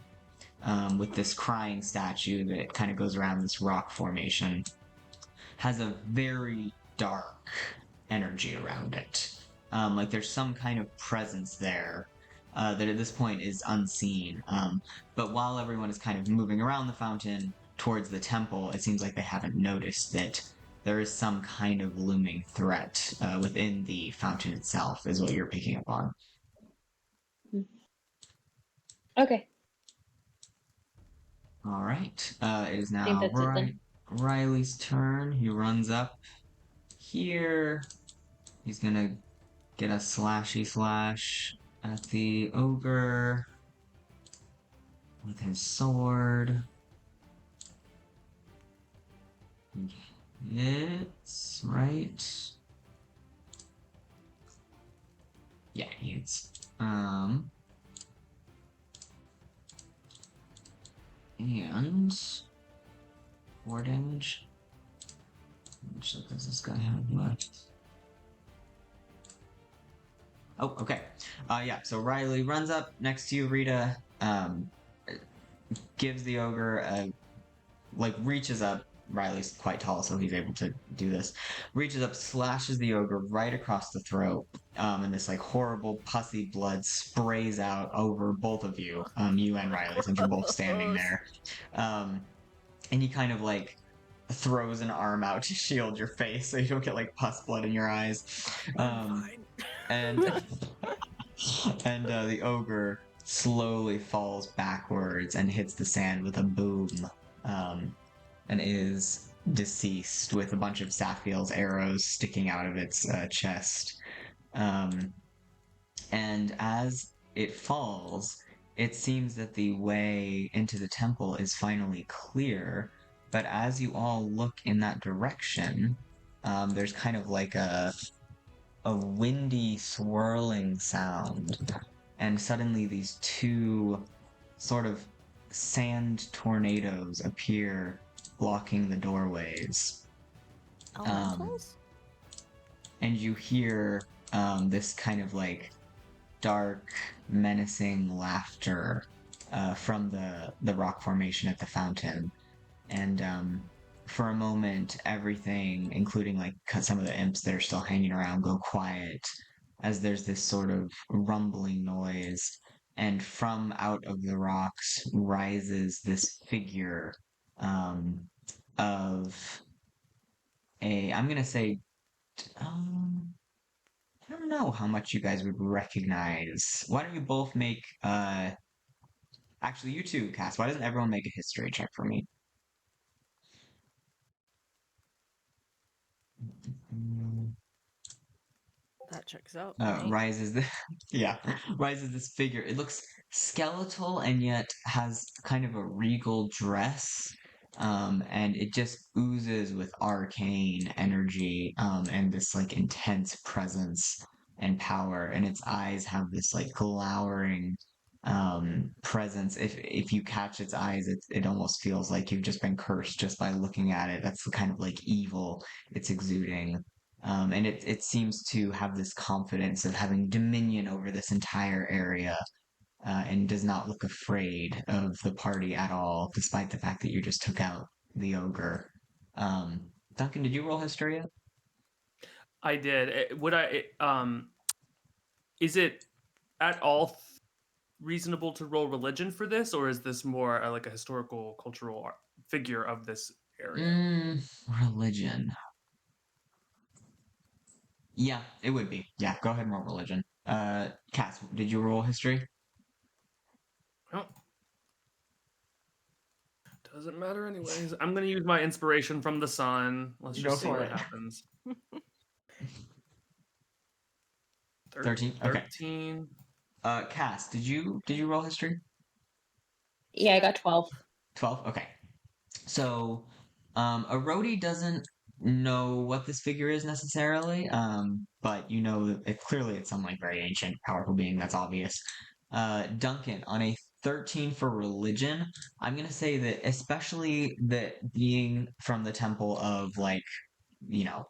with this crying statue that kind of goes around this rock formation, has a very dark energy around it. Like there's some kind of presence there that at this point is unseen. But while everyone is kind of moving around the fountain towards the temple, it seems like they haven't noticed that there is some kind of looming threat within the fountain itself, is what you're picking up on. Okay. All right. It is I now think that's it then. Riley's turn. He runs up here. He's gonna get a slashy slash at the ogre with his sword. Hits, right? Yeah, he Um, and 4 damage. How much does this guy have left? Oh, okay. Yeah, so Riley runs up next to you, Rita, gives the ogre a, reaches up. Riley's quite tall, so he's able to do this. Reaches up, slashes the ogre right across the throat, and this horrible pussy blood sprays out over both of you, you and Riley, since you're both standing Gross. there. And he kind of throws an arm out to shield your face so you don't get pus blood in your eyes. Fine. And the ogre slowly falls backwards and hits the sand with a boom, and is deceased with a bunch of Saphiel's arrows sticking out of its chest. And as it falls, it seems that the way into the temple is finally clear, but as you all look in that direction, there's kind of a windy swirling sound, and suddenly these two sort of sand tornadoes appear, blocking the doorways. Elementals? And you hear this kind of dark, menacing laughter from the rock formation at the fountain. And for a moment, everything, including some of the imps that are still hanging around, go quiet as there's this sort of rumbling noise. And from out of the rocks rises this figure of I'm going to say, I don't know how much you guys would recognize. Why don't you both make, actually, you two, Cass, why doesn't everyone make a history check for me? That checks out. for me. Rises rises this figure. It looks skeletal and yet has kind of a regal dress. And it just oozes with arcane energy, and this intense presence and power. And its eyes have this glowering presence. If you catch its eyes, it almost feels like you've just been cursed just by looking at it. That's the kind of evil it's exuding. And it seems to have this confidence of having dominion over this entire area, and does not look afraid of the party at all, despite the fact that you just took out the ogre. Duncan, did you roll history yet? I did. Is it at all reasonable to roll religion for this, or is this more like a historical, cultural figure of this area? Religion. Yeah, it would be. Yeah, go ahead and roll religion. Cass, did you roll history? Oh. Doesn't matter anyways. I'm gonna use my inspiration from the sun. Let's Go just see for what it. happens. 13? Okay. 13. Cass, did you roll history? Yeah, I got 12. 12? Okay. So, Arodi doesn't know what this figure is necessarily, but you know that clearly it's some very ancient, powerful being. That's obvious. Duncan, on a 13 for religion, I'm gonna say that especially that being from the temple of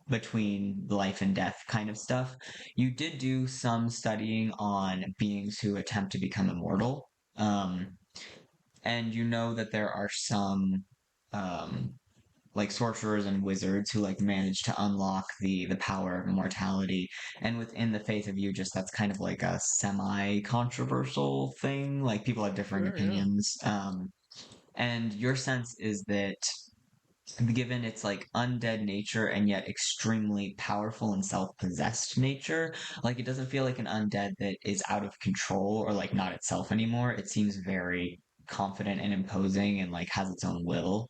between life and death kind of stuff, you did do some studying on beings who attempt to become immortal. And you know that there are some um sorcerers and wizards who manage to unlock the power of immortality, and within the faith of Yugis, that's kind of a semi controversial thing. People have differing Sure, yeah. opinions. And your sense is that given its undead nature and yet extremely powerful and self-possessed nature, it doesn't feel like an undead that is out of control or not itself anymore. It seems very confident and imposing and has its own will,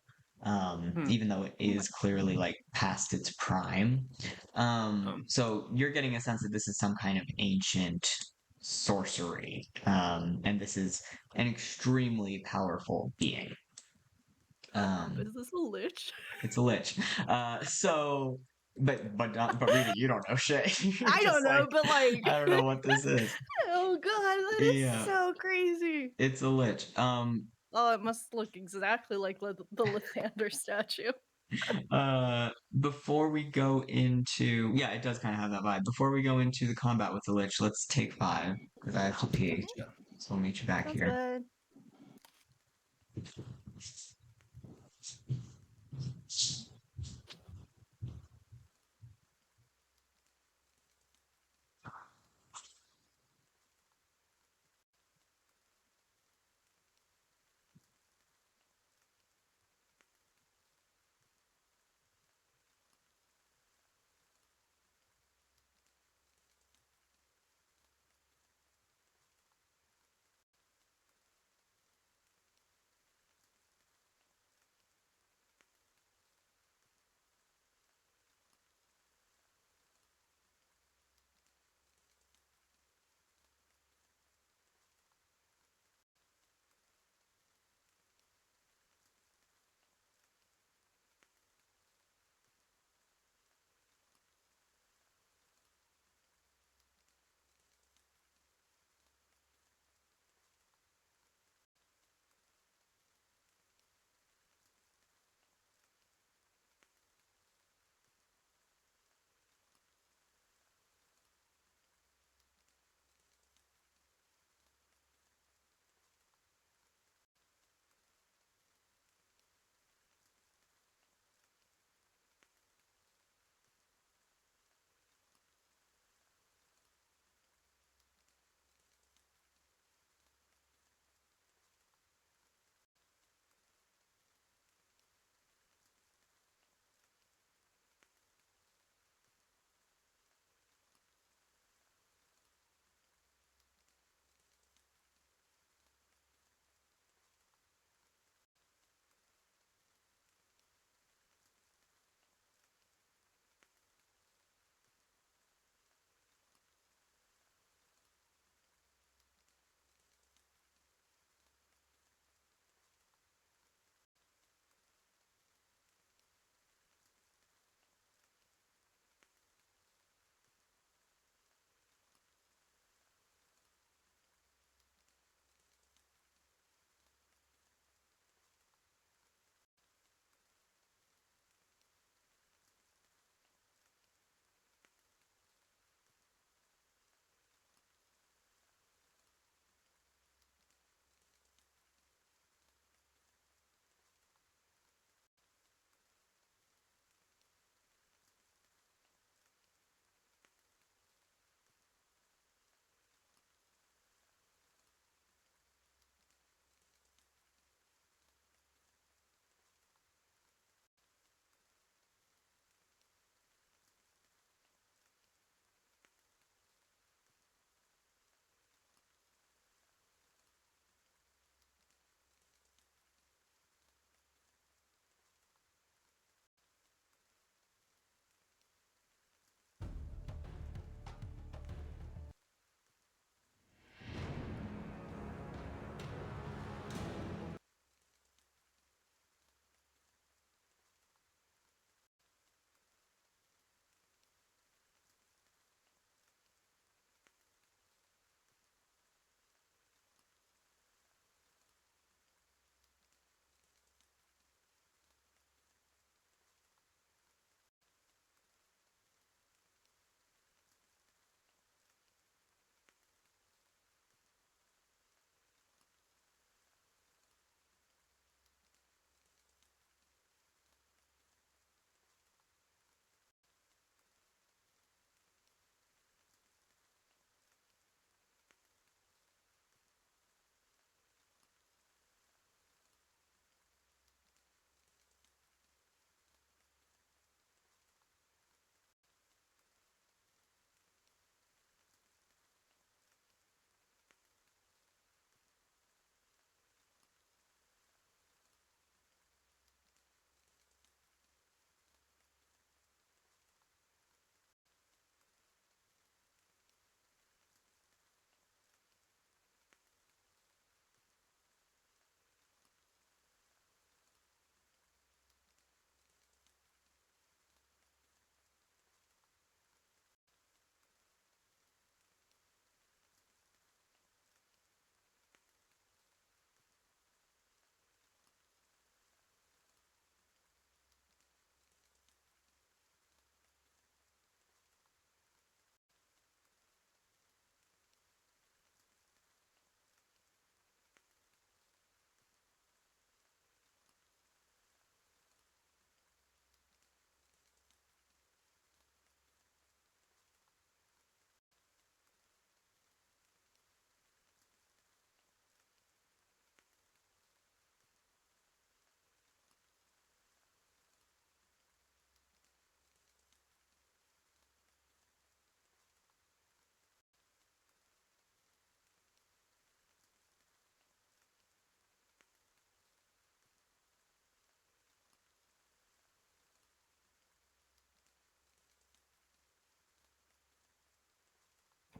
even though it is clearly past its prime. So you're getting a sense that this is some kind of ancient sorcery, and this is an extremely powerful being. Is this a lich? It's a lich. So but Rita, you don't know shit. You're I just don't know, like, but like, I don't know what this is. oh god, that is Yeah. so crazy. It's a lich. Oh, it must look exactly like the Lathander statue. Before we go into, yeah, it does kind of have that vibe. Before we go into the combat with the lich, let's take 5 because I have to pee. So we'll meet you back Sounds here. good.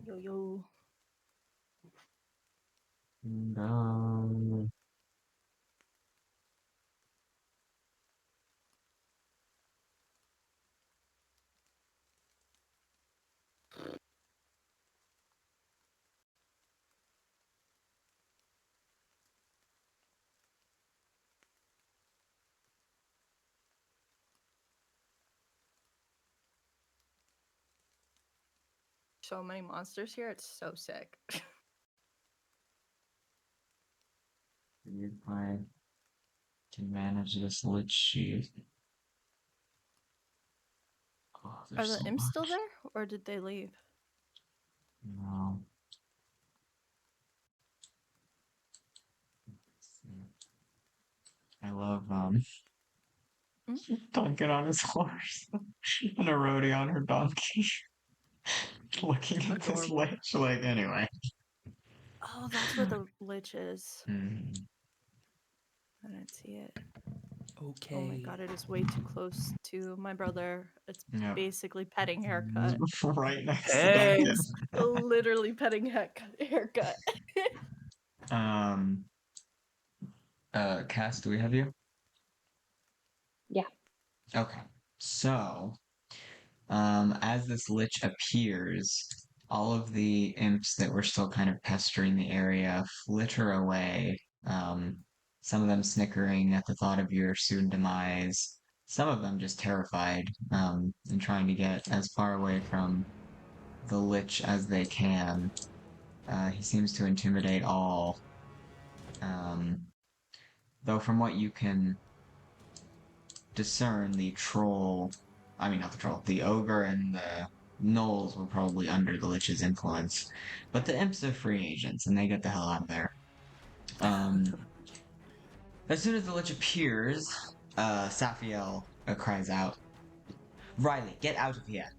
Yo yo. No. So many monsters here. It's so sick. If I can manage this lich sheath. Oh, Are there's the so imps still much. there, or did they leave? No. I love Hmm? Duncan on his horse and a roadie on her donkey. Looking at this Adorable. lich, like, anyway. Oh, that's where the lich is. Mhm. I didn't see it. Okay. Oh my god, it is way too close to my brother. It's Yep. basically petting haircut. Right next Hey. to Duncan. Literally petting haircut. Cass, do we have you? Yeah. Okay. So, as this lich appears, all of the imps that were still kind of pestering the area flitter away. Some of them snickering at the thought of your soon demise. Some of them just terrified, and trying to get as far away from the lich as they can. He seems to intimidate all. Though from what you can discern, the troll, I mean not the troll, the ogre and the gnolls were probably under the lich's influence. But the imps are free agents and they get the hell out of there. As soon as the lich appears, Safiel cries out, "Riley, get out of here!"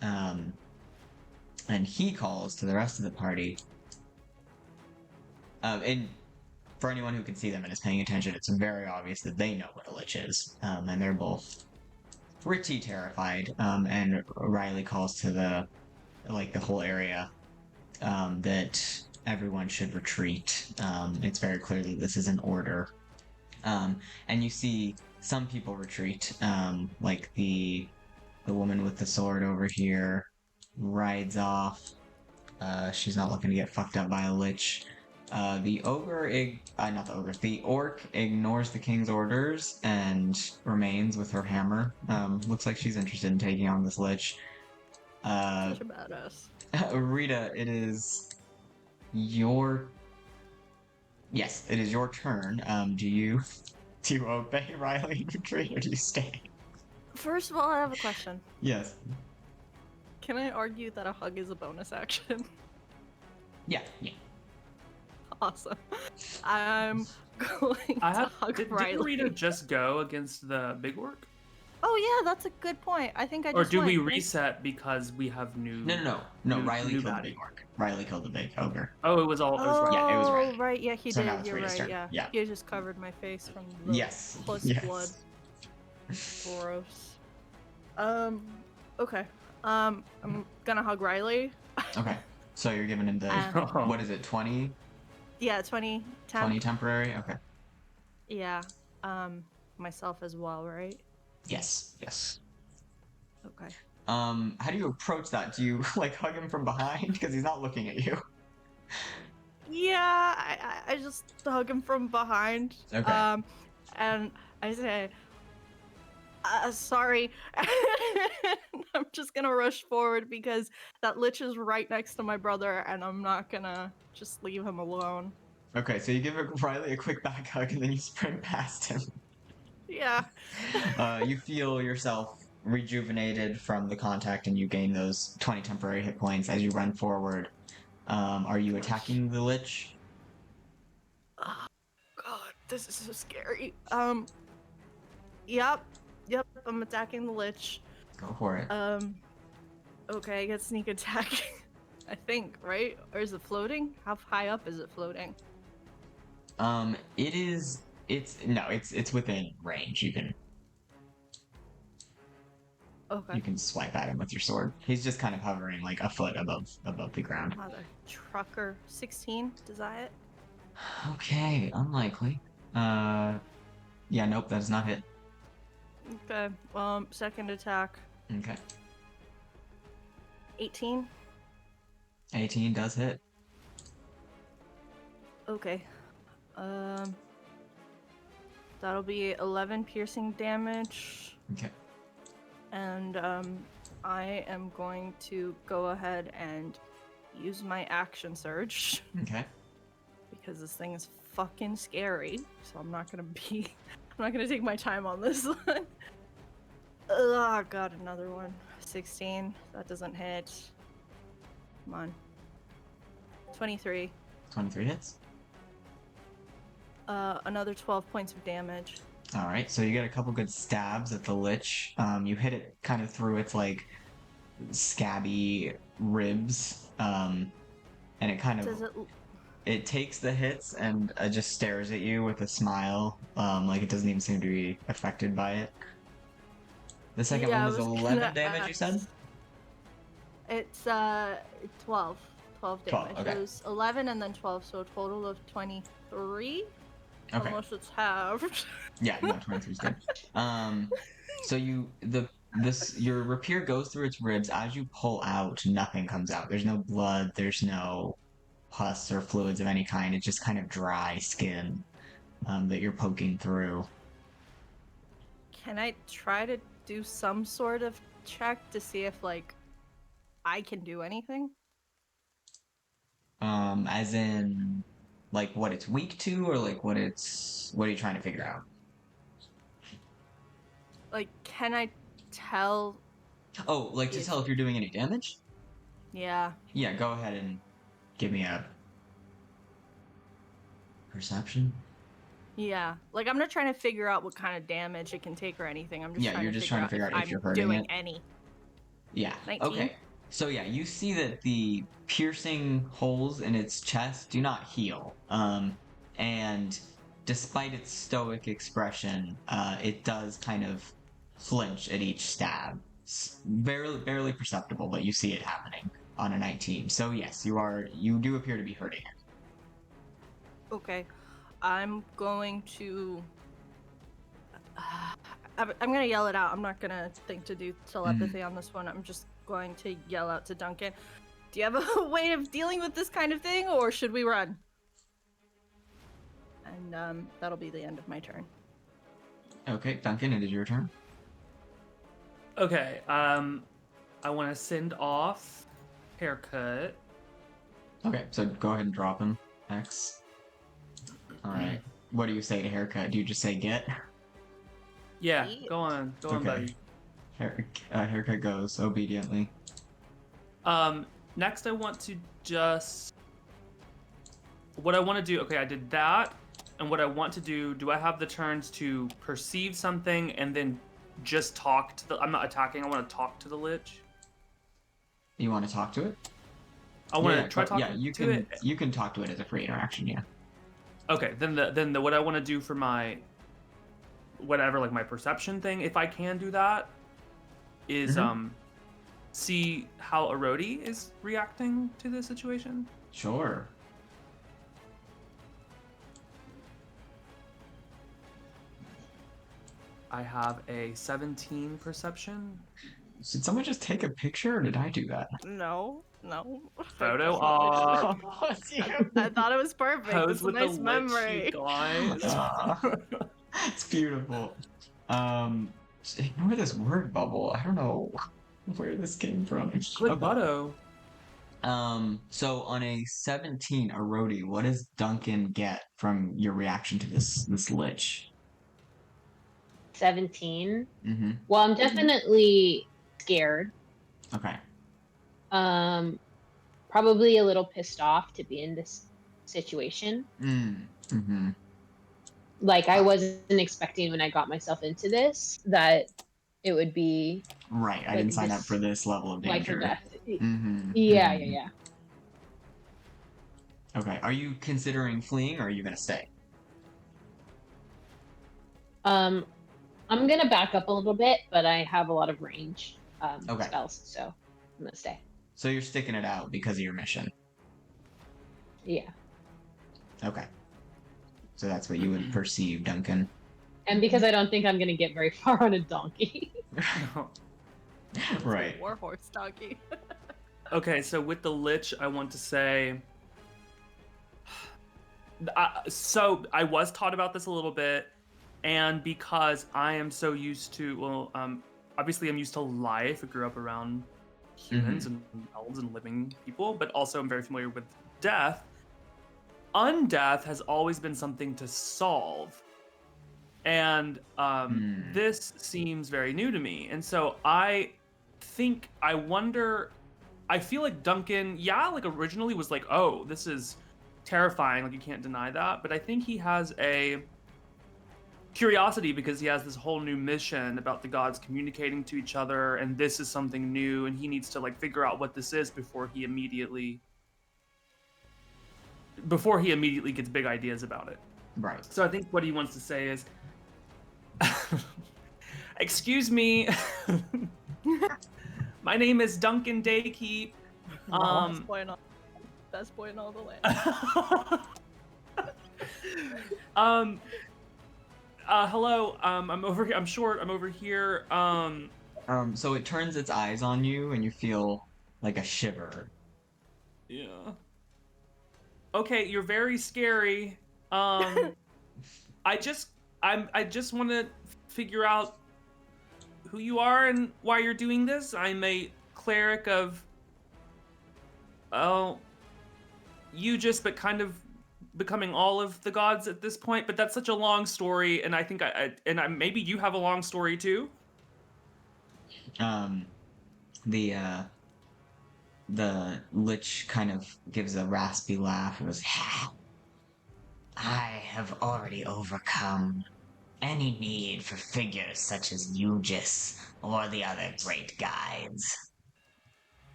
And he calls to the rest of the party. And for anyone who can see them and is paying attention, it's very obvious that they know what a lich is, and they're both pretty terrified. And Riley calls to the whole area that everyone should retreat. It's very clear that this is an order. And you see some people retreat, like the woman with the sword over here rides off. She's not looking to get fucked up by a lich. The orc ignores the king's orders and remains with her hammer. Looks like she's interested in taking on this lich. Such a badass. Rita, it is your... Yes, it is your turn. Do you obey Riley and retreat, or do you stay? First of all, I have a question. Yes. Can I argue that a hug is a bonus action? Yeah. Awesome. I'm going I to have. hug Didn't Riley. Rita just go against the big orc? Oh yeah, that's a good point. I think I Or just do we went. reset because we have new? No. Riley new killed the baddie. big orc. Riley killed the big ogre. Oh, it was all. It was right. Yeah, it was Oh, Riley. right. Yeah, he So now did. it's You're Rita's right. turn. Yeah. Yeah. He just covered my face from the Yes. plus Yes. blood. Gross. Okay. I'm gonna hug Riley. Okay. So you're giving him the what is it? 20? Yeah, 20 temp. 20 temporary. Okay. Yeah. Myself as well, right? Yes. Okay. How do you approach that? Do you like hug him from behind because he's not looking at you? Yeah, I just hug him from behind. Okay. And I say, sorry. I'm just gonna rush forward because that lich is right next to my brother, and I'm not gonna just leave him alone. Okay. So you give Riley a quick back hug and then you sprint past him. Yeah. You feel yourself rejuvenated from the contact and you gain those 20 temporary hit points as you run forward. Are you attacking the lich? Oh, God, this is so scary. Yep, I'm attacking the lich. Go for it. Okay, I get sneak attack. I think, right? Or is it floating? How high up is it floating? It's within range. You can. Okay. You can swipe at him with your sword. He's just kind of hovering like a foot above the ground. Mother trucker. 16. Does that hit? Okay, unlikely. Yeah, nope, that does not hit. Okay. Second attack. Okay. 18. 18 does hit. Okay. That'll be 11 piercing damage. Okay. And I am going to go ahead and use my action surge Okay. because this thing is fucking scary. So I'm not gonna take my time on this one. Oh god, another one. 16. That doesn't hit. Come on. 23. 23 hits. Another 12 points of damage. All right, so you get a couple good stabs at the lich. You hit it kind of through its like scabby ribs, and it kind of Does it? it takes the hits and just stares at you with a smile, like it doesn't even seem to be affected by it. The second Yeah, I one was was 11 gonna damage. You said. ask. It's 12. 12 12, damage. okay. It was 11 and then 12, so a total of 23. Okay. Unless it's halved. Yeah, no, 23 is good. So your rapier goes through its ribs. As you pull out, nothing comes out. There's no blood. There's no pus or fluids of any kind. It's just kind of dry skin that you're poking through. Can I try to do some sort of check to see if, like, I can do anything? As in, like what it's weak to, or like what are you trying to figure out? Like, can I tell? Oh, like to Yes. tell if you're doing any damage? Yeah. Yeah, go ahead and give me a perception. Yeah. Like, I'm not trying to figure out what kind of damage it can take or anything. I'm just Yeah, trying you're to just figure trying to figure out if I'm you're hurting doing it. any. Yeah. 19. Okay. So yeah, you see that the piercing holes in its chest do not heal. And despite its stoic expression, it does kind of flinch at each stab. Barely perceptible, but you see it happening on a 19. So yes, you do appear to be hurting it. Okay. I'm going to. I'm gonna yell it out. I'm not gonna think to do telepathy on this one. I'm just going to yell out to Duncan. Do you have a way of dealing with this kind of thing, or should we run? And that'll be the end of my turn. Okay, Duncan, it is your turn. Okay, I want to send off Haircut. Okay, so go ahead and drop him. X. Alright. What do you say to Haircut? Do you just say get? Yeah, Yeet. go on, Okay. buddy. Haircut goes obediently. Next I want to just... What I want to do... Okay, I did that. And what I want to do I have the turns to perceive something and then just talk to the... I'm not attacking, I want to talk to the Lich. You want to talk to it? I want to try talking Yeah, you to can. it. You can talk to it as a free interaction. Yeah. Okay, then what I want to do for my... Whatever, like my perception thing, if I can do that, is see how Erodi is reacting to the situation. Sure. I have a 17 perception. Did someone just take a picture, or did I do that? No. Photo op. I thought it was perfect. Pose It's a with nice the memory. Lich, you guys. It's beautiful. Ignore this word bubble. I don't know where this came from. Good butto. So on a 17, Erodi, what does Duncan get from your reaction to this lich? 17. Mm-hmm. Well, I'm definitely scared. Okay. Probably a little pissed off to be in this situation. Mm-hmm. Like, I wasn't expecting when I got myself into this that it would be Right, I like didn't sign up this for this level of life or danger. death. Mm-hmm. Yeah. Okay, are you considering fleeing, or are you gonna stay? I'm gonna back up a little bit, but I have a lot of range Okay. spells, so I'm gonna stay. So you're sticking it out because of your mission. Yeah, Okay. So that's what you would perceive, Duncan. and because I don't think I'm gonna get very far on a donkey. Right. Warhorse donkey. Okay, so with the Lich, I want to say. So I was taught about this a little bit, and because I am so used to, obviously I'm used to life. I grew up around humans and elves and living people, but also I'm very familiar with death. Undeath has always been something to solve, and this seems very new to me. And so I wonder. I feel like Duncan, like originally was like, oh, this is terrifying, like you can't deny that, but I think he has a curiosity because he has this whole new mission about the gods communicating to each other, and this is something new, and he needs to like figure out what this is before he immediately gets big ideas about it. Right. So I think what he wants to say is, excuse me, my name is Duncan Daykeep. Best boy in all the land. Hello. I'm over here. I'm short. I'm over here. So it turns its eyes on you, and you feel like a shiver. Yeah. Okay, you're very scary. I just want to figure out who you are and why you're doing this. I'm a cleric of. Oh. But kind of becoming all of the gods at this point, but that's such a long story, and I think maybe you have a long story too. The Lich kind of gives a raspy laugh and goes, I have already overcome any need for figures such as Yugis or the other great guides.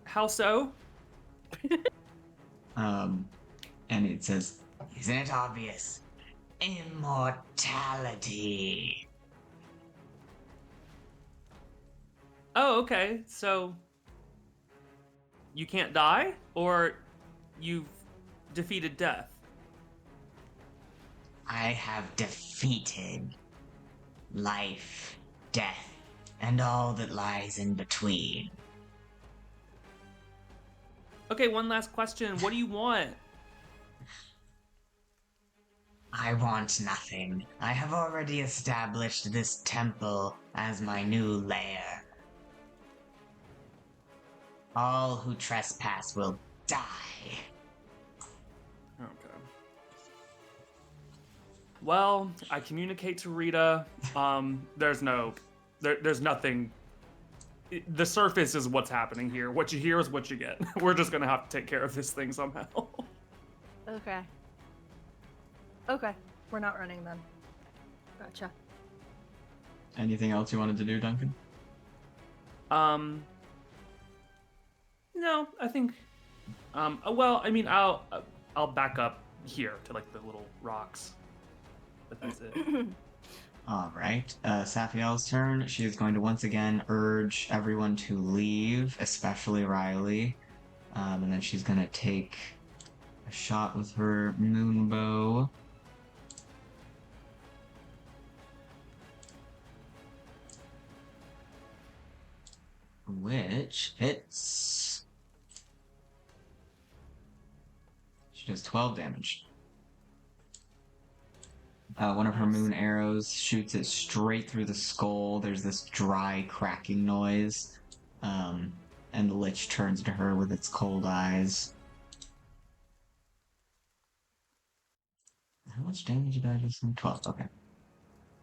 How so? And it says, isn't it obvious? Immortality. Oh, okay. So you can't die, or you've defeated death? I have defeated life, death, and all that lies in between. Okay, one last question. What do you want? I want nothing. I have already established this temple as my new lair. All who trespass will die. Okay. Well, I communicate to Rita. There's nothing. The surface is what's happening here. What you hear is what you get. We're just gonna have to take care of this thing somehow. Okay, we're not running then. Gotcha. Anything else you wanted to do, Duncan? No, I think. Well, I mean, I'll back up here to like the little rocks. But that's it. Alright, Safiel's turn. She is going to once again urge everyone to leave, especially Riley. And then she's gonna take a shot with her moon bow. Which hits. She does 12 damage. One of her moon arrows shoots it straight through the skull. There's this dry cracking noise. And the Lich turns to her with its cold eyes. How much damage did I just do? 12, okay.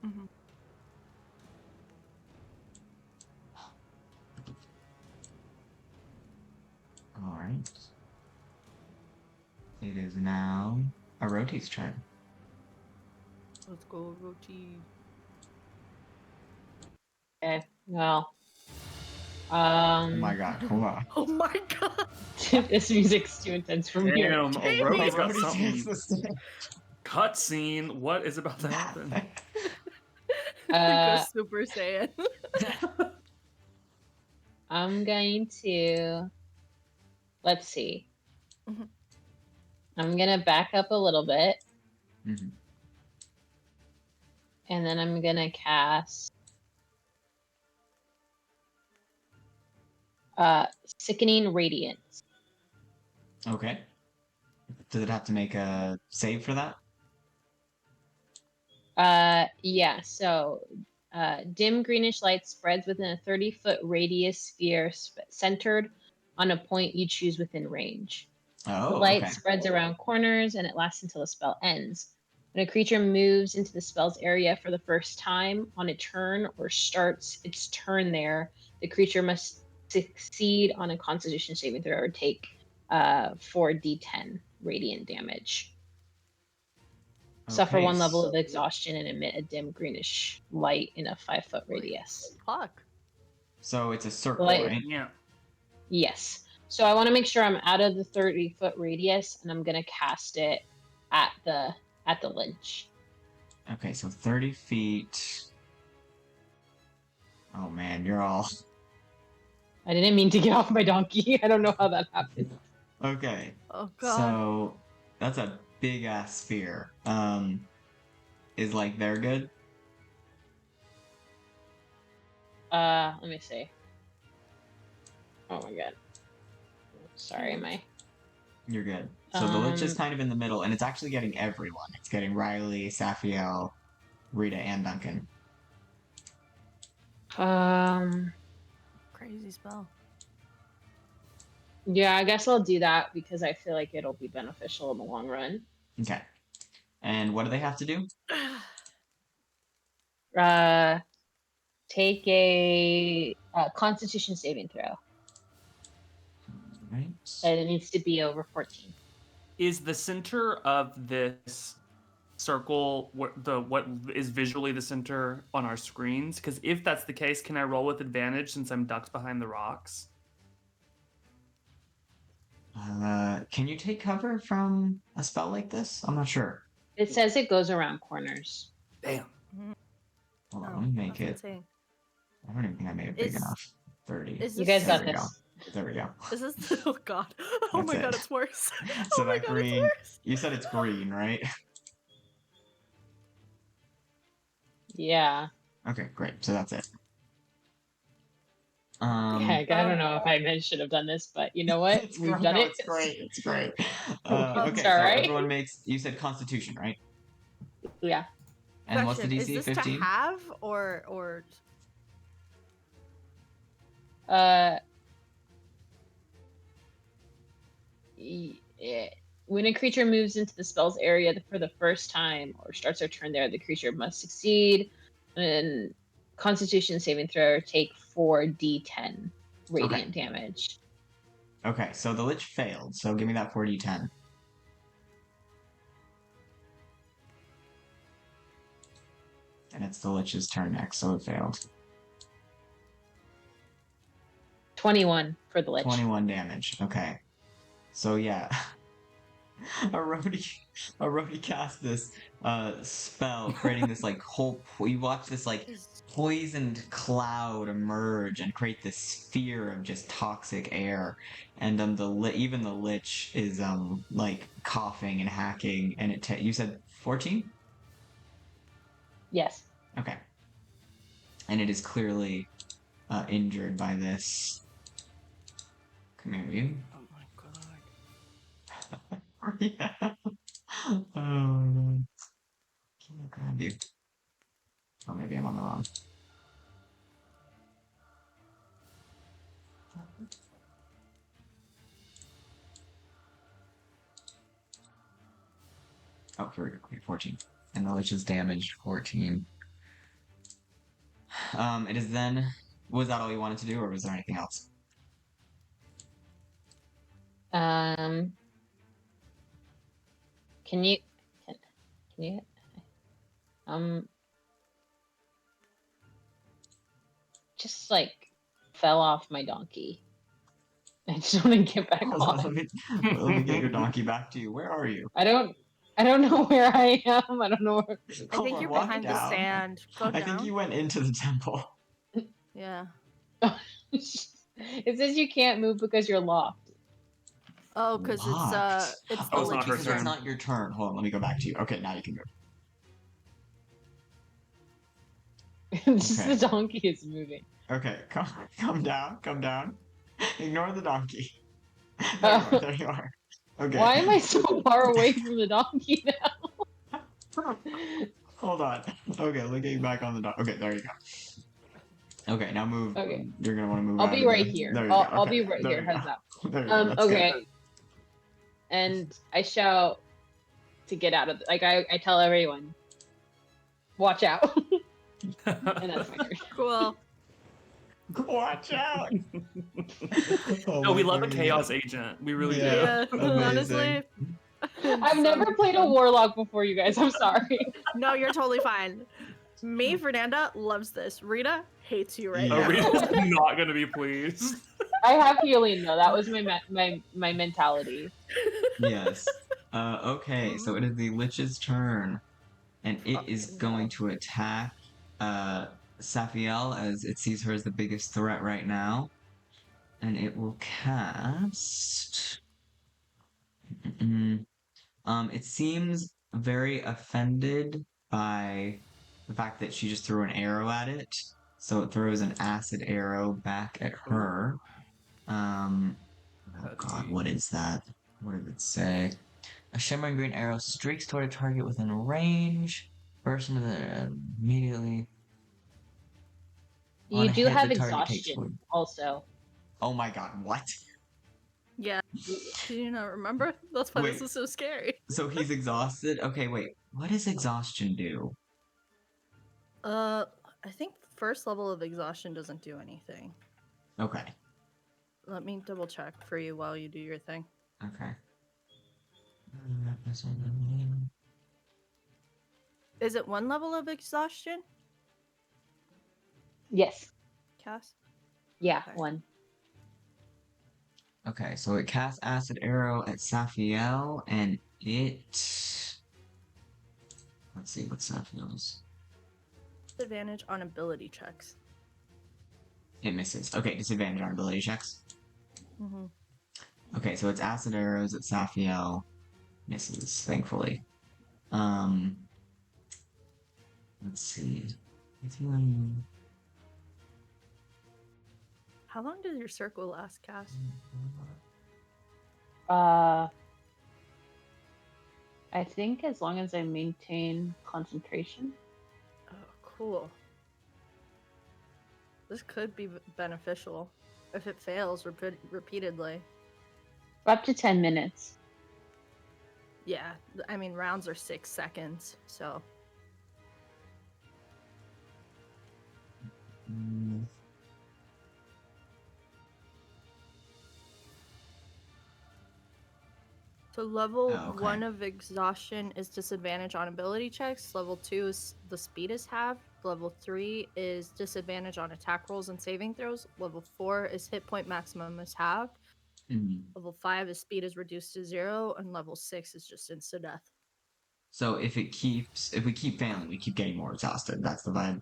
Mm-hmm. Alright. It is now Aroti's turn. Let's go, Roti. Okay, well. Oh my god, hold on. Oh my god! This music's too intense for me. Damn, Aroti's got Aroti something. takes the stage. Cutscene. What is about to happen? Go Super Saiyan. I'm going to. Let's see. Mhm. I'm gonna back up a little bit, Mhm. and then I'm gonna cast Sickening Radiance. Okay. Does it have to make a save for that? Yeah, so dim greenish light spreads within a 30-foot radius sphere centered on a point you choose within range. The Oh, light okay. spreads around corners and it lasts until the spell ends. When a creature moves into the spell's area for the first time on a turn or starts its turn there, the creature must succeed on a Constitution saving throw or take 4d10 radiant damage. Suffer Okay. one level of exhaustion and emit a dim greenish light in a 5-foot Wait. radius. Fuck. So it's a circle, Light- right? Yeah. Yes. So I want to make sure I'm out of the 30-foot radius, and I'm gonna cast it at the lynch. Okay, so 30 feet. Oh man, you're all. I didn't mean to get off my donkey. I don't know how that happened. Okay. Oh god. So that's a big ass sphere. Is like they're good? Let me see. Oh my god. Sorry, am I? You're good. So the lich is Um, kind of in the middle, and it's actually getting everyone. It's getting Riley, Safiel, Rita, and Duncan. Crazy spell. Yeah, I guess I'll do that because I feel like it'll be beneficial in the long run. Okay. And what do they have to do? Take a Constitution saving throw, Right. and it needs to be over 14. Is the center of this circle what is visually the center on our screens? Because if that's the case, can I roll with advantage since I'm ducked behind the rocks? Can you take cover from a spell like this? I'm not sure. It says it goes around corners. Damn. Hold on, Oh, let me make that's it. insane. I don't even think I made it big Is- enough. 30. is You this- guys There got we go. this. There we go. Is this? Oh god. Oh That's my god, it. it's worse. So Oh my that god, green. it's worse. You said it's green, right? Yeah. Okay, great. So that's it. Yeah, I don't know if I should have done this, but you know what? It's We've great. done No, it. it's great. It's great. It's Okay, so alright. everyone makes. You said Constitution, right? Yeah. And what's the Question, DC? is this 15. to have or When a creature moves into the spell's area for the first time or starts their turn there, the creature must succeed and Constitution saving throw or take 4d10 radiant damage. Okay, so the Lich failed. So give me that 4d10. And it's the Lich's turn next, so it failed. 21 for the Lich. 21 damage. Okay. So yeah. Arodi cast this spell, creating this like whole. You watch this like poisoned cloud emerge and create this sphere of just toxic air, and even the lich is like coughing and hacking, and you said 14? Yes. Okay. And it is clearly injured by this. Come here, you. Oh my god. Yeah. Oh no. Can't grab you. Oh, maybe I'm on the wrong. Oh, here we go. Okay, 14. And the Lich is damaged 14. It is then. Was that all you wanted to do, or was there anything else? Can you just like fell off my donkey. I just want to get back Hold on, on. let me get your donkey back to you. Where are you? I don't I don't know where I am. I don't know where. I think you're Walk behind the down. stand. Go I down. think you went into the temple. Yeah. It says you can't move because you're locked. Oh, because Locked. it's the Oh, it's not her because it's turn. not your turn. Hold on, let me go back to you. Okay, now you can move. Just Okay. the donkey is moving. Okay, come down, come down. Ignore the donkey. There you are, there you are. Okay. Why am I so far away from the donkey now? Hold on. Okay, looking back on the donkey. Okay, there you go. Okay, now move. Okay. You're gonna want to move I'll out be of right the... here. There you I'll, go. I'll Okay, be right there here. you go. How's that? There you go. That's Okay. good. And I shout to get out of I tell everyone, watch out. And that's my turn. cool. Watch out! Oh No, we my love a fucking chaos God. agent. We really Yeah. do. Honestly. I've never played a warlock before, you guys. I'm sorry. No, you're totally fine. Me, Fernanda, loves this. Rita hates you right Yeah. now. Arita's not gonna be pleased. I have healing though. That was my mentality. Yes. Okay, so it is the Lich's turn. And it is Fucking going hell. to attack Safiel as it sees her as the biggest threat right now. And it will cast. It seems very offended by the fact that she just threw an arrow at it. So it throws an acid arrow back at her. Oh god, what is that? What did it say? A shimmering green arrow streaks toward a target within range. Burst into the immediately. On You a do hit, have the target takes exhaustion wood. also. Oh my god, what? Yeah. Do you not remember? That's why Wait. this is so scary. So he's exhausted? Okay, wait. What does exhaustion do? I think first level of exhaustion doesn't do anything. Okay. Let me double check for you while you do your thing. Okay. Is it one level of exhaustion, Yes. Cass? Yeah, Okay. one. Okay, so it casts Acid Arrow at Safiel, and it... Let's see what Safiel's... Disadvantage on ability checks. It misses. Okay, disadvantage on ability checks. Mm-hmm. Okay, so it's Acid Arrows at Safiel. Misses, thankfully. Let's see. How long does your circle last, Cass? I think as long as I maintain concentration. Oh, cool. This could be beneficial if it fails repeatedly. Up to 10 minutes. Yeah, I mean, rounds are 6 seconds, so. So level Oh, okay. 1 of exhaustion is disadvantage on ability checks. Level 2 is the speed is halved. Level 3 is disadvantage on attack rolls and saving throws. Level 4 is hit point maximum is halved. Level 5 is speed is reduced to 0, and level 6 is just insta death. So if we keep failing, we keep getting more exhausted. That's the vibe.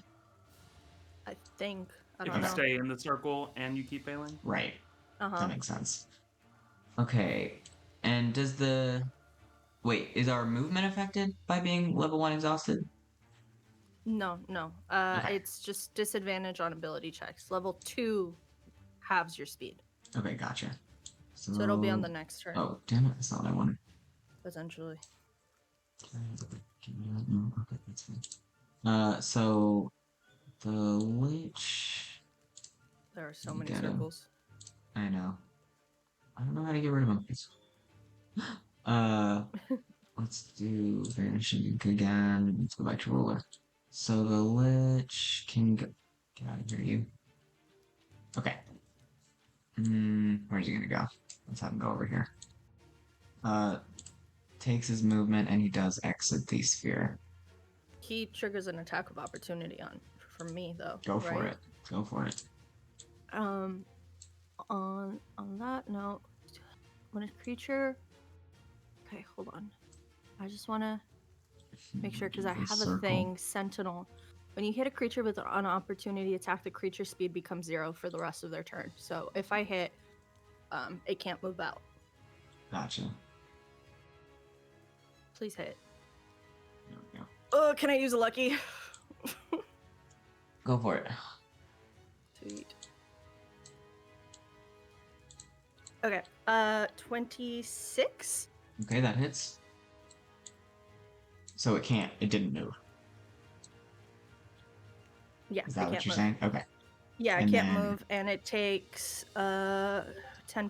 I think. I If don't you know. stay in the circle and you keep failing. Right. Uh-huh. That makes sense. Okay. And does the... Wait, is our movement affected by being level 1 exhausted? No. Okay. It's just disadvantage on ability checks. Level 2 halves your speed. Okay, gotcha. So it'll be on the next turn, Oh, damn it. That's not what I wanted. potentially. Okay, that's fine. So... The Lich... There are so many Get him. circles. I know. I don't know how to get rid of him. Let's do vanishing again. Let's go back to ruler. So the Lich can get out of here, you. Okay. Where's he gonna go? Let's have him go over here. Takes his movement and he does exit the sphere. He triggers an attack of opportunity from me though. Go for right? it. Go for it. On that note, when a creature. Okay, hold on. I just want to make sure because I The have a circle. thing, Sentinel. When you hit a creature with an opportunity attack, the creature speed becomes 0 for the rest of their turn. So if I hit, it can't move out. Gotcha. Please hit. There we go. Oh, can I use a lucky? Go for it. Sweet. Okay. 26. Okay, that hits. So it can't. It didn't move. Yeah, Is I that can't what you're move. saying? Okay. Yeah, And I can't then- move, and it takes 10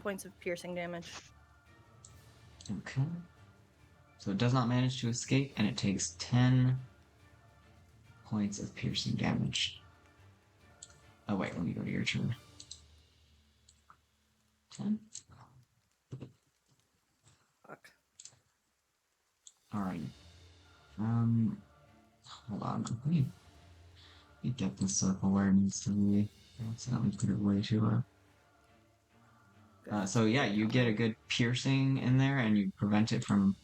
points of piercing damage. Okay. So it does not manage to escape, and it takes 10 points of piercing damage. Oh wait, let me go to your turn. 10? Fuck. Alright. Hold on. Let me get the circle where it needs to be. Accidentally put it way too low. So yeah, you get a good piercing in there, and you prevent it from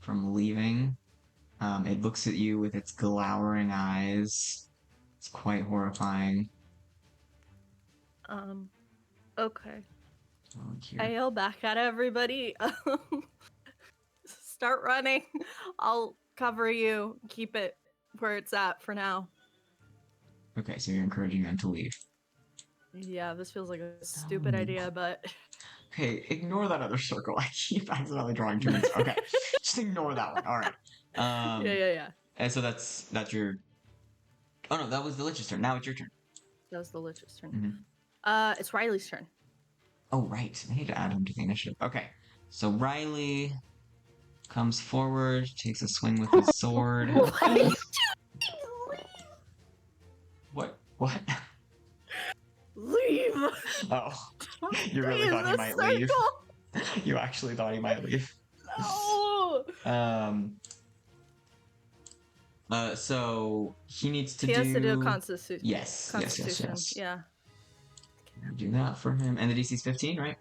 leaving. It looks at you with its glowering eyes. It's quite horrifying. Okay. Oh, here. I yell back at everybody. Start running. I'll cover you. Keep it where it's at for now. Okay, so you're encouraging them to leave. Yeah, this feels like a stupid idea, but Okay, ignore that other circle. I keep accidentally drawing too many. Okay, just ignore that one. All right. yeah. And so that's your. Oh no, that was the Lich's turn. Now it's your turn. That was the Lich's turn. Mhm. It's Riley's turn. Oh right, I need to add him to the initiative. Okay, so Riley comes forward, takes a swing with his sword. What are you doing? What? What? Leave. Oh, you really Stay in thought he the might leave? circle. You actually thought he might leave. No. So he needs to He do. has to do a constitution. Yes, Constitution. yes. Yeah. Do that for him, and the DC's 15, right?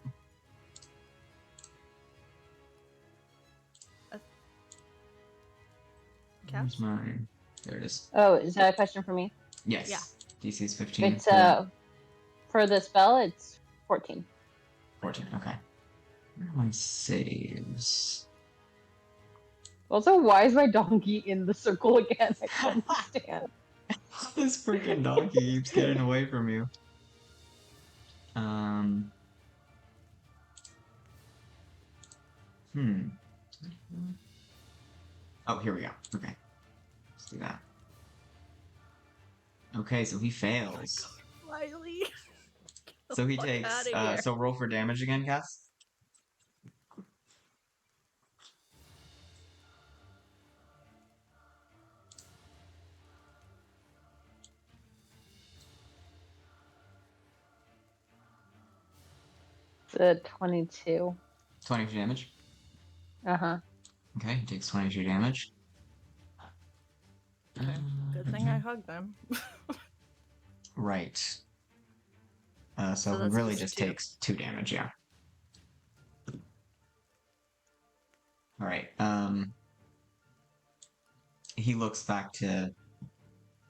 Where's Caps? mine? There it is. Oh, is that a question for me? Yes. Yeah. DC's 15. It's for the spell, it's 14. 14. Okay. Where are my saves? Also, why is my donkey in the circle again? I don't understand. This freaking donkey keeps getting away from you. Oh, here we go. Okay. Let's do that. Okay, so he fails. Riley. So he Fuck takes. outta here. So roll for damage again, Cass. The 22. 22 damage. Uh-huh. Okay, he takes 22 damage. Good thing I hugged them. Right. So So it that's really just just 2. takes 2 damage, yeah. Alright, he looks back to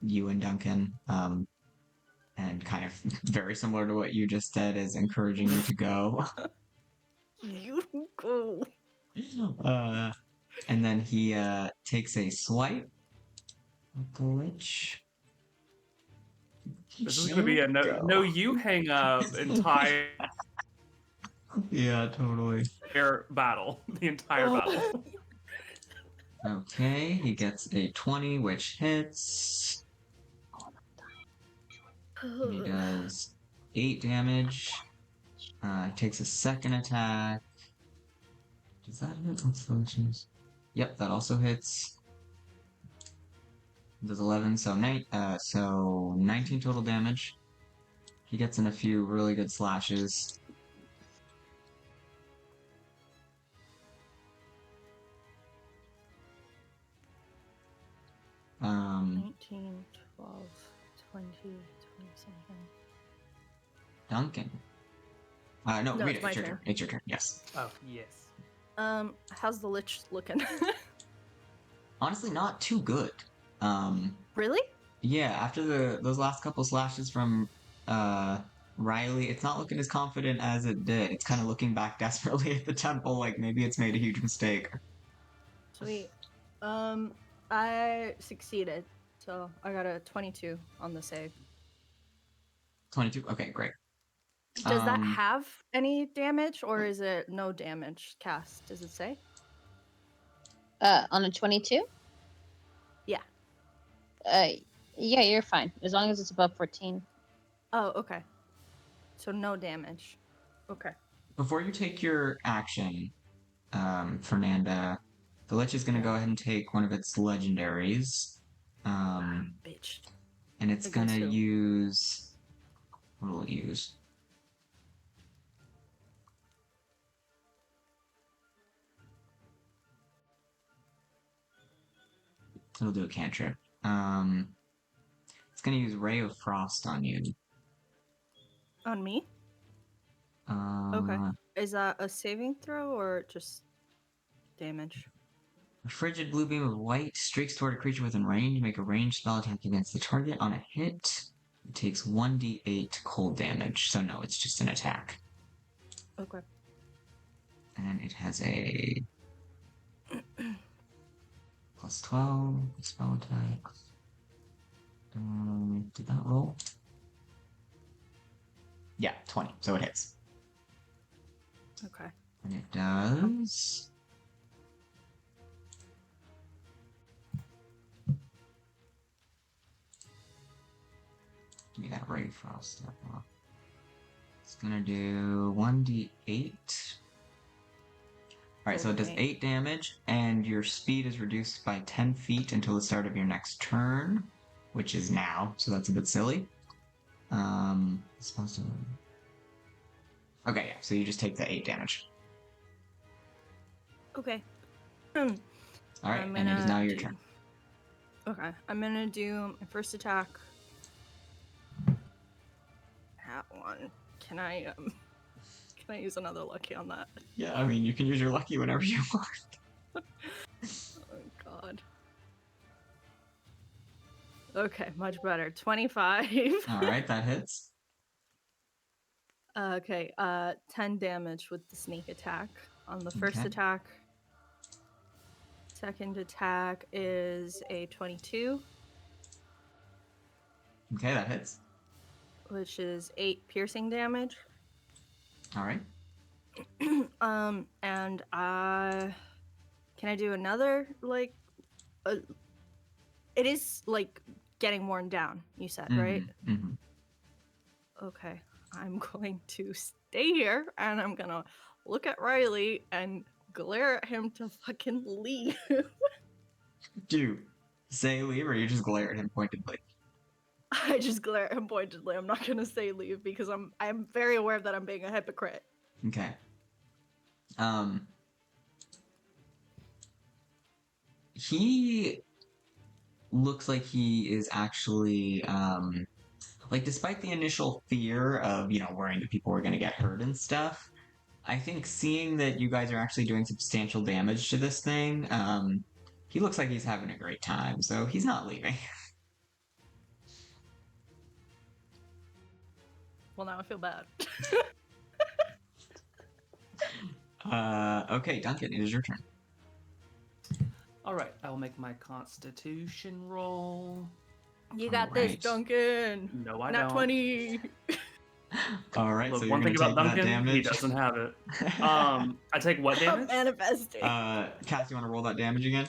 you and Duncan, and kind of very similar to what you just said, is encouraging you to go. You go. And then he takes a swipe. Glitch. This is gonna be a no you hang up entire Yeah, totally. battle. The entire battle. Okay, he gets a 20, which hits. He does 8 damage. Takes a second attack. Does that hit? What's the issues? Yep, that also hits. Does 11, so 19 total damage. He gets in a few really good slashes. Um, 19, 12, 20, 20 something. Duncan. No, No, Rita, it's my it's your turn. turn. It's your turn, yes. Oh yes. How's the Lich looking? honestly not too good. Really? Yeah, after those last couple slashes from Riley, it's not looking as confident as it did. It's kind of looking back desperately at the temple, like maybe it's made a huge mistake. Sweet. I succeeded, so I got a 22 on the save. 22. Okay, great. Does that Um, have any damage, or is it no damage cast? Does it say? On a 22? Yeah. Yeah, you're fine as long as it's above 14. Oh, okay. So no damage. Okay. Before you take your action, Fernanda, the Lich is going to Yeah. go ahead and take one of its legendaries. Bitch. And it's going to Against who? use. What will it use? It'll do a cantrip. It's going to use Ray of Frost on you. On me? Okay. Is that a saving throw or just damage? A frigid blue beam of white streaks toward a creature within range. Make a ranged spell attack against the target. On a hit, it takes 1d8 cold damage. So no, it's just an attack. Okay. And it has a plus 12 spell attack. Did that roll? Yeah, 20. So it hits. Okay. And it does. Give me that Ray Frost stuff off. It's gonna do 1d8. Alright, so it does Okay. 8 damage, and your speed is reduced by 10 feet until the start of your next turn, which is now, so that's a bit silly. It's supposed to. Okay, yeah, so you just take the 8 damage. Okay. Alright, and it is now your turn. Okay, I'm gonna do my first attack. That one. Can I use another lucky on that? Yeah, I mean, you can use your lucky whenever you want. Oh god. Okay, much better. 25. Alright, that hits. Okay, 10 damage with the sneak attack on the first Okay. attack. Second attack is a 22, Okay, that hits. which is 8 piercing damage. Alright. And can I do another like it is like getting worn down, you said, right? Mm-hmm. Okay. I'm going to stay here and I'm gonna look at Riley and glare at him to fucking leave. Do you say leave or you just glare at him pointedly? I just glare at him pointedly. I'm not gonna say leave because I'm very aware that I'm being a hypocrite. Okay. He looks like he is actually like despite the initial fear of, worrying that people were gonna get hurt and stuff, I think seeing that you guys are actually doing substantial damage to this thing, he looks like he's having a great time, so he's not leaving. Well, now I feel bad. Okay, Duncan, it is your turn. All right, I will make my Constitution roll. You got this, Alright. Duncan. No, I Not don't. 20. All right, Look, so you're one gonna thing take about that Duncan, damage. he doesn't have it. I take what I'm damage? manifesting. Cass, you want to roll that damage again?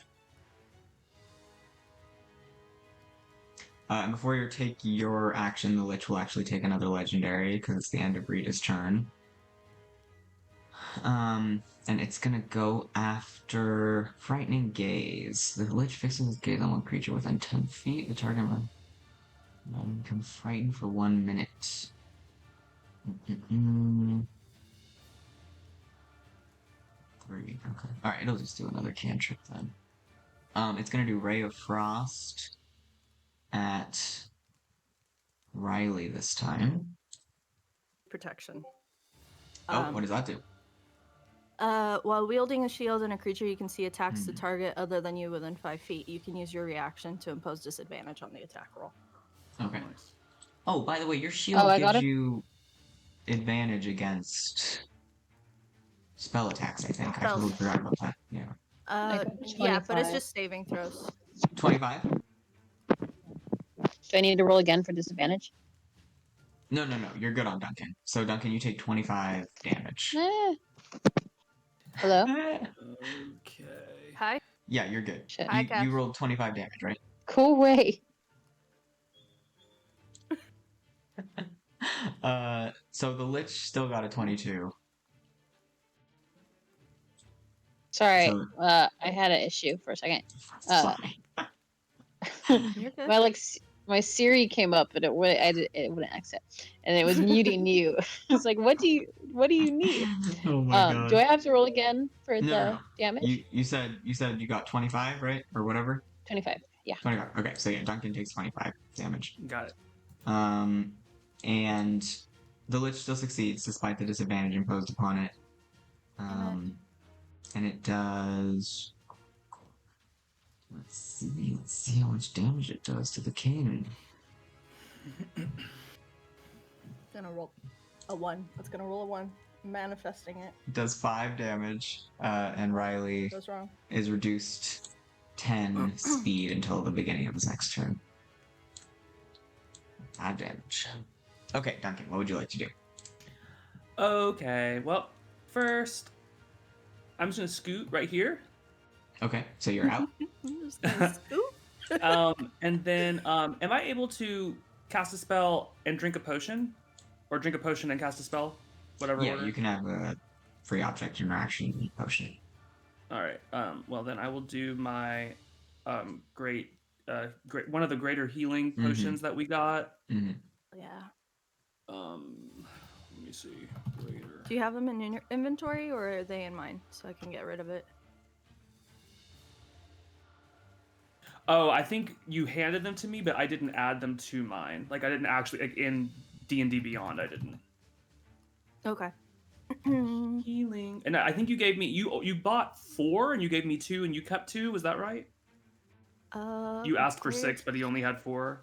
And before you take your action, the Lich will actually take another legendary because it's the end of Rita's turn. And it's gonna go after Frightening Gaze. The Lich fixes his gaze on one creature within 10 feet. The target can frighten for 1 minute. 3. Okay. Alright, it'll just do another cantrip then. It's gonna do Ray of Frost at Riley this time. Protection. Oh, what does that do? While wielding a shield and a creature you can see attacks the Hmm. target other than you within 5 feet, you can use your reaction to impose disadvantage on the attack roll. Okay. Nice. Oh, by the way, your Oh, shield I got gives it. you advantage against spell attacks, I think. I Spells. totally forgot about that. Yeah. I got Yeah, but it's 25. just saving throws. 25? Do I need to roll again for disadvantage? No, you're good on Duncan. So, Duncan, you take 25 damage. Eh. Hello? Okay. Hi. Yeah, you're good. Shit. Hi, You Cash. rolled 25 damage, right? Go away. So the Lich still got a 22. Sorry, So, I had an issue for a second. sorry. You're good. My Siri came up, but it wouldn't exit, and it was muting you. It's like, what do you need? Oh my god. Do I have to roll again for No, the no. damage? You said you got 25, right? Or whatever? 25. Yeah. 25. Okay, so yeah, Duncan takes 25 damage. Got it. And the Lich still succeeds despite the disadvantage imposed upon it. And it does. Let's see how much damage it does to the king. Gonna roll a 1. It's gonna roll a 1. Manifesting it. It does 5 damage, and Riley Goes wrong. is reduced 10 speed until the beginning of his next turn. 5 damage. Okay, Duncan, what would you like to do? Okay. Well, first, I'm just gonna scoot right here. Okay, so you're out. Just gonna scoop. And then, am I able to cast a spell and drink a potion, or drink a potion and cast a spell, whatever Yeah, order? you can have a free object interaction potion. All right. Well, then I will do my great one of the greater healing Mhm. potions that we got. Mm-hmm. Yeah. Let me see. Greater. Do you have them in your inventory or are they in mine so I can get rid of it? Oh, I think you handed them to me, but I didn't add them to mine. Like I didn't actually like in D&D Beyond. I didn't. Okay. Healing, and I think you gave me you bought 4 and you gave me 2 and you kept 2. Was that right? You asked for 6, but he only had 4.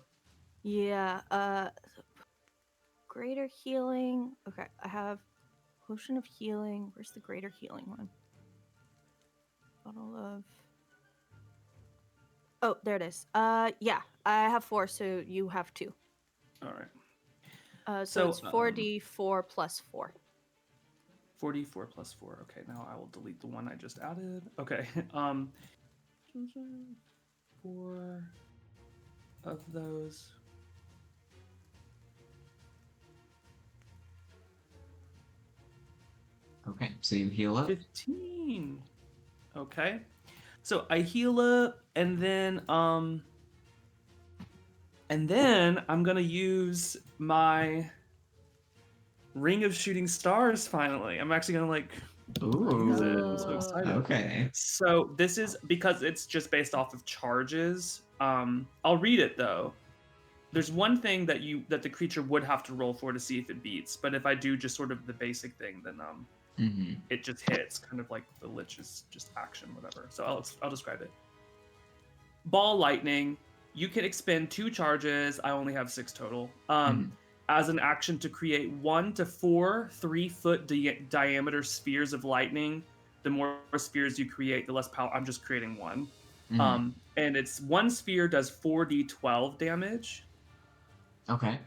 Yeah. Greater healing. Okay, I have potion of healing. Where's the greater healing one? Bottle of. Oh, there it is. Yeah, I have 4, so you have 2. All right. So So, it's 4d4 plus 4. 44 plus 4. Okay, now I will delete the one I just added. Okay. 4 of those. Okay, so you heal up. 15. Okay. So I heal up and then I'm gonna use my Ring of Shooting Stars finally. I'm actually gonna like use it. I'm so Ooh. excited. Okay. So this is because it's just based off of charges. I'll read it though. There's one thing that the creature would have to roll for to see if it beats, but if I do just sort of the basic thing, then Mm-hmm. it just hits, kind of like the Lich is just action, whatever. So I'll describe it. Ball lightning. You can expend 2 charges. I only have 6 total. As an action to create 1 to 4 3-foot diameter spheres of lightning. The more spheres you create, the less power. I'm just creating 1. Mm-hmm. And it's 1 sphere does 4d12 damage. Okay.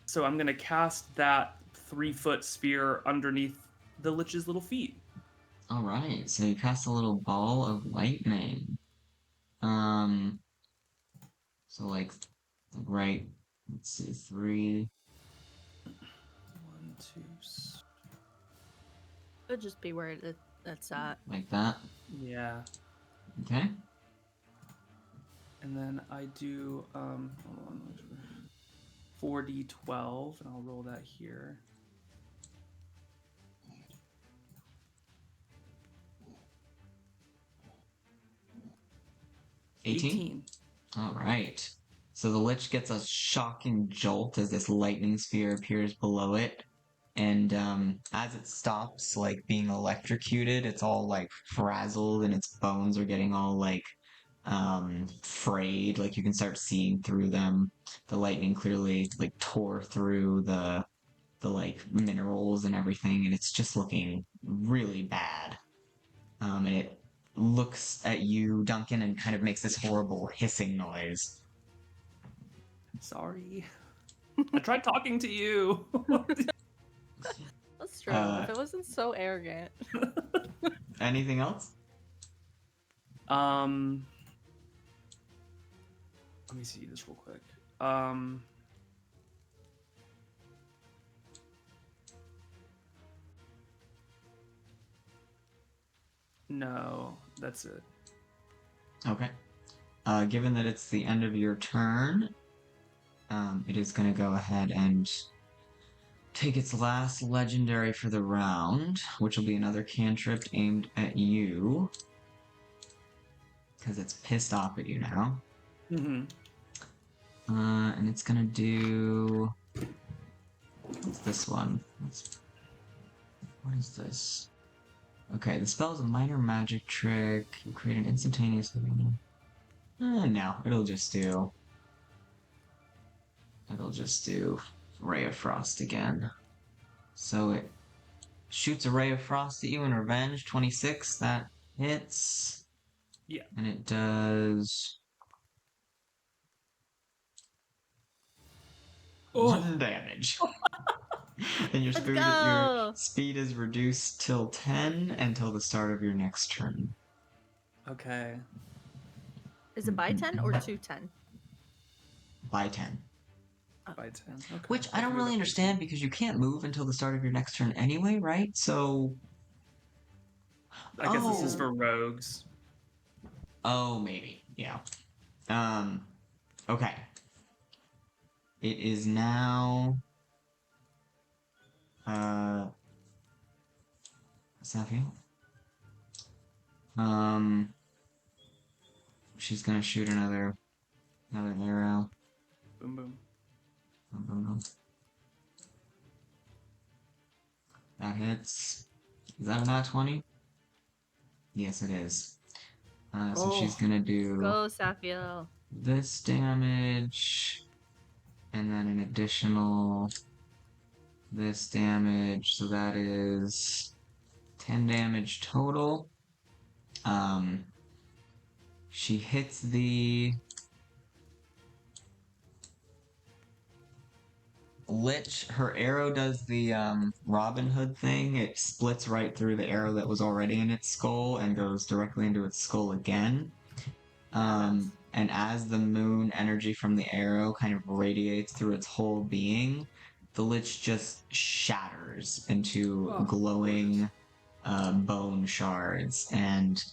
So I'm gonna cast that 3-foot sphere underneath the Lich's little feet. All right. So you cast a little ball of lightning. So like, right. Let's see, 3. 1, 2. It'll just be where that's at. Like that. Yeah. Okay. And then I do hold on, 4d12, and I'll roll that here. $18. All right. So the Lich gets a shocking jolt as this lightning sphere appears below it, And as it stops like being electrocuted, it's all like frazzled and its bones are getting all like frayed. Like you can start seeing through them. The lightning clearly like tore through the like minerals and everything, and it's just looking really bad. And it looks at you, Duncan, and kind of makes this horrible hissing noise. Sorry. I tried talking to you. That's true. Uh, If it wasn't so arrogant. Anything else? Let me see this real quick. No, that's it. Okay. Given that it's the end of your turn, it is going to go ahead and take its last legendary for the round, which will be another cantrip aimed at you. Because it's pissed off at you now. Mm-hmm. And it's going to do... What's this one? What is this? Okay, the spell is a minor magic trick. You create an instantaneous... no, it'll just do Ray of Frost again. So it shoots a Ray of Frost at you in revenge. 26, that hits. Yeah. And it does... Oh. 1 damage. And your Let's your go! speed is reduced till 10 until the start of your next turn. Okay. Is it by 10 or 210? By 10. By 10. Okay. Which I don't really understand because you can't move until the start of your next turn anyway, right? So... I guess this is Oh. for rogues. Oh, maybe. Yeah. Okay. It is now... Safia? She's gonna shoot another arrow. Boom, boom. Boom, boom, boom. That hits. Is that a nat 20? Yes, it is. So she's gonna do Go, Safiel. this damage, and then an additional this damage, so that is 10 damage total. She hits the Lich. Her arrow does the Robin Hood thing. It splits right through the arrow that was already in its skull and goes directly into its skull again. And as the moon energy from the arrow kind of radiates through its whole being, the Lich just shatters into glowing bone shards, and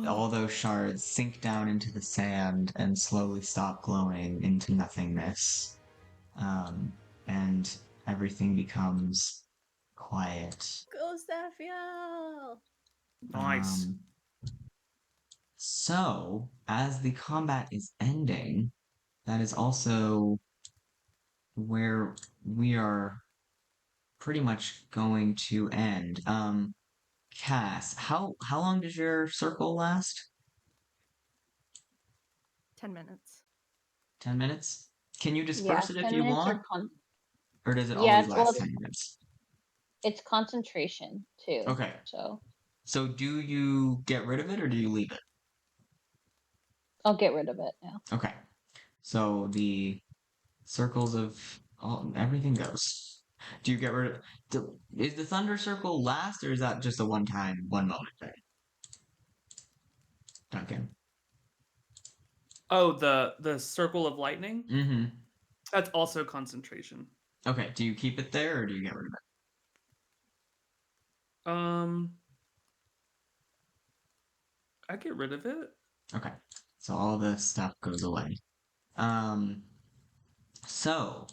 all those shards sink down into the sand and slowly stop glowing into nothingness. And everything becomes quiet. Go, Safiel! Nice. So, as the combat is ending, that is also where we are pretty much going to end. Cass, how long does your circle last? 10 minutes. 10 minutes? Can you disperse it if you 10 minutes want? Or does it Yeah, always well, last 10 minutes? it's concentration too. Okay. So do you get rid of it or do you leave it? I'll get rid of it now. Okay. So the circles of everything goes. Do you get rid of... Is the thunder circle last or is that just a one moment thing? Duncan. Oh, the circle of lightning? Mm-hmm. That's also concentration. Okay, do you keep it there or do you get rid of it? I get rid of it. Okay, so all the stuff goes away. So,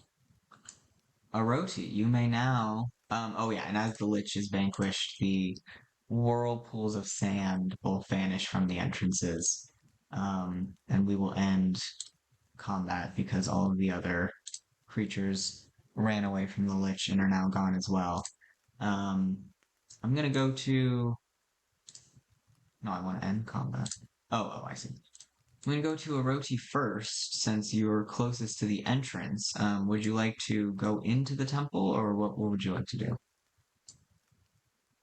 Aroti, you may now... oh yeah, and as the Lich is vanquished, the whirlpools of sand will vanish from the entrances. And we will end combat because all of the other creatures ran away from the Lich and are now gone as well. I'm gonna go to. No, I want to end combat. Oh, I see. I'm gonna go to Orochi first, since you're closest to the entrance. Would you like to go into the temple, or what would you like to do?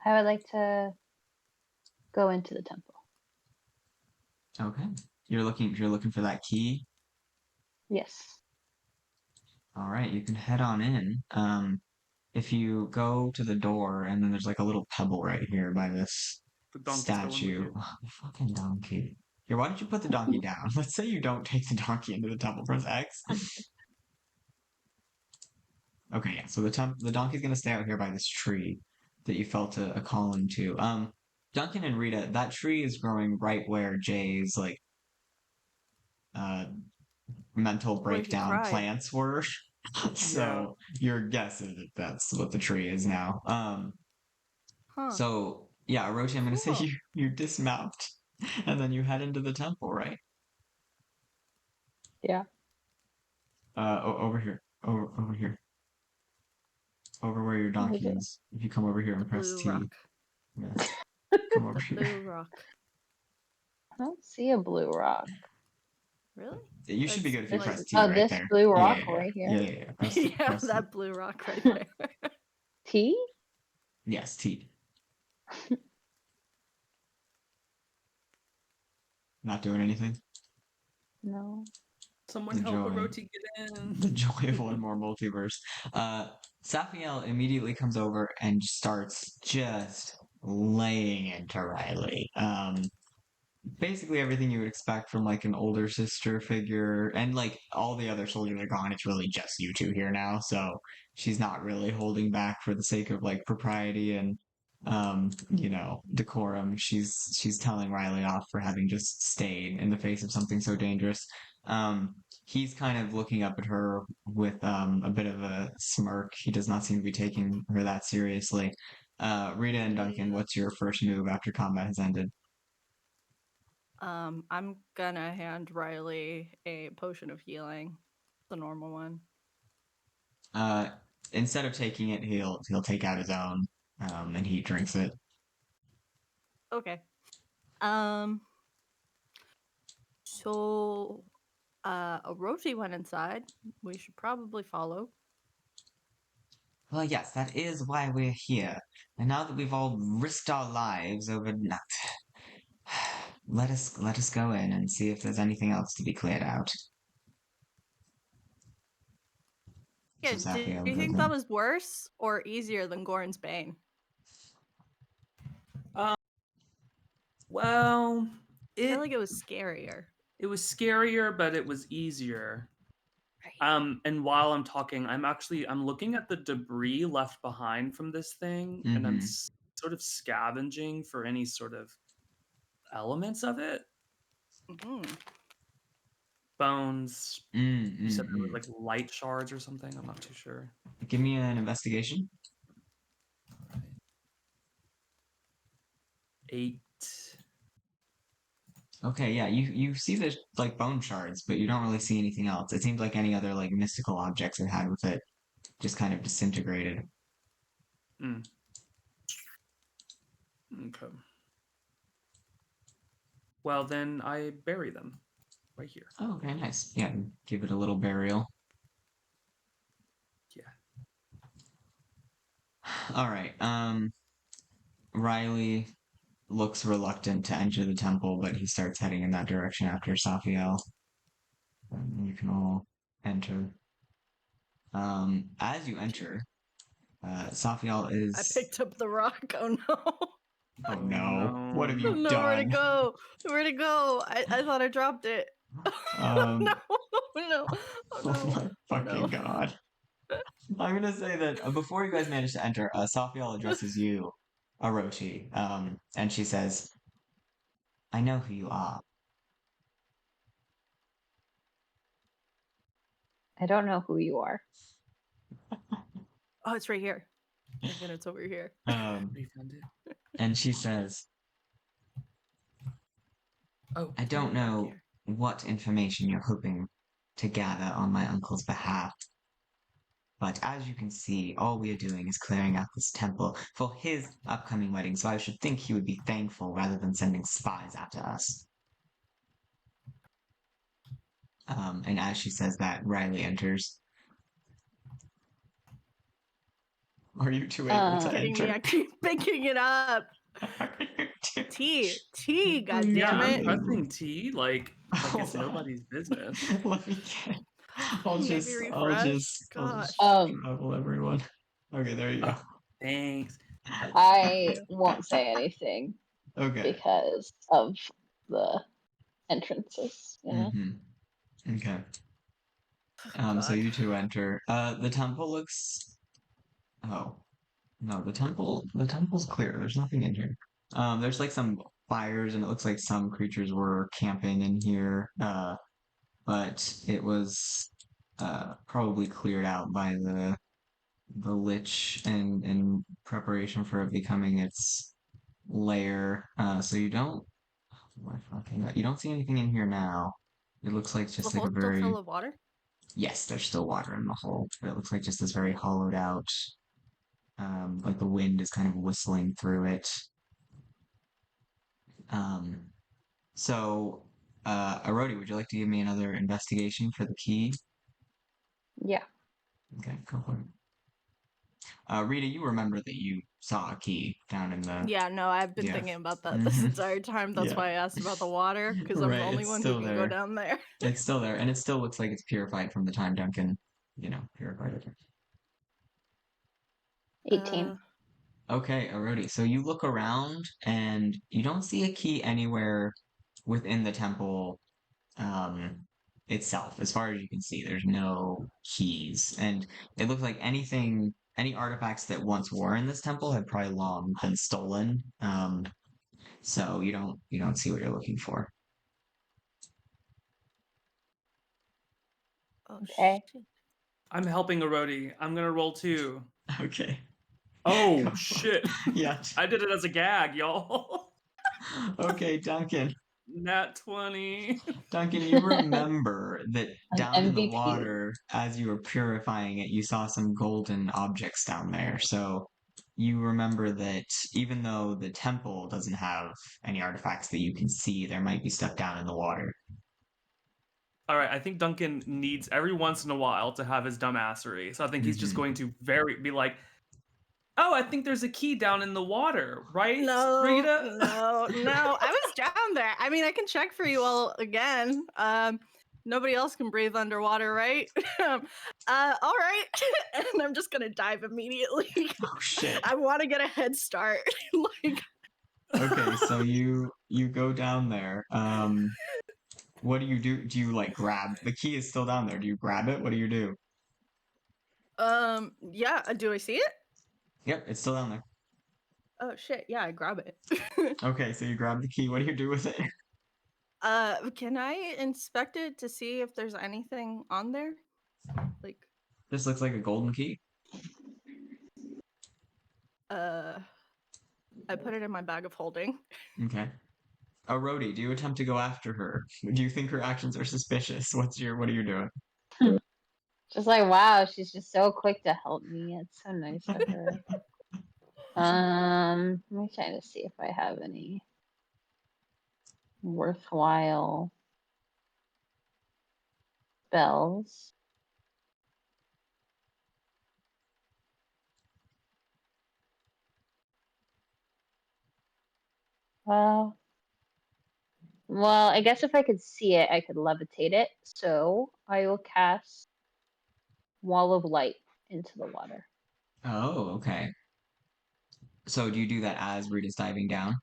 I would like to go into the temple. Okay. You're looking for that key. Yes. All right, you can head on in. If you go to the door, and then there's like a little pebble right here by this The donkey's going with statue. you. Oh, fucking donkey. Here, why don't you put the donkey down? Let's say you don't take the donkey into the temple. Press X. Okay, yeah. So the donkey's gonna stay out here by this tree that you felt a calling to. Duncan and Rita, that tree is growing right where Jay's like uh mental Where he breakdown cried. plants were. So your guess is that that's what the tree is now. Huh. So yeah, Orochi, I'm gonna say Cool. you dismount and then you head into the temple, right? Yeah. Over here. Over here. Over where your donkey Okay. is. If you come over here The and press blue T. rock. Yes. Come over here. Blue rock. I don't see a blue rock. Really? You should be good if you Like- press T Oh, right this there. blue Yeah, rock yeah, right here. Yeah. Press, Yeah, press T. that blue rock right there. T? Yes, T. Not doing anything. No. Someone The help joy. Orochi get in. The joy of one more multiverse. Safiel immediately comes over and starts just laying into Riley. Basically everything you would expect from like an older sister figure, and like all the other soldiers are gone. It's really just you two here now, so she's not really holding back for the sake of like propriety and decorum. She's telling Riley off for having just stayed in the face of something so dangerous. He's kind of looking up at her with a bit of a smirk. He does not seem to be taking her that seriously. Rita and Duncan, what's your first move after combat has ended? I'm gonna hand Riley a potion of healing, the normal one. Instead of taking it, he'll take out his own, and he drinks it. Okay. So, Orochi went inside. We should probably follow. Well, yes, that is why we're here. And now that we've all risked our lives over that, let us go in and see if there's anything else to be cleared out. Yeah, So do Safiel you think goes that in. was worse or easier than Gorin's Bane? Well, I feel like it was scarier. it was scarier, but it was easier. Right. And while I'm talking, I'm looking at the debris left behind from this thing, and I'm Mhm. sort of scavenging for any sort of elements of it. Mhm. Bones. Mm, You said mm, there were mm. like light shards or something. I'm not too sure. Give me an investigation. 8. Okay, yeah, you see the like bone shards, but you don't really see anything else. It seems like any other like mystical objects it had with it just kind of disintegrated. Okay. Well, then I bury them right here. Oh, okay, nice. Yeah, give it a little burial. Yeah. All right. Riley looks reluctant to enter the temple, but he starts heading in that direction after Safiel. You can all enter. As you enter, Safiel I is. picked up the rock. Oh no. Oh no! What have I you don't know where to done? go. Where to go? I thought I dropped it. Um, no. Oh no. Oh my fucking no. god! I'm gonna say that before you guys manage to enter, Safiel addresses you, Orochi, and she says, "I know who you are." I don't know who you are. Oh, it's right here. Again, it's over here. You found it? And she says, Oh, I don't Back know here. what information you're hoping to gather on my uncle's behalf, But as you can see, all we are doing is clearing out this temple for his upcoming wedding, so I should think he would be thankful rather than sending spies after us. And as she says that, Riley enters. Are you two able to Kidding me? enter? I keep picking it up. T, God Yeah, damn I'm it. pressing T like it's Hold on. nobody's business. Let me get. I'll Maybe just refresh. I'll just Gosh. travel everyone. Okay, there you go. Thanks. I won't say anything Okay. because of the entrances. You know? Okay. So God. you two enter. The temple looks. Oh no, the temple's clear. There's nothing in here. There's like some fires, and it looks like some creatures were camping in here. But it was probably cleared out by the lich and in preparation for it becoming its lair. So you don't. What am I fucking about? You don't see anything in here now. It looks like The just like a hole's still very. full of water? Yes, there's still water in the hole, but it looks like just this very hollowed out. Like the wind is kind of whistling through it. Um, Arodi, would you like to give me another investigation for the key? Yeah. Okay, go for it. Rita, you remember that you saw a key down in the. Yeah, no, I've been Yeah. thinking about that this Mhm. entire time. That's Yeah. why I asked about the water, because I'm the Right, only it's one who still can go there. down there. It's still there, and it still looks like it's purified from the time Duncan, purified it. 18. Okay, Arodi. So you look around and you don't see a key anywhere within the temple itself. As far as you can see, there's no keys. And it looks like any artifacts that once were in this temple have probably long been stolen. So you don't see what you're looking for. Oh, Okay. shit. I'm helping Arodi. I'm gonna roll 2. Okay. Oh Go. shit. Yeah. I did it as a gag, y'all. Okay, Duncan. Nat 20. Duncan, you remember that An down in the MVP. water, as you were purifying it, you saw some golden objects down there. So you remember that even though the temple doesn't have any artifacts that you can see, there might be stuff down in the water. Alright, I think Duncan needs every once in a while to have his dumbassery. So I think he's just Mhm. going to be like, oh, I think there's a key down in the water, right, No, Rita? no. I was down there. I mean, I can check for you all again. Nobody else can breathe underwater, right? All right. And I'm just gonna dive immediately. Oh shit. I want to get a head start. Like, Okay, so you go down there. What do you do? Do you like grab the key is still down there? Do you grab it? What do you do? yeah. Do I see it? Yep, it's still down there. Oh shit! Yeah, I grab it. Okay, so you grab the key. What do you do with it? Can I inspect it to see if there's anything on there? Like, This looks like a golden key. I put it in my bag of holding. Okay. Rhodey, do you attempt to go after her? Do you think her actions are suspicious? What are you doing? Just like, wow, she's just so quick to help me. It's so nice of her. Let me try to see if I have any worthwhile spells. Well, I guess if I could see it, I could levitate it. So I will cast Wall of Light into the water. Oh, okay. So do you do that as Rita's diving down?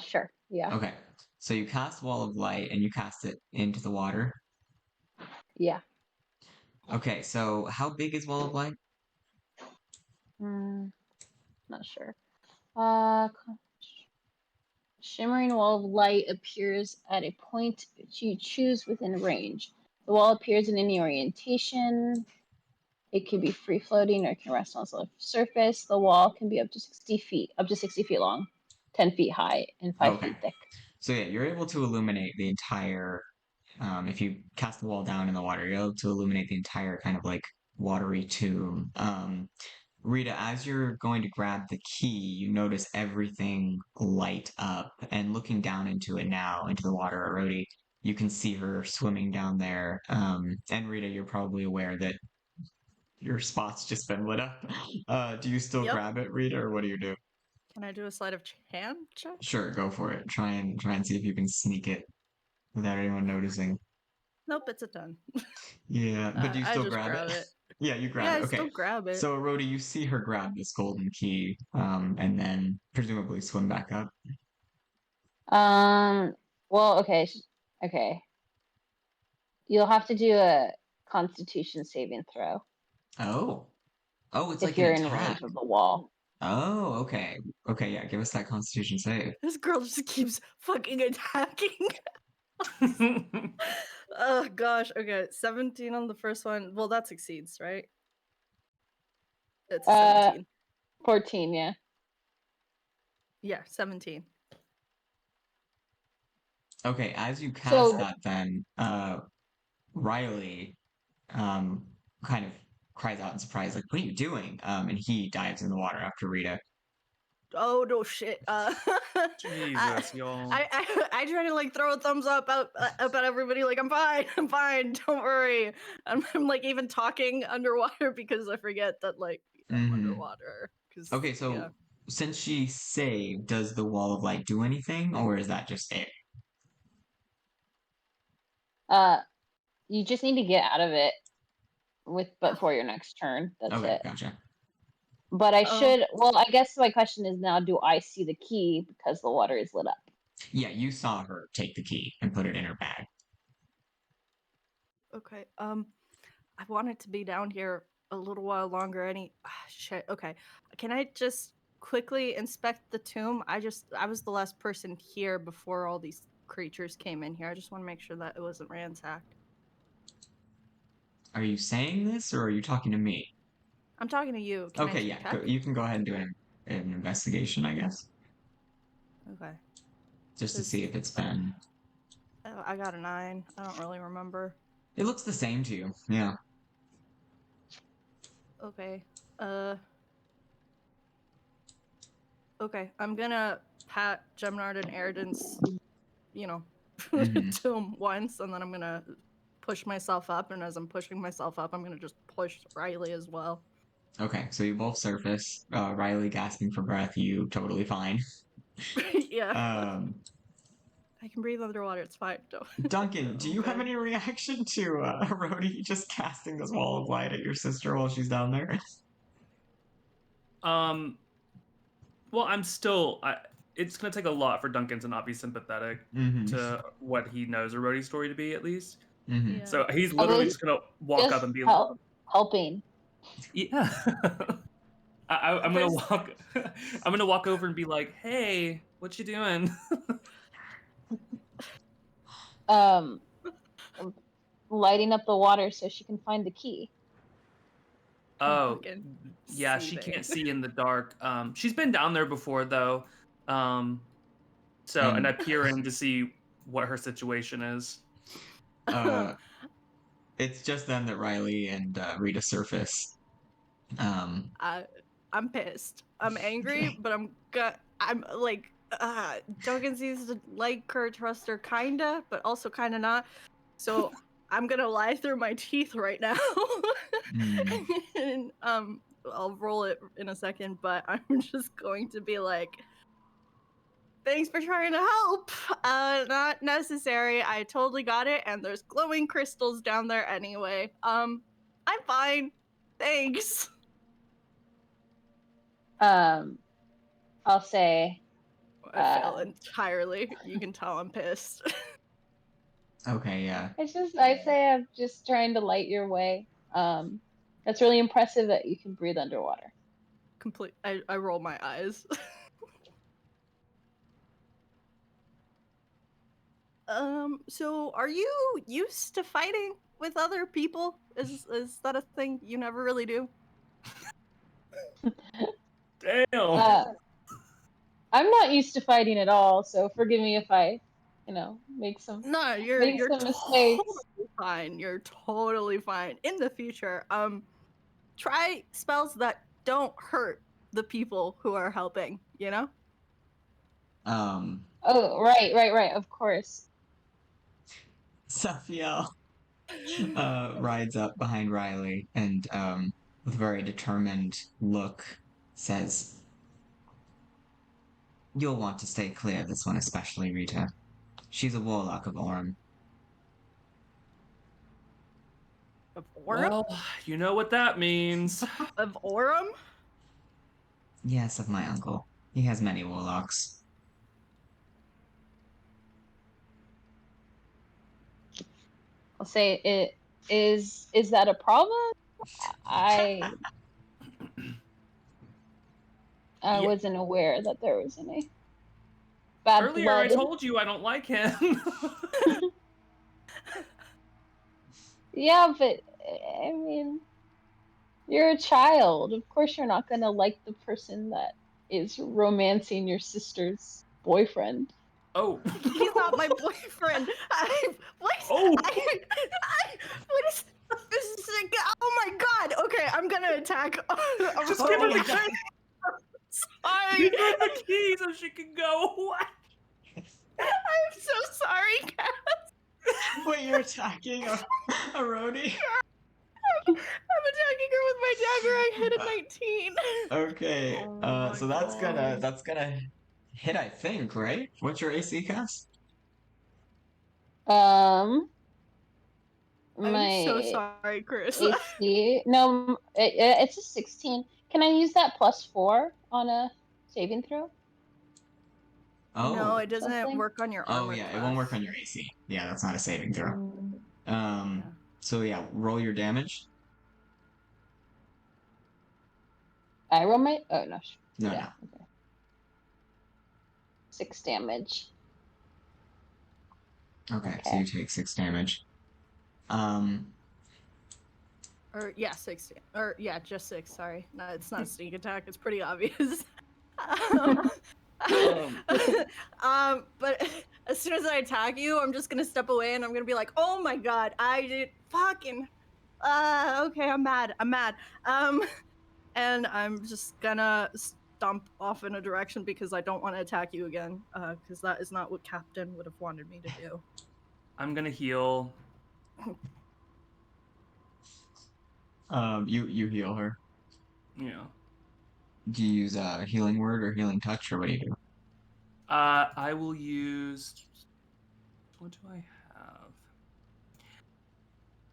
Sure. Yeah. Okay. So you cast Wall of Light and you cast it into the water. Yeah. Okay, so how big is Wall of Light? Not sure. Shimmering wall of light appears at a point which you choose within range. The wall appears in any orientation. It can be free floating or it can rest on a solid surface. The wall can be up to 60 feet long, 10 feet high, and 5 Okay. feet thick. So yeah, you're able to illuminate the entire If you cast the wall down in the water, you're able to illuminate the entire kind of like watery tomb. Rita, as you're going to grab the key, you notice everything light up, and looking down into it now, into the water, Rhodey, you can see her swimming down there. And Rita, you're probably aware that your spot's just been lit up. Do you still Yep. grab it, Rita, or what do you do? Can I do a sleight of hand check? Sure, go for it. Try and see if you can sneak it without anyone noticing. Nope, it's a 10. Yeah, but do you I still just grab grab it? it. Yeah, you grab Yeah, it. I Okay. still grab it. So, Rhodey, you see her grab this golden key, and then presumably swim back up. Well, okay. Okay. You'll have to do a Constitution saving throw Oh. Oh, it's if like you're an in attack. range of the wall. Oh, okay. Okay, yeah, give us that Constitution save. This girl just keeps fucking attacking. Oh gosh. Okay, 17 on the first one. Well, that succeeds, right? It's a 17. 14, yeah. Yeah, 17. Okay, as you cast So- that, then Riley kind of cries out in surprise, like, "What are you doing?" And he dives in the water after Rita. Oh no shit. Jesus, y'all. I try to like throw a thumbs up at everybody, like I'm fine, don't worry. I'm like even talking underwater because I forget that like I'm Mhm. underwater. 'Cause, Okay, so yeah. since she saved, does the wall of light do anything, or is that just it? You just need to get out of it for your next turn. That's Okay, it. gotcha. But I Oh. should. Well, I guess my question is now: do I see the key because the water is lit up? Yeah, you saw her take the key and put it in her bag. Okay. I wanted to be down here a little while longer. Shit. Okay. Can I just quickly inspect the tomb? I was the last person here before all these creatures came in here. I just want to make sure that it wasn't ransacked. Are you saying this, or are you talking to me? I'm talking to you. Can Okay, I yeah, check? you can go ahead and do an investigation, I guess, Okay. just to Does- see if it's been. Oh, I got a 9. I don't really remember. It looks the same to you. Yeah. Okay. Okay. I'm gonna pat Gemnard and Eridan's, Mhm. tomb once, and then I'm gonna push myself up. And as I'm pushing myself up, I'm gonna just push Riley as well. Okay, so you both surface. Riley gasping for breath. You totally fine. Yeah. Um, I can breathe underwater. It's fine. Duncan, do you have Okay. any reaction to Rhodey just casting this wall of light at your sister while she's down there? Well, I'm still. It's gonna take a lot for Duncan to not be sympathetic Mm-hmm. to what he knows a Rhodey's story to be, at least. Mm-hmm. Yeah. So he's literally just gonna walk Just up and be helping. yeah. I'm gonna There's- walk. I'm gonna walk over and be like, "Hey, what you doing?" Lighting up the water so she can find the key. Oh, fucking yeah. She seething. can't see in the dark. She's been down there before though. So and I peer in to see what her situation is. It's just then that Riley and Rita surface. I'm pissed. I'm angry, but I'm like, Duncan seems to like her, trust her, kinda, but also kinda not. So I'm gonna lie through my teeth right now. And I'll roll it in a second, but I'm just going to be like, thanks for trying to help. Not necessary. I totally got it, and there's glowing crystals down there anyway. I'm fine. Thanks. I'll say I fail entirely. You can tell I'm pissed. Okay, yeah. I'd say I'm just trying to light your way. That's really impressive that you can breathe underwater. I roll my eyes. So are you used to fighting with other people? Is that a thing you never really do? Damn. I'm not used to fighting at all, so forgive me if I make some No, you're make you're some totally mistakes. fine. You're totally fine. In the future, try spells that don't hurt the people who are helping, you know? Um, Oh, right. Of course. Safiel rides up behind Riley and, with a very determined look, says, "You'll want to stay clear of this one, especially Rita. She's a warlock of Orem." Of Orem? Well, you know what that means. Of Orem? Yes, of my uncle. He has many warlocks. I'll say it is that a problem? I I Yeah. wasn't aware that there was any bad Earlier, I blood. told you I don't like him. Yeah, but I mean, you're a child. Of course, you're not gonna like the person that is romancing your sister's boyfriend. Oh. He's not my boyfriend. What? Oh. What is this? Oh my god. Okay, I'm gonna attack. Just Oh give her my the God. Sorry. Give her the key so she can go. I'm so sorry, Cass. Wait, you're attacking a roadie? I'm attacking her with my dagger. I hit a 19. Okay, Oh my so that's God. gonna hit, I think, right? What's your AC, Cass? Um, I'm so my sorry, Chris. AC. No, it's a 16. Can I use that +4 on a saving throw? No, Oh. it doesn't Something? work on your Oh armor yeah, it class. won't work on your AC. Yeah, that's not a saving throw. Mm, Um, Yeah. so yeah, roll your damage. I roll my. Oh no. No, Yeah. no. Okay. 6 damage. Okay, so Okay. you take 6 damage. Um, Or yeah, 6. Or yeah, just 6. Sorry, no, it's not a sneak attack. It's pretty obvious. um, but as soon as I attack you, I'm just gonna step away and I'm gonna be like, "Oh my god, I did fucking." Okay, I'm mad. I'm mad. And I'm just gonna stomp off in a direction because I don't want to attack you again. Because that is not what Captain would have wanted me to do. I'm gonna heal. you heal her. Yeah. Do you use a healing word or healing touch, or what do you do? I will use. What do I have?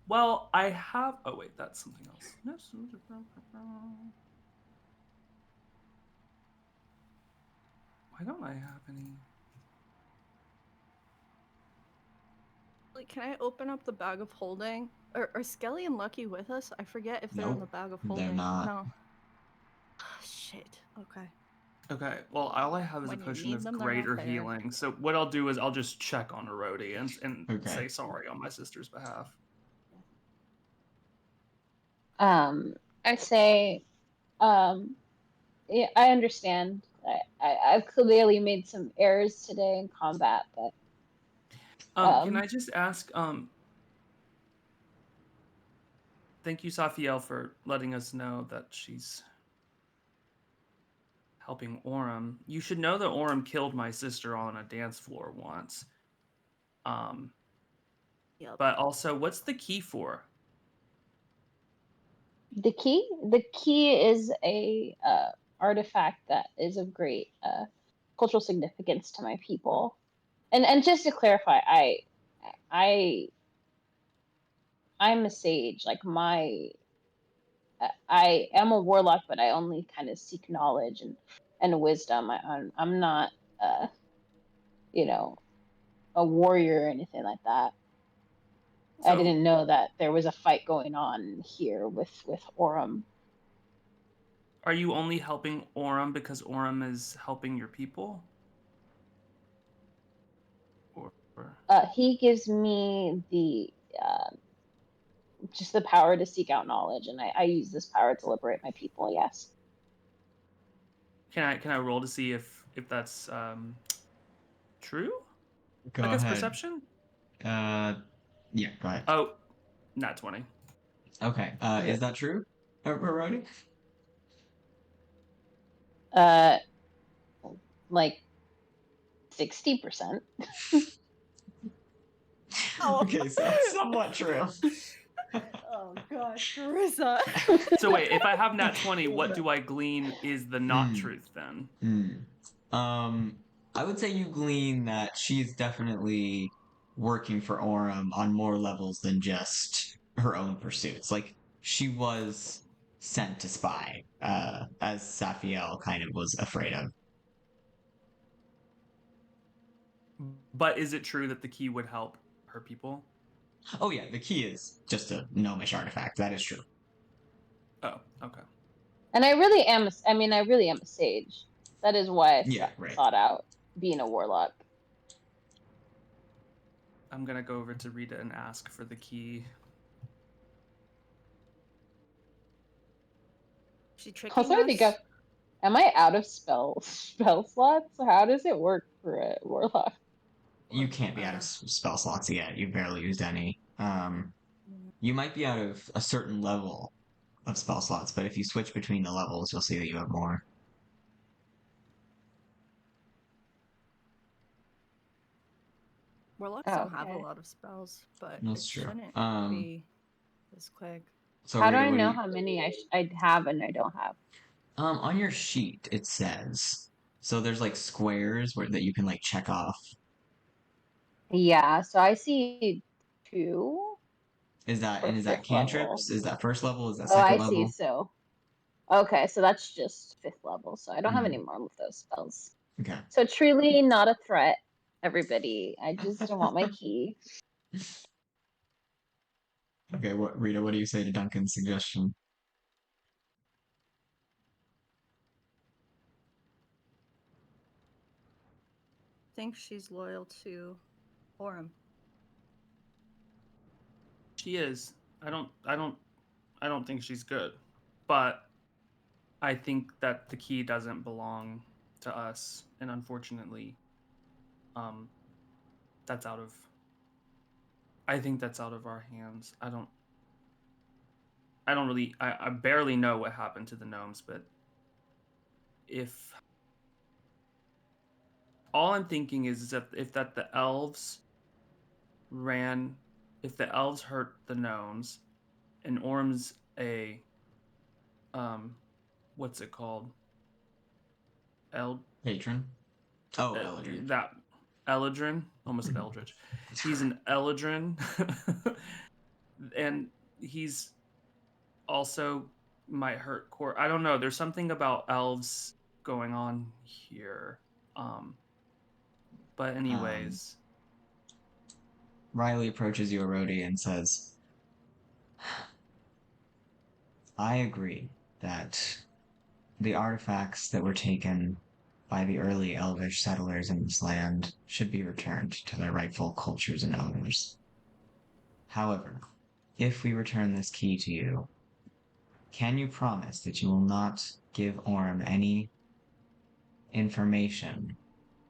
Well, I have. Oh wait, that's something else. Why don't I have any? Like, can I open up the bag of holding? Are Skelly and Lucky with us? I forget if they're in the Nope, bag of they're holding. not. No. Shit. Okay. Okay, well, all I have is a When you potion need of them, they're not greater there. healing. So what I'll do is I'll just check on Erodi and Okay. say sorry on my sister's behalf. I say, yeah, I understand. I've clearly made some errors today in combat, but Can I just ask, thank you, Safiel, for letting us know that she's helping Orem. You should know that Orem killed my sister on a dance floor once. Yep. But also, what's the key for? the key is a artifact that is of great cultural significance to my people. And just to clarify, I I'm a sage. Like I am a warlock, but I only kind of seek knowledge and wisdom. I'm not uh you know a warrior or anything like that. I So, didn't know that there was a fight going on here with Orem. are you only helping Orem because Orem is helping your people? Or He gives me the just the power to seek out knowledge, and I use this power to liberate my people. Yes. can I roll to see if that's true? Go I guess ahead. perception? Yeah, go ahead. Oh, not 20. Okay. Is that true, Rody? Uh, like 60%. Oh. Okay, so that's somewhat true. Oh gosh, Carissa. So wait, if I have nat 20, what do I glean is the not Hmm. truth then? I would say you glean that she's definitely working for Orem on more levels than just her own pursuits. Like she was sent to spy, as Safiel kind of was afraid of. But is it true that the key would help her people? Oh yeah, the key is just a gnomish artifact. That is true. Oh, okay. And I really am, I really am a sage. That is why I Yeah, right. sought out being a warlock. I'm gonna go over to Rita and ask for the key. She tricking Also, I us? think am I out of spell slots? How does it work for a warlock? You can't be out of spell slots yet. You've barely used any. You might be out of a certain level of spell slots, but if you switch between the levels, you'll see that you have more. Warlocks Oh, don't have a okay. lot of spells, but That's it true. shouldn't be this quick. So How do Rita, I what know you? how many I have and I don't have? On your sheet it says. So there's like squares where that you can like check off. Yeah, so I see 2 Is that for and is that 5th level. cantrips? Is that first level? Is that Oh, second I see. level? So, okay, so that's just 5th level. So I don't have Mhm. any more with those spells. Okay. So truly not a threat, everybody. I just don't want my key. Okay, what Rita, what do you say to Duncan's suggestion? Think she's loyal to Orem. She is. I don't think she's good. But I think that the key doesn't belong to us, and unfortunately, um that's out of I think that's out of our hands. I don't really I barely know what happened to the gnomes, but if all I'm thinking is that if that the elves ran if the elves hurt the gnomes and Orm's a what's it called? El Patron? Oh, Eldridge. that Eldrin, almost said Eldritch. He's an Eldrin, and he's also might hurt core. I don't know. There's something about elves going on here. But anyways, Riley approaches you, Rhodey, and says, I agree that the artifacts that were taken by the early elvish settlers in this land should be returned to their rightful cultures and owners. However, if we return this key to you, can you promise that you will not give Orm any information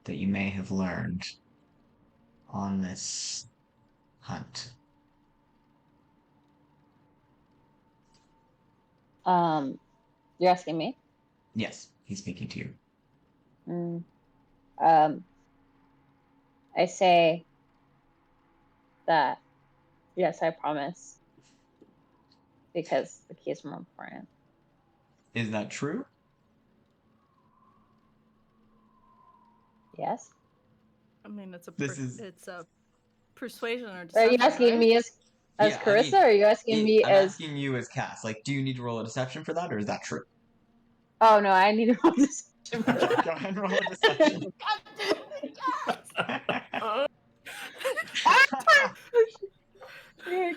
that you may have learned on this hunt? You're asking me? Yes, he's speaking to you. Mm. Um, I say that yes, I promise, because the key is more important. Is that true? I Yes. mean, it's This is a persuasion or Are deception, you asking right? me as yeah. Carissa, or are you asking me I'm as? asking you as Cass. Like, do you need to roll a deception for that, or is that true? Oh no, I need to roll this. Okay, go ahead and roll a deception.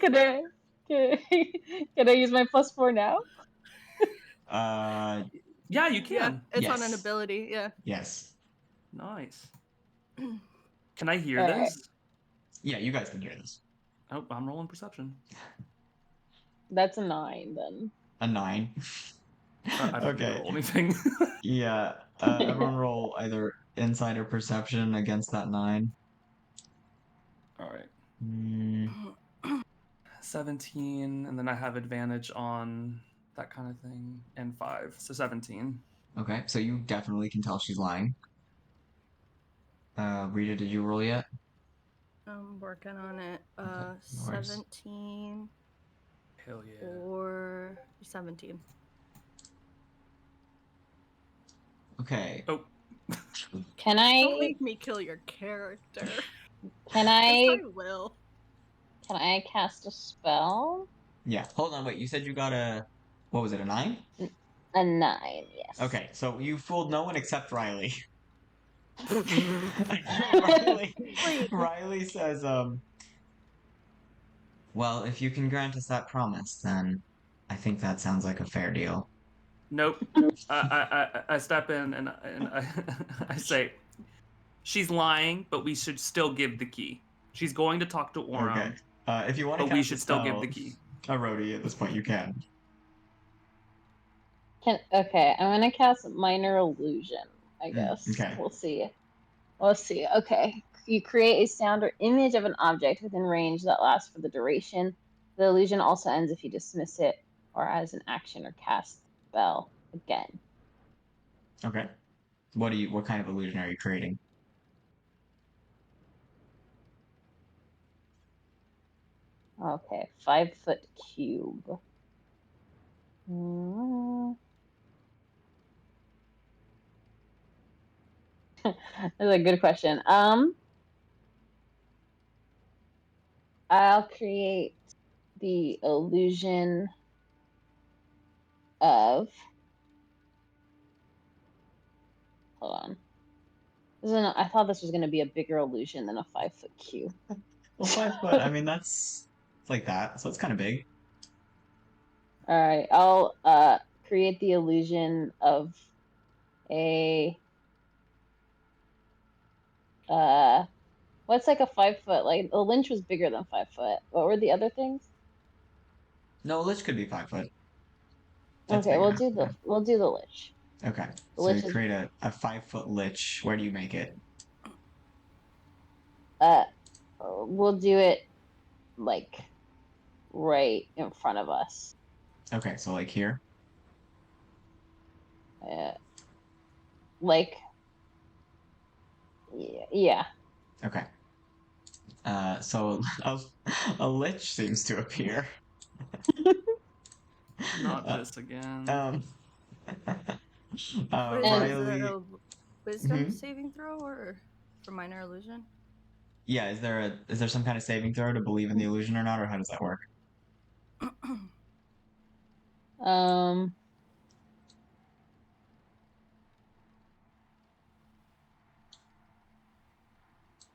Can I? Can, can I use my +4 now? yeah, you Yeah, can. it's on Yes. an ability. Yeah. Yes. Nice. Can I hear All right. this? Yeah, you guys can hear this. Oh, I'm rolling perception. That's a 9 then. A 9. I don't need to Okay. roll anything. Yeah. Everyone roll either insight or perception against that 9. All right. Mm, 17, and then I have advantage on that kind of thing, and 5, so 17. okay, so you definitely can tell she's lying. Rita, did you roll yet? I'm working on it. Okay, no worries. 17 Hell yeah. or 17. Okay. Oh, Can Don't I make me kill your character. can 'Cause I I will. can I cast a spell? Yeah. Hold on. Wait. You said you got a. What was it? A 9? A 9, yes. Okay. So you fooled no one except Riley. Riley. Wait. Riley says, Well, if you can grant us that promise, then I think that sounds like a fair deal. nope. I step in and I say, she's lying, but we should still give the key. She's going to talk to Oram, Okay. If you want to but we cast a should still give spell, the key. Rhodey, at this point, you can. Okay, I'm gonna cast minor illusion, I Mm, guess. okay. We'll see. Let's see. Okay. You create a sound or image of an object within range that lasts for the duration. The illusion also ends if you dismiss it or as an action or cast spell again. Okay. What kind of illusion are you creating? Okay, 5-foot cube. Mm. That's a good question. I'll create the illusion of. Hold on. I thought this was going to be a bigger illusion than a 5-foot cube. Well, 5 foot. I mean, it's like that, so it's kind of big. All right, I'll create the illusion of a what's like a 5-foot? Like the lynch was bigger than 5 foot. What were the other things? No, Lich could be 5 foot. That's Okay, bigger. Yeah. we'll do the lich. Okay. The So you lich is create a 5 foot Lich. Where do you make it? uh we'll do it like right in front of us. Okay, so like here. Uh, like yeah. Okay. So a Lich seems to appear. Not Uh, this again. um. Wait, is it Riley. a wisdom Mhm. saving throw or for minor illusion? Yeah, is there some kind of saving throw to believe in the illusion or not, or how does that work? Um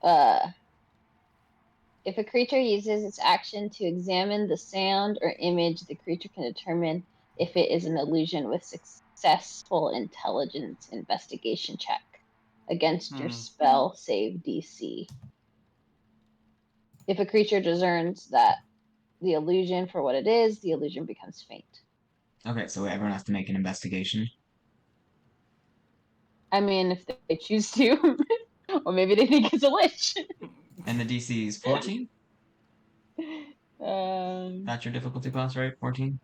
uh if a creature uses its action to examine the sound or image, the creature can determine if it is an illusion with successful intelligence investigation check against your spell save DC. If a creature discerns that the illusion for what it is, the illusion becomes faint. Okay, so everyone has to make an investigation. I mean, if they choose to, or maybe they think it's a lich. And the DC is 14? um, That's your difficulty class, right? 14?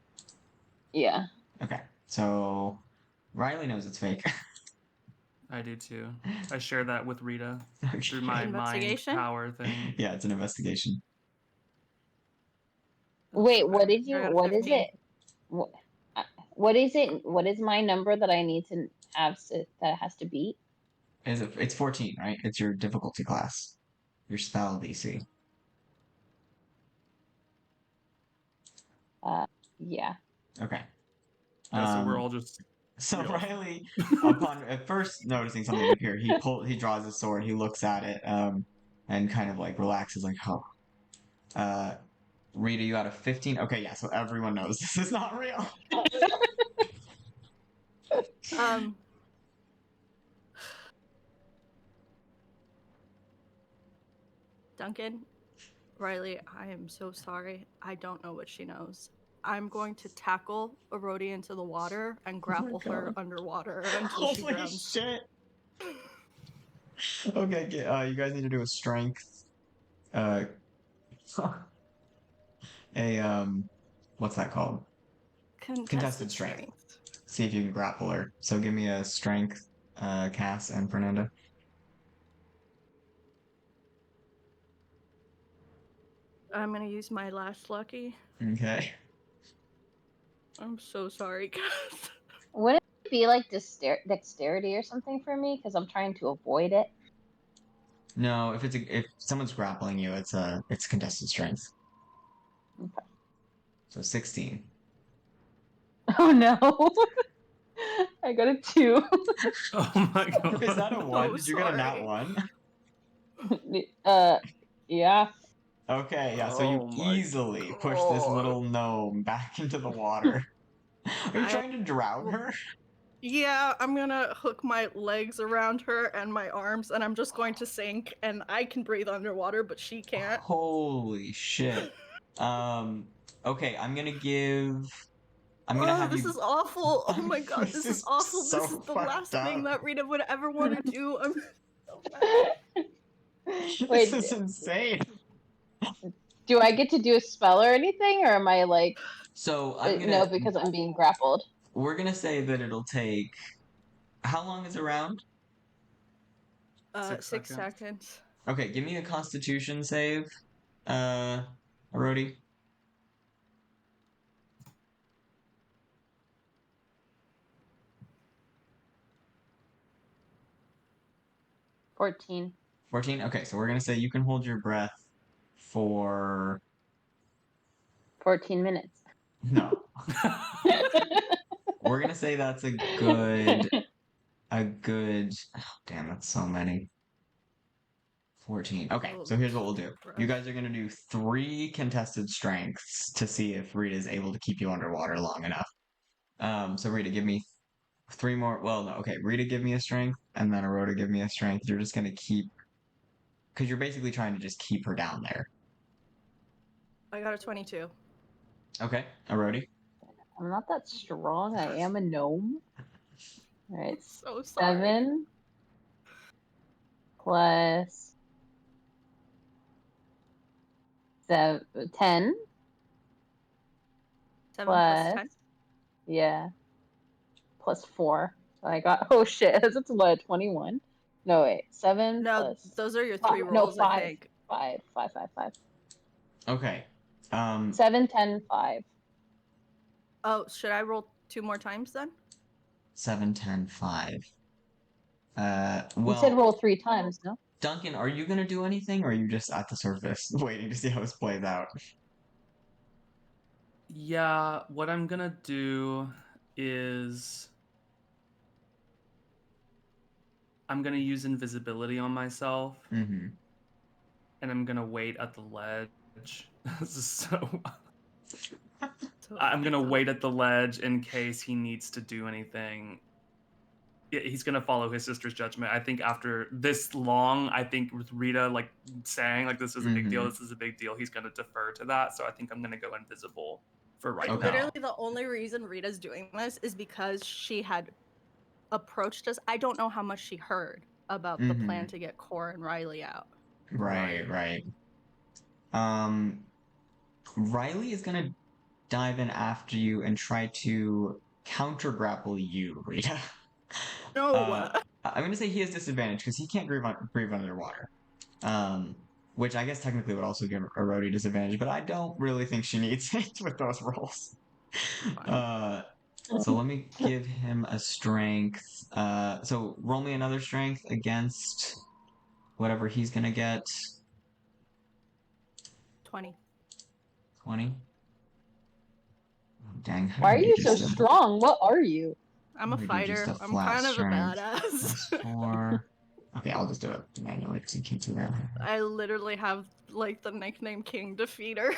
yeah. Okay, so Riley knows it's fake. I do too. I share that with Rita Okay. through my mind Investigation? power thing. Yeah, it's an investigation. Wait, what did I you? got a What is 15. it? What? What is it? What is my number that I need to have that it has to beat? It's 14, right? It's your difficulty class. Your spell DC. Yeah. Okay. Yeah, so we're all just So real. Riley, upon at first noticing something appear, he draws his sword, he looks at it, and kind of like relaxes, like, oh. Rita, you got a 15? Okay, yeah, so everyone knows this is not real. Um, Duncan, Riley, I am so sorry. I don't know what she knows. I'm going to tackle Erodi into the water and grapple her God. underwater until she Holy drowns. shit. Okay, you guys need to do a strength uh, what's that called? Contested strength. See if you can grapple her. So give me a strength, Cass and Fernanda. I'm gonna use my last lucky. Okay. I'm so sorry, guys. Wouldn't it be like dexterity or something for me? Because I'm trying to avoid it. No, if someone's grappling you, it's contested strength. Okay. So 16. Oh no. I got a 2. Oh my god. Is that a one? Oh, Did you get a nat sorry. one? Yeah. Okay, yeah, so you Oh my easily push this God. little gnome back into the water. Are you trying to drown her? Yeah, I'm gonna hook my legs around her and my arms, and I'm just going to sink. And I can breathe underwater, but she can't. Holy shit. Okay, I'm gonna have This you. is awful. Oh my god, this is awful. so This is the fucked last thing up. that Rita would ever want to do. I'm so mad. This Wait, is insane. do I get to do a spell or anything, or am I like So no because I'm being grappled? we're gonna say that it'll take. How long is a round? 6 6 seconds. seconds. Okay, give me a Constitution save, Arodi. 14. 14. Okay, so we're gonna say you can hold your breath for 14 minutes. no. We're gonna say that's a good. Oh, damn, that's so many. 14. Okay, so here's what we'll do. You guys are gonna do 3 contested strengths to see if Rita is able to keep you underwater long enough. So Rita, give me 3 more. Well, no, okay. Rita, give me a strength, and then Aurora, give me a strength. You're just gonna keep, because you're basically trying to just keep her down there. I got a 22. Okay, Arodi. I'm not that strong. I am a gnome. All right, So sorry. 7 plus 7, 10 7 plus plus 10. yeah, plus 4. So I got oh shit, that's what 21. No wait, 7 No, plus those are your 3 5, no rolls, I 5, think. 5, 5, 5, 5. Okay. 7, 10, 5. Oh, should I roll 2 more times then? 7, 10, 5. You said Well, roll 3 times, no? Duncan, are you gonna do anything, or are you just at the surface waiting to see how this plays out? Yeah, what I'm gonna do is I'm gonna use invisibility on myself, Mm-hmm. and I'm gonna wait at the ledge. This is so. So I'm gonna fucked up. wait at the ledge in case he needs to do anything. Yeah, he's gonna follow his sister's judgment. I think after this long, I think with Rita like saying like this is a big deal, Mhm. this is a big deal, he's gonna defer to that. So I think I'm gonna go invisible for right Okay. now. Literally, the only reason Rita's doing this is because she had approached us. I don't know how much she heard about the plan to get Cor and Riley out. Right. Riley is gonna dive in after you and try to counter grapple you, Rita. No. I'm gonna say he has disadvantage because he can't breathe underwater. Which I guess technically would also give Erodi disadvantage, but I don't really think she needs it with those rolls. Fine. So let me give him a strength. So roll me another strength against whatever he's gonna get. 20. 20. Oh, dang. Why are you so strong? What are you? I'm a We do just fighter. a I'm flat kind of a strength. badass. Plus 4. Okay, I'll just do it manually because you can't do that. I literally have like the nickname King Defeater.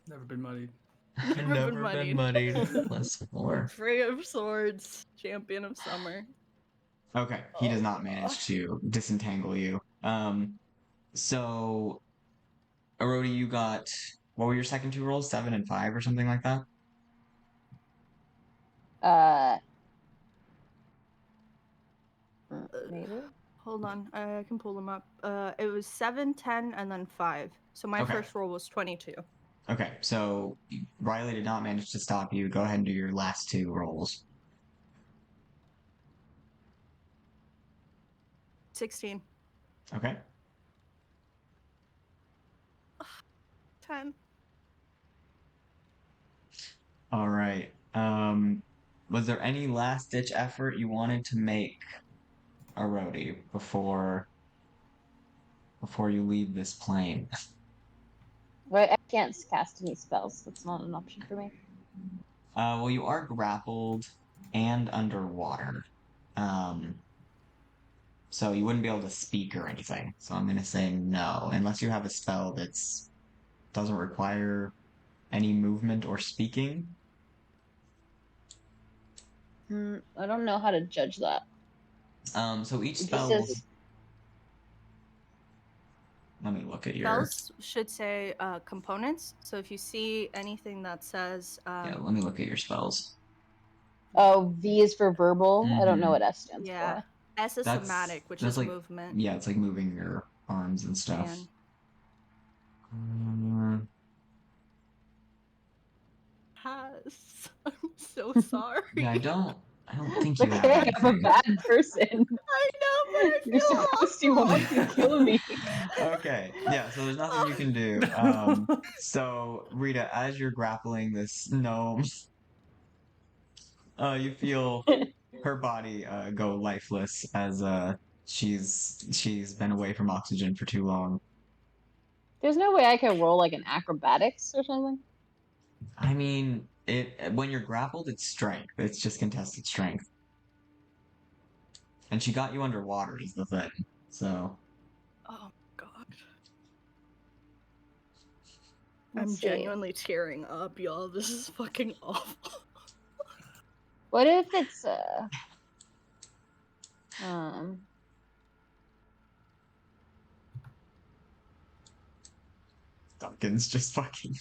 Never been muddied. Never been muddied. Plus 4. Free of Swords, Champion of Summer. Okay, he does Oh not my manage gosh. to disentangle you. So Arodi, you got what were your second 2 rolls? 7 and 5 or something like that? Uh, Uh, maybe. Hold on, I can pull them up. It was 7, 10, and then 5. So my Okay. first roll was 22. Okay, so Riley did not manage to stop you. Go ahead and do your last 2 rolls. 16. Okay. 10. All right. Was there any last ditch effort you wanted to make, Arodi, before you leave this plane? Right, I can't cast any spells. That's not an option for me. Well, you are grappled and underwater. Um, so you wouldn't be able to speak or anything. So I'm gonna say no, unless you have a spell that's doesn't require any movement or speaking. I don't know how to judge that. So each It just spell. says Let me look at your. Spells should say components. So if you see anything that says Yeah, let me look at your spells. oh, V is for verbal. I don't know what S stands yeah, for. S is That's- somatic, which that's is like- movement. Yeah, it's like moving your arms and stuff. Man. Has. I'm so sorry. Yeah, I don't think you have Okay, I'm a anything. bad person. I know, but I You're feel supposed to awful. want to kill me. Okay, yeah, so there's nothing you can do. So Rita, as you're grappling this gnome, you feel her body go lifeless as she's been away from oxygen for too long. There's no way I can roll like an acrobatics or something. I mean, when you're grappled, it's strength. It's just contested strength. And she got you underwater is the thing. So Oh god. Let's I'm see. genuinely tearing up, y'all. This is fucking awful. What if it's um Duncan's just fucking.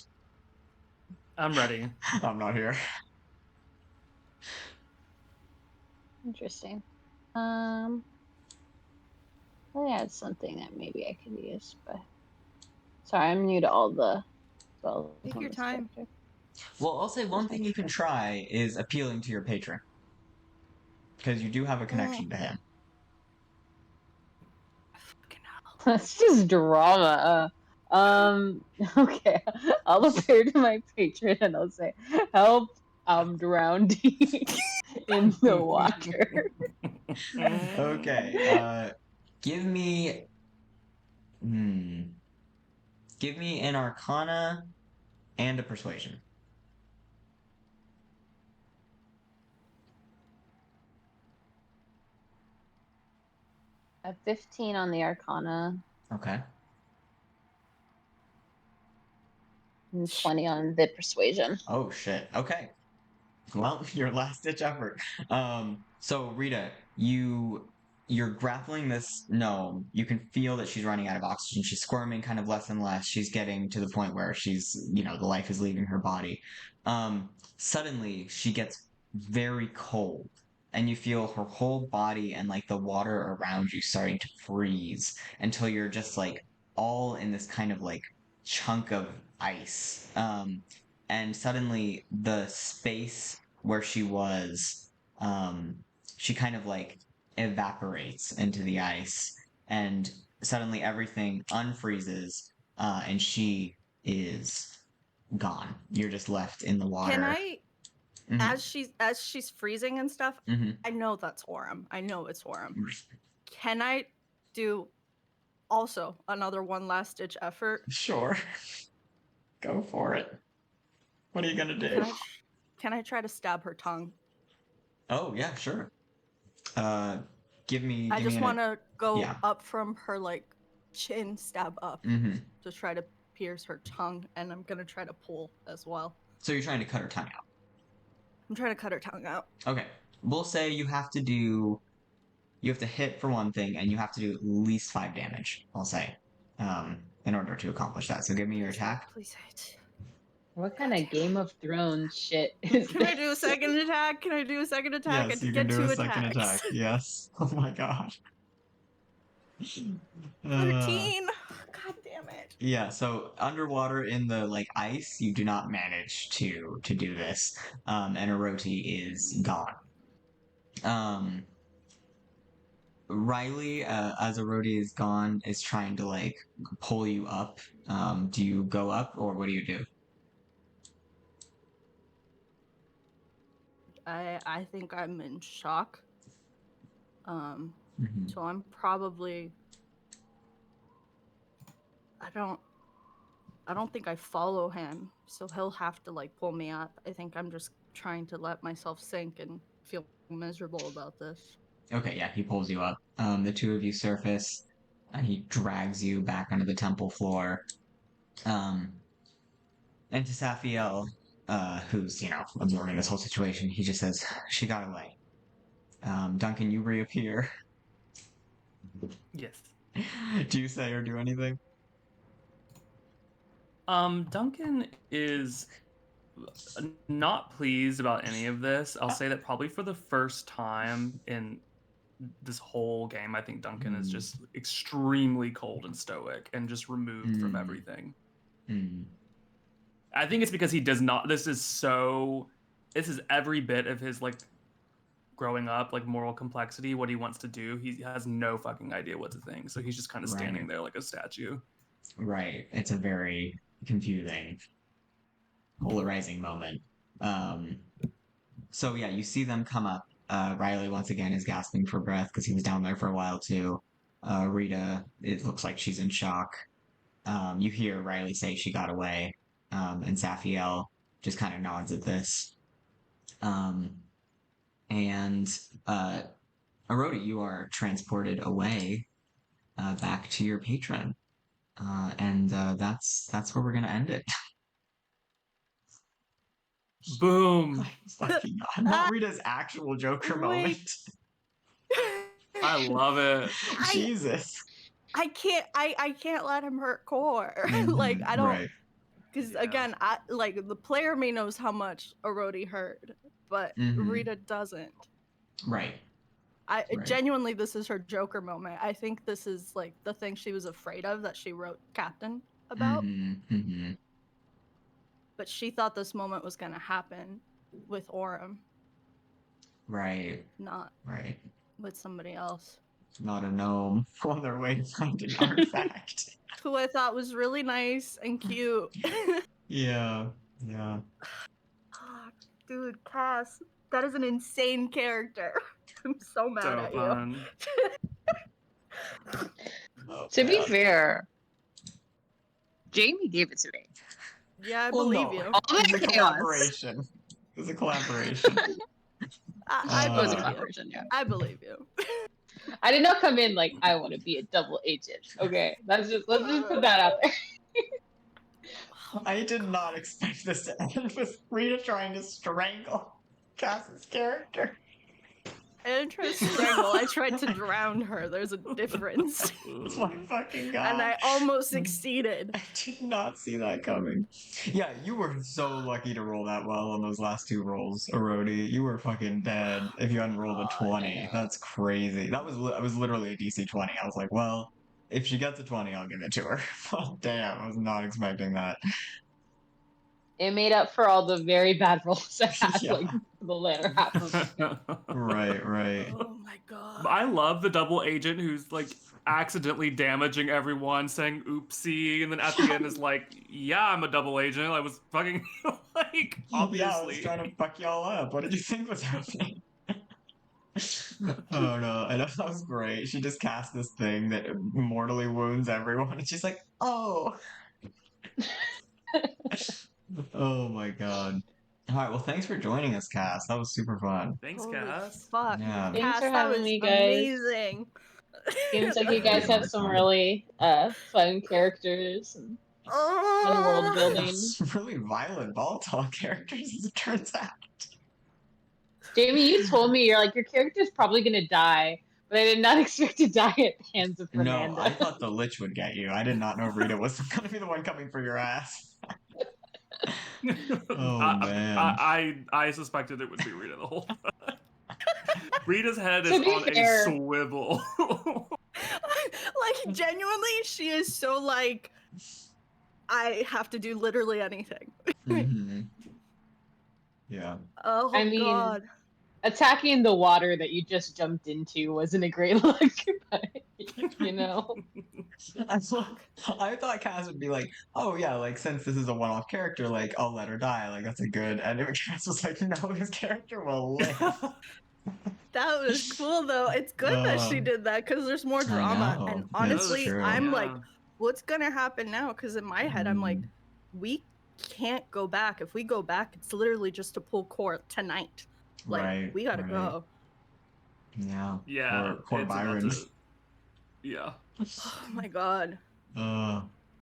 I'm ready. I'm not here. interesting. I had something that maybe I could use, but sorry, I'm new to all the spells. Take on your this time. character. Well, I'll say one thing you can try is appealing to your patron. Because you do have a connection to him. Fucking hell. That's just drama. Okay. I'll appear to my patron and I'll say, "Help! I'm drowning in the water." Okay, give me... Give me an Arcana and a Persuasion. A 15 on the Arcana Okay. and 20 on the Persuasion. Oh, shit. Okay. Well, your last-ditch effort. So Rita, you're grappling this gnome. You can feel that she's running out of oxygen. She's squirming kind of less and less. She's getting to the point where she's, the life is leaving her body. Suddenly she gets very cold, and you feel her whole body and like the water around you starting to freeze until you're just like all in this kind of like chunk of ice. And suddenly the space where she was, she kind of like evaporates into the ice, and suddenly everything unfreezes, and she is gone. You're just left in the water. Can I, Mhm, as she's freezing and stuff, mhm. I know that's Orem. I know it's Orem. Can I do also another one last ditch effort? Sure. Go for it. What are you gonna do? Can I try to stab her tongue? Oh yeah, sure. Give me. I just want to go yeah. up from her like chin, stab up, Mm-hmm. to try to pierce her tongue, and I'm gonna try to pull as well. So you're trying to cut her tongue out. I'm trying to cut her tongue out. Okay. We'll say you have to hit for one thing, and you have to do at least 5 damage. I'll say, in order to accomplish that. So give me your attack. Please hit. What kind of Game of Thrones shit is Can I this? do a second attack? Can I do a second attack? Yes, I you get can do 2 a second attacks. attack. Yes. Oh my god. Uh, 13. God damn it. yeah, so underwater in the like ice, you do not manage to do this. And Eroti is gone. Um, Riley, as Erodi is gone, is trying to like pull you up. Do you go up or what do you do? I think I'm in shock. Mhm. So I'm probably I don't think I follow him, so he'll have to like pull me up. I think I'm just trying to let myself sink and feel miserable about this. Okay, yeah, he pulls you up. The two of you surface, and he drags you back onto the temple floor. Um, and to Safiel, who's absorbing this whole situation, he just says, "She got away." Duncan, you reappear. Yes. Do you say or do anything? Duncan is not pleased about any of this. I'll say that probably for the first time in this whole game, I think Duncan is just extremely cold and stoic and just removed from everything. Mm. I think it's because he does not. This is every bit of his like growing up, like moral complexity, what he wants to do. He has no fucking idea what to think, so he's just kind of standing Right. there like a statue. Right. It's a very confusing, polarizing moment. Um, so yeah, you see them come up. Riley once again is gasping for breath because he was down there for a while too. Rita, it looks like she's in shock. You hear Riley say she got away, and Safiel just kind of nods at this. And Arodi, you are transported away back to your patron, and that's where we're gonna end it. Boom. Fucking God. Not Rita's actual Joker moment. I love it. Jesus. I can't let him hurt Core. Mhm, Like I don't Right. because Yeah. again, I like the player may knows how much Arodi hurt, but Mhm. Rita doesn't. Right. I Right. genuinely this is her Joker moment. I think this is like the thing she was afraid of that she wrote Captain about. Mhm. But she thought this moment was gonna happen with Orem, Right. not Right. with somebody else. Not a gnome on their way to find an artifact. Who I thought was really nice and cute. Yeah. Yeah. Ah, dude, Cass, that is an insane character. I'm so mad So at fun. Oh, To be man. fair, Jamie gave it to me. you. Yeah, I Well, believe no. you. All It was that a chaos. collaboration. It was a collaboration. I It was a believe you. collaboration, yeah. I believe you. I did not come in like I want to be a double agent. Okay, let's just put that out there. I did not expect this to end with Rita trying to strangle Cass's character. I didn't try to strangle. I tried to drown her. There's a difference. It's my fucking God. And I almost succeeded. I did not see that coming. Yeah, you were so lucky to roll that well on those last two rolls, Erodi. You were fucking dead if you hadn't rolled a 20. That's crazy. That was I was literally a DC 20. I was like, well, if she gets a 20, I'll give it to her. Oh, damn, I was not expecting that. It made up for all the very bad rolls I had, Yeah. like the latter half of it. Right. Oh my god. I love the double agent who's like accidentally damaging everyone, saying oopsie, and then at the end is like, yeah, I'm a double agent. I was fucking like, Yeah, I was obviously. trying to fuck y'all up. What did you think was happening? Oh no, I know that was great. She just cast this thing that mortally wounds everyone, and she's like, oh. Oh my God. All right, well, thanks for joining us, Cass. That was super fun. Thanks, Holy Cass. fuck. Yeah. Thanks Cass, for that having was me, guys. amazing. Seems like you guys have some really fun characters and fun world building. Some really violent Baltall characters, as it turns out. Jamie, you told me your character's probably gonna die, but I did not expect to die at the hands of Fernanda. No, I thought the Lich would get you. I did not know Rita was going to be the one coming for your ass. Oh, man. I suspected it would be Rita the whole time. Rita's head To is be on fair- a swivel. Like genuinely, she is so like, I have to do literally anything. Hmm. Yeah. Oh I mean, god. attacking the water that you just jumped into wasn't a great look, but you know. I thought Cass would be like, oh yeah, like since this is a one-off character, like I'll let her die. Like that's a good. And then Cass was like, no, this character will live. That was cool though. It's good that she did that because there's more I drama. know. And That's honestly, true. I'm like, Yeah. what's gonna happen now? Because in my head, I'm like, Mm. we can't go back. If we go back, it's literally just to pull court tonight. Like, Right, we gotta right. go. Yeah, Poor it's about Byron. to. Yeah. Oh my god. Uh,